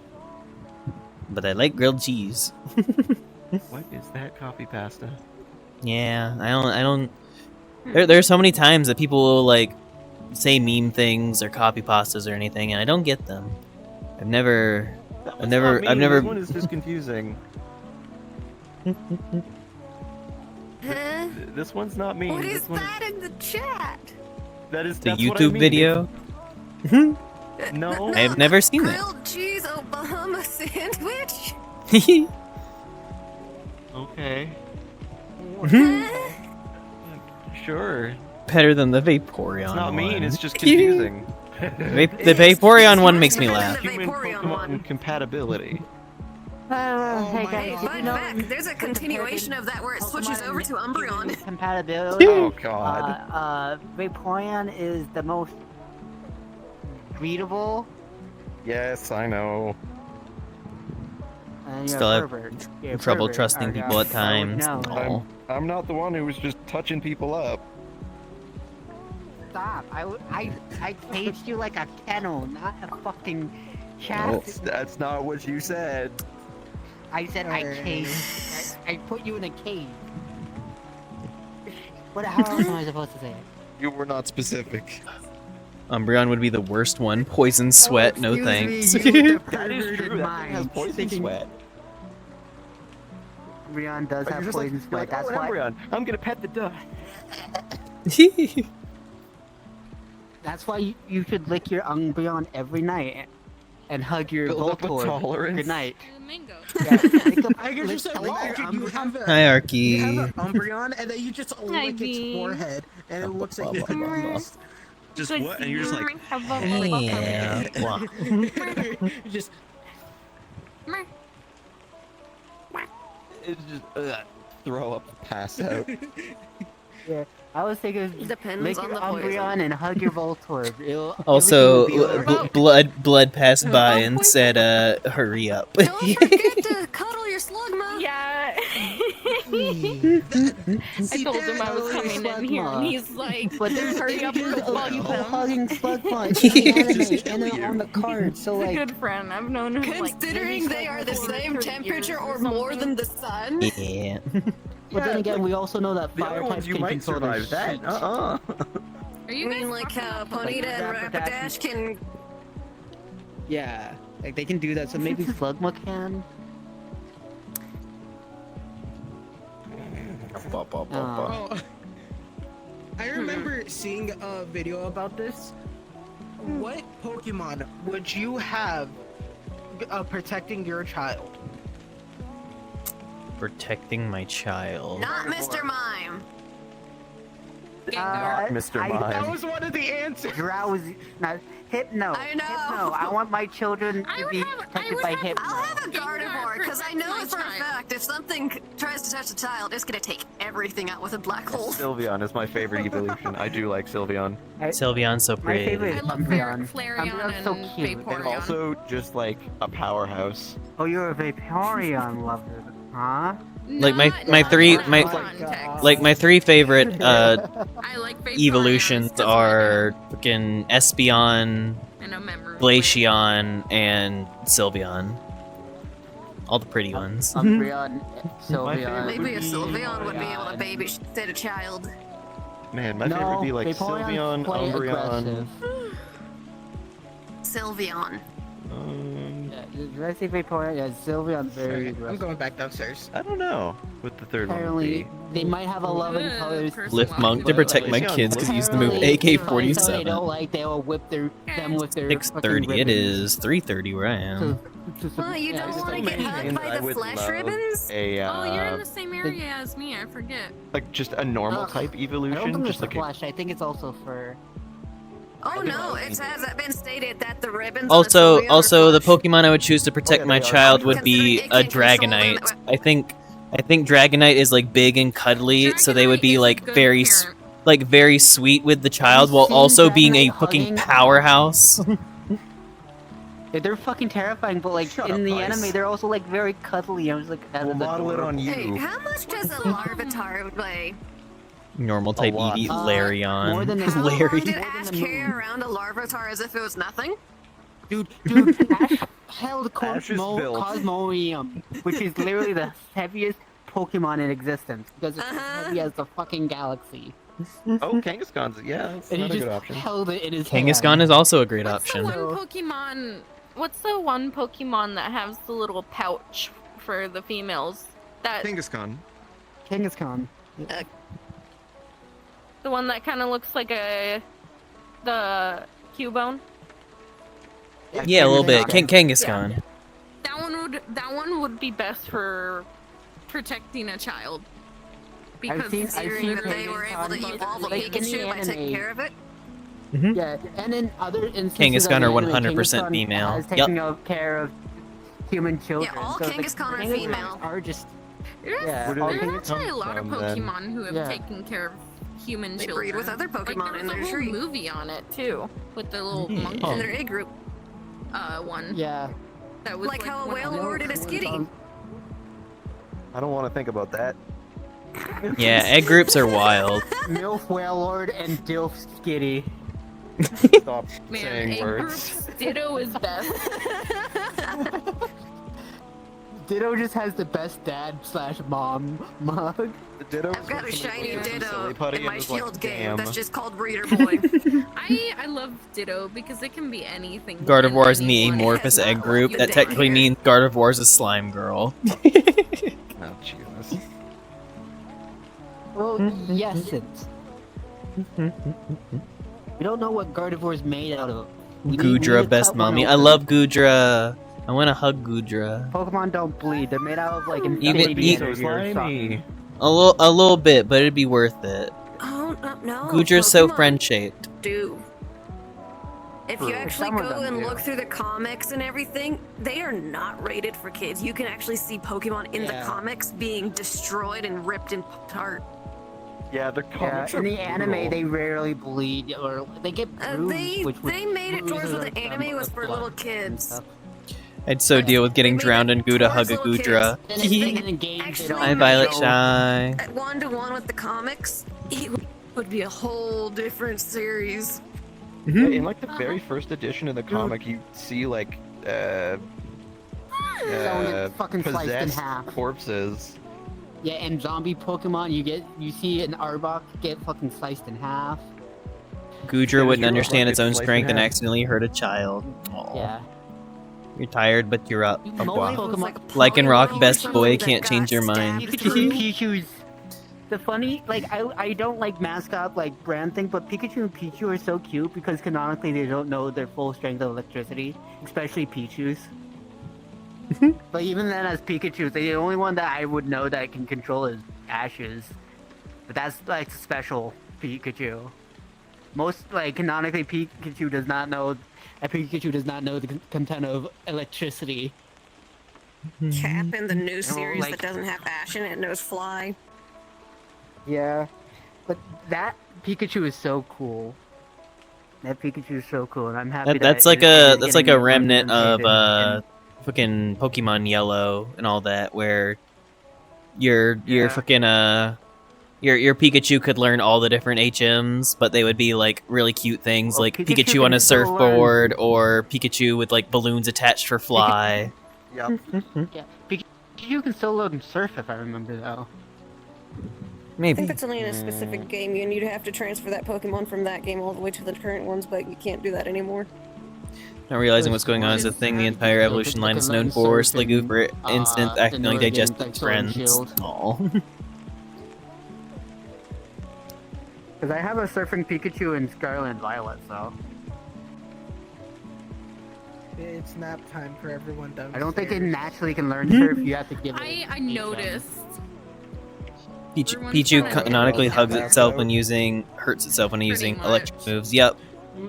but I like grilled cheese. What is that copy pasta? Yeah, I don't. There's so many times that people will like say meme things or copy pastas or anything, and I don't get them. I've never. This one is just confusing. Huh? This one's not me. What This is one- that in the chat? That is The that's what I YouTube mean. video. No. I have never seen that. Grilled cheese Obama sandwich? Okay. Huh? Sure. better than the Vaporeon It's not mean, one. it's just confusing. The Vaporeon one makes me laugh. Human Pokemon compatibility. Hey, fun fact, there's a continuation of that where it switches over to Umbreon. Compatibility. Oh god. Vaporeon is the most readable. Yes, I know. And Still have trouble trusting people at times. No. I'm not the one who was just touching people up. Stop! I caged you like a kennel, not a fucking cat. No, that's not what you said. I said I caged. I put you in a cage. How else am I supposed to say it? You were not specific. Umbreon would be the worst one. Poison sweat, no thanks. That is true. That has poison sweat. Umbreon does have poison sweat. That's why. Umbreon, I'm gonna pet the duck. That's why you should lick your Umbreon every night and hug your Build up a Voltorb. tolerance. Good night. Mango. Yeah, I can just say, you have a Hierarchy. You have an Umbreon, and then you just lick its forehead, and it looks like Just what? And you're just like, Yeah. just. It's just throw up, pass out. Yeah, I was thinking Depends lick on your the poison. Umbreon and hug your Voltorb. Also, everything will be alright. blood passed by and said, hurry up. Don't forget to cuddle your Slugma. Yeah. I told him I was coming in here, and he's like, But there's hurry up and bug people them. hugging Slugma in the anime and then on the card, so He's like. a good friend. I've known him like Considering they are the same temperature or more than the sun. Yeah. But then again, we also know that The fire other types ones you can might control their survive that. shit. Are you mean like how Ponyta and Rapidash can? Yeah, like they can do that, so maybe Slugma can. Oh. I remember seeing a video about this. What Pokemon would you have protecting your child? Protecting my child. Not Mr. Mime. Mr. Mime. That was one of the answers. Drowsy. Not Hypno. I know. Hypno. I want my children to be protected by Hypno. I'll have a Gardevoir because I know for a fact if something tries to touch a child, it's gonna take everything out with a black hole. Sylveon is my favorite evolution. I do like Sylveon. Sylveon's so My pretty. favorite is Umbreon. Flareon Umbreon's so and cute. And Vaporeon. also just like a powerhouse. Oh, you're a Vaporeon lover, huh? Like my three favorite I like Vaporeon. evolutions are freaking Espeon, And a memory. Glaceon, and Sylveon. All the pretty ones. Umbreon, Sylveon. Maybe a Sylveon would be able to babysit a child. Man, my favorite would be like Vaporeon's Sylveon, quite Umbreon. aggressive. Sylveon. Yeah, did I say Vaporeon? Yeah, Sylveon's very I'm aggressive. going back downstairs. I don't know what the third one would Apparently, be. they might have a love and colors. Lift Monk to protect my kids because he used to move Apparently, if they AK-47. don't like, they will whip them with their 6:30. It is 3:30 where I am. Well, you don't want to get hugged by the flesh ribbons? A, Oh, you're in the same area as me. I forget. like just a normal Ugh, type I don't evolution, think just it's like a flesh. I think it's also fur. Oh no, it has been stated that the ribbons. Also, on the Sylveon are the Pokemon I would choose to protect my child would be a Dragonite. I think Dragonite is like big and cuddly, so they would be like very sweet with the child while also being a fucking powerhouse. Yeah, they're fucking terrifying, but like in the anime, they're also like very cuddly. I was like, that is model it on adorable. Hey, how much does a Larvitar weigh? Normal type lot. Eevee, Larion. more than How long Larry. did Ash carry around a Larvitar as if it was nothing? Dude, Ash held Ash is built. Cosmoem, which is literally the heaviest Pokemon in existence because it's as heavy as the fucking galaxy. Oh, Kangaskhan's, yeah, that's And not he a good just option. held it in his hand. Kangaskhan is also a great What's option. the one Pokemon that has the little pouch for the females? That Kangaskhan. Kangaskhan. the one that kind of looks like the Cubone. Yeah, a little bit. Kangaskhan. That one would be best for protecting a child. Because considering that they were able to evolve a like, in the Pikachu by taking anime. care of it. Yeah, and in other instances Kangaskhan of are the anime, 100% Kangaskhan female. has Yep. taken care of human children. Yeah, all so Kangaskhan are Kangaskhan female. Are just There's, all there's Kangaskhan actually a lot of from then. Pokemon who have Yeah. taken care of human They children. breed with other Pokemon like, there in was their a whole tree. movie on it too, with the little Yeah. monkey In their egg group. one. Yeah. That was Like how a one whale of the- lorded a skitty. I don't want to think about that. Yeah, egg groups are wild. MILF Whalelord and DILF Skitty. Stop Man, saying egg words. groups, Ditto is best. Ditto just has the best dad/mom mug. Ditto. I've got a shiny Ditto putty in my and was like, shield game damn. that's just called Reader Boy. I love Ditto because it can be anything. Gardevoirs in the anyone. amorphous egg group. That technically means Gardevoir's a slime girl. Oh, Jesus. Well, yes, it's. We don't know what Gardevoir's made out of. We need Gudra, to best cut one mommy. I open. love Gudra. I want to hug Gudra. Pokemon don't bleed. They're made out of like Even infinity so energy or something. a little bit, but it'd be worth it. Oh, no. Gudra's so Pokemon friend shaped. do. If you True. actually Some of go them and do. look through the comics and everything, they are not rated for kids. You can actually see Pokemon in the Yeah. comics being destroyed and ripped apart. Yeah, the Yeah, comics in are the anime, brutal. they rarely bleed, or they get bruised, They made it towards where the bruises anime was of for blood little and kids. stuff. I'd so deal with getting drowned in Gouda hug a towards little Gudra. And in games, they Actually, don't Hi, Violet show- Shy. At 1-to-1 with the comics, it would be a whole different series. Yeah, in like the very first edition of the comic, you see like Someone gets fucking sliced in possessed half. corpses. Yeah, and zombie Pokemon, you see an Arbok get fucking sliced in half. Gudra wouldn't Gudra understand its own sliced in strength and half. accidentally hurt a child. Aw. Yeah. You're tired, but you're up. Most Pokemon, Like in Rock, best boy can't change your mind. Pikachu's. The funny, like, I don't like mascot, like, brand thing, but Pikachu and Pichu are so cute because canonically they don't know their full strength of electricity, especially Pichu's. But even then, as Pikachu, the only one that I would know that can control is Ash's. But that's, like, special Pikachu. Most, like, canonically, Pikachu does not know the content of electricity. Cap in the new series like- that doesn't have Ash in it knows Fly. Yeah, but that Pikachu is so cool. That Pikachu is so cool, and I'm happy That's that like it's that's like a getting remnant of implemented fucking Pokemon Yellow and all that, where your fucking your Pikachu could learn all the different HMs, but they would be like really cute things, Well, like Pikachu Pikachu on can a still surfboard or Pikachu with like balloons attached for fly. Yep. Yeah, Pikachu can still load and surf if I remember though. I think that's only in a specific game, and you'd have to transfer that Pokemon from that game all the way to the current ones, but you can't do that anymore. Not realizing what's going on is a thing the entire evolution line is known for. Sliggoo, for instance, accidentally digested its friends. Aw. Because I have a surfing Pikachu in Scarlet and Violet, so It's nap time for everyone downstairs. I don't think it naturally can learn surf. You have to give it. I noticed. Pichu canonically hurts itself when using electric moves. Yep.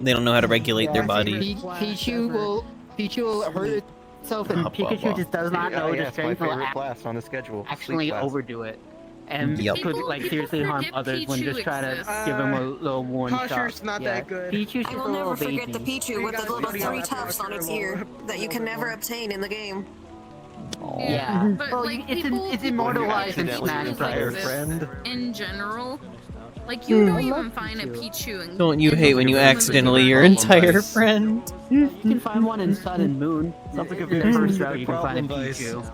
They don't know how to regulate their body. Pichu will hurt itself, and Blah, blah, Pikachu blah. just does not know the Yeah, it's my strength will favorite class on the schedule. Sleep actually class. overdo it. And Yep. could like seriously harm forget others when just Pichu try to exists. give him a little one shot. Possure's not that good. Pichu's I just will a little never baby. forget the Pichu with the little 3 tufts on its ear that you can never obtain in the game. Yeah. But Well, like it's people, it's immortalized in accidentally Smash retire Bros. friend. in general, like you don't even find a Pichu. In, Don't you in hate when you Pokemon accidentally your Dice. entire friend? You can find one in Sun and Moon. Sounds like a In the very first specific route, you can find a problem, Vice. Pichu.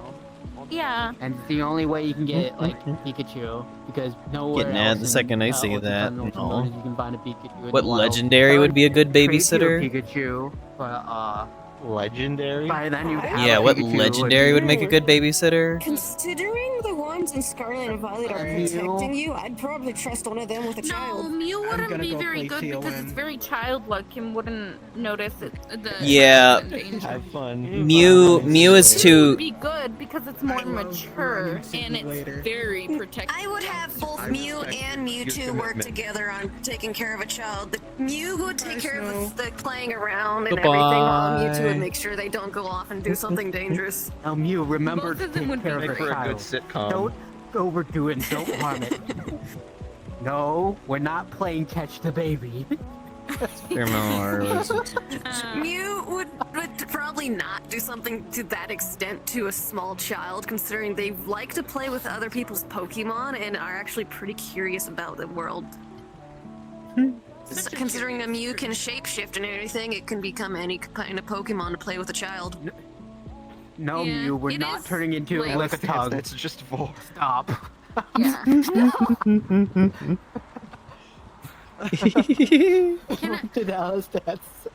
Yeah. And it's the only way you can get like Pikachu because nowhere Getting else mad the in, second I see Ultra that. Sun and Ultra Aw. Moon is you can find a Pikachu. in What the wild. legendary would be a good Trade you a babysitter? Pikachu, but Legendary? by then you have Yeah, a what Pikachu legendary would make a good babysitter? Considering the ones in Scarlet and Violet are protecting you, I'd probably trust one of them with a No, child. Mew wouldn't gonna be go very play good because TON. it's very childlike and wouldn't notice it. The Yeah. danger. Have fun. Mew is It too. would be good because it's more mature and it's very protective. I would have both Mew and Mewtwo work together on taking care of a child. The Mew would take care of the playing around and everything, while Mewtwo would make sure they don't go off and do something dangerous. Now, Mew, remember Both to of them take would care be of the great. child. sitcom. Don't overdo it and don't harm it. No, we're not playing catch the baby. Mew would probably not do something to that extent to a small child, considering they like to play with other people's Pokemon and are actually pretty curious about the world. Considering a Mew can shapeshift and everything, it can become any kind of Pokemon to play with a child. No, Yeah, Mew, we're it not is turning into a like- Lickitung. That's just 4. Stop. Yeah.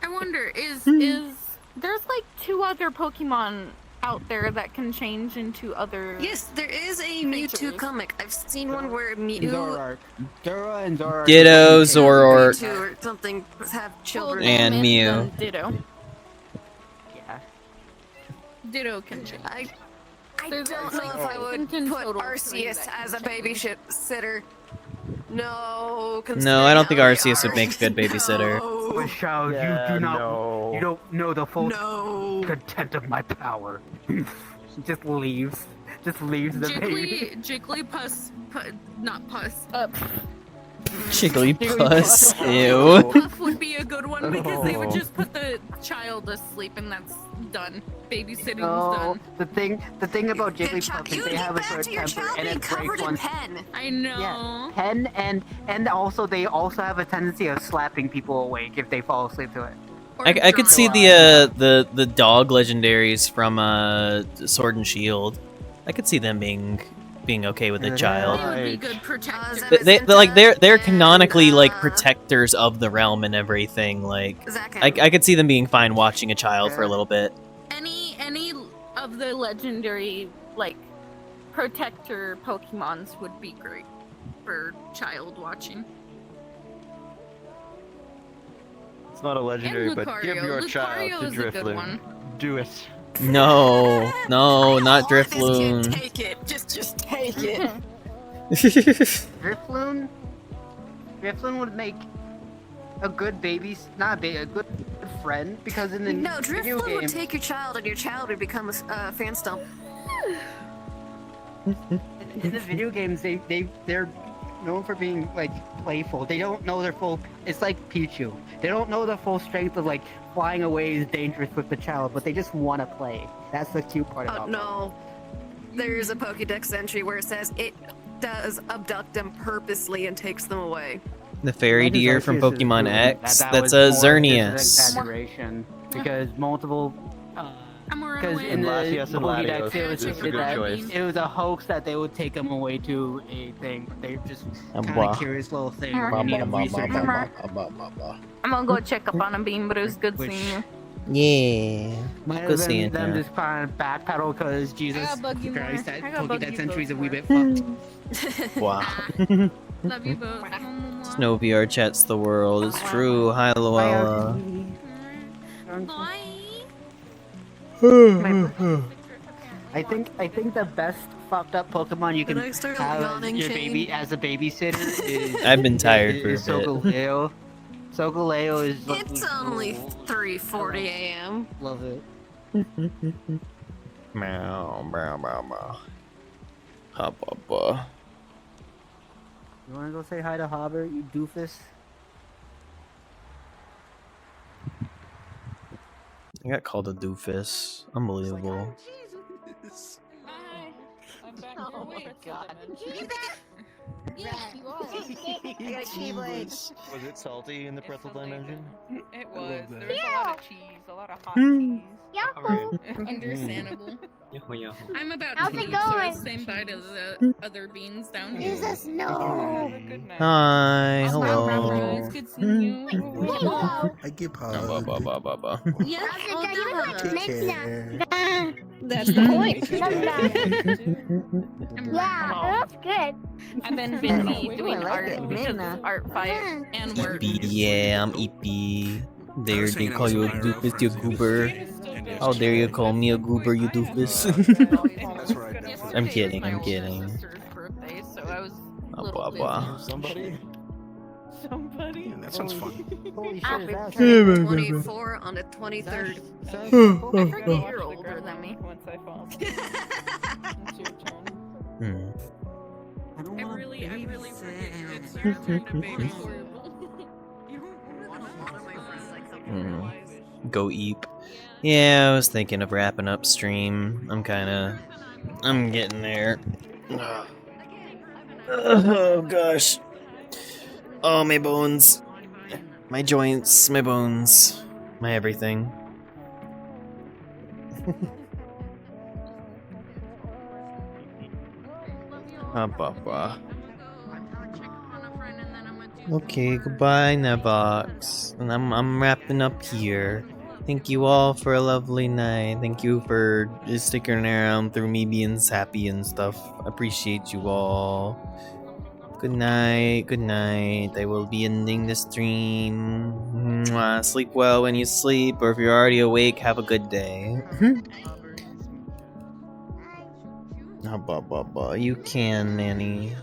I wonder, is there's like 2 other Pokemon out there that can change into other? Yes, there is a Mewtwo comic. I've seen one where Mew Zoroark. Dora and Zoroark. Ditto, Zoroark, Mewtwo or something have children. and Mew. Ditto. Yeah. Ditto can change. I don't know if I would put Arceus as a babysitter. No. No, I don't think Arceus would make a good babysitter. Michelle, you do not. You don't know the full content of my power. Just leaves. Just leaves the baby. Jigglypuff, not Puss. Jigglypuff. Ew. Puff would be a good one because they would just put the child to sleep and that's done. Babysitting's done. The thing about Jigglypuff is they have a good temper and it breaks one. I know. Yeah, pen and also they also have a tendency of slapping people awake if they fall asleep to it. I could see the dog legendaries from Sword and Shield. I could see them being okay with a child. They would be good protectors. They're canonically like protectors of the realm and everything. Like I could see them being fine watching a child for a little bit. Any of the legendary like protector Pokemons would be great for child watching. It's not a legendary, but give your Lucario. child to Lucario's a good Drifloon. one. Do it. No, not Drifloon. Take it. Just take it. Drifloon would make a good a good friend because in the No, video Drifloon game, would take your child and your child would become a fan stump. in the video games they're known for being like playful. They don't know their full. It's like Pichu. They don't know the full strength of like flying away is dangerous with the child, but they just want to play. That's the cute part about it. No. There's a Pokédex entry where it says it does abduct them purposely and takes them away. The fairy deer from Pokemon X. That That's was a more just an Xerneas. exaggeration because multiple. Because in the Latios and Pokédex, Latios is a good choice. it was a hoax that they would take them away to a thing. They're just kind blah. of curious little thing. Blah, You need to blah, research blah, it. blah, I'm gonna go check up on a beam, but it was good seeing you. Yeah. Might Good have seeing been them ya. just trying to backpedal because Jesus gotta bug you Christ, more. that I gotta bug Pokédex you entry is a both wee more. bit fucked. Wow. Love you both. Snow VR chats the world. It's true. Hi, Luella. I think the best fucked up Pokemon you can I start have yawning, your Shane? baby as a babysitter is. I've been tired for a is bit. Solgaleo. Solgaleo is. It's only 3:40 a.m. Love it. Meow, meow, meow, meow. Hop, hop, You wanna go say hi to Hobbit, you doofus? I got called a doofus. Unbelievable. Oh my god. Yes, you are. I got a keyblade. Was it salty in the pretzel dimension? It was. There was a lot of cheese, a lot of hot cheese. Yahoo! Understandable. I'm about How's to it eat, so going? say bye to the other beans down here. Jesus, no. Hi, hello. Guys, good seeing you. I give Ba, ba, ba, ba, ba. Yeah, Take care. That's the point. Yeah, that's good. I've been busy doing art because of art fire and work. Eepy, yeah, I'm Eepy. They call you a doofus, you goober. did. How dare you call me a goober, you doofus? That's right. I'm kidding, I'm kidding. Birthday, so I was a Ah, little bah, busy. bah. Somebody? Somebody? That sounds fun. Holy shit, Happy that's 24 on the 23rd. I forget you're older than me once I fall. It's your turn. I really forget it's your turn to baby horrible. Go eep. Yeah, I was thinking of wrapping up stream. I'm getting there. Oh gosh. Oh, my bones. My joints, my bones, my everything. Okay, goodbye, Nevox. And I'm wrapping up here. Thank you all for a lovely night. Thank you for sticking around through me being happy and stuff. Appreciate you all. Good night, good night. I will be ending the stream. Mwah. Sleep well when you sleep, or if you're already awake, have a good day. You can, Nanny.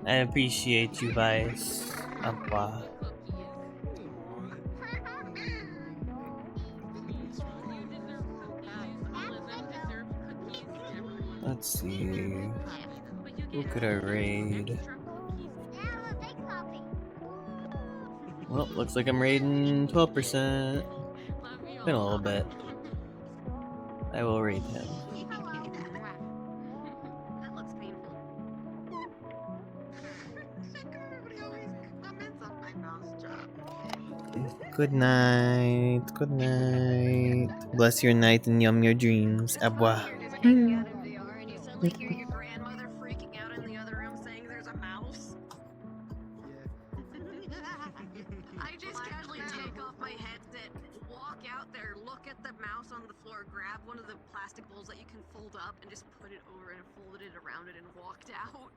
I appreciate you guys. Let's see. Who could I raid? Well, looks like I'm raiding 12%. Been a little bit. I will raid him. Good night. Good night. Bless your night and yum your dreams. Au revoir. I just casually take off my headset, walk out there, look at the mouse on the floor, grab one of the plastic bowls that you can fold up, and just put it over and folded it around it and walked out.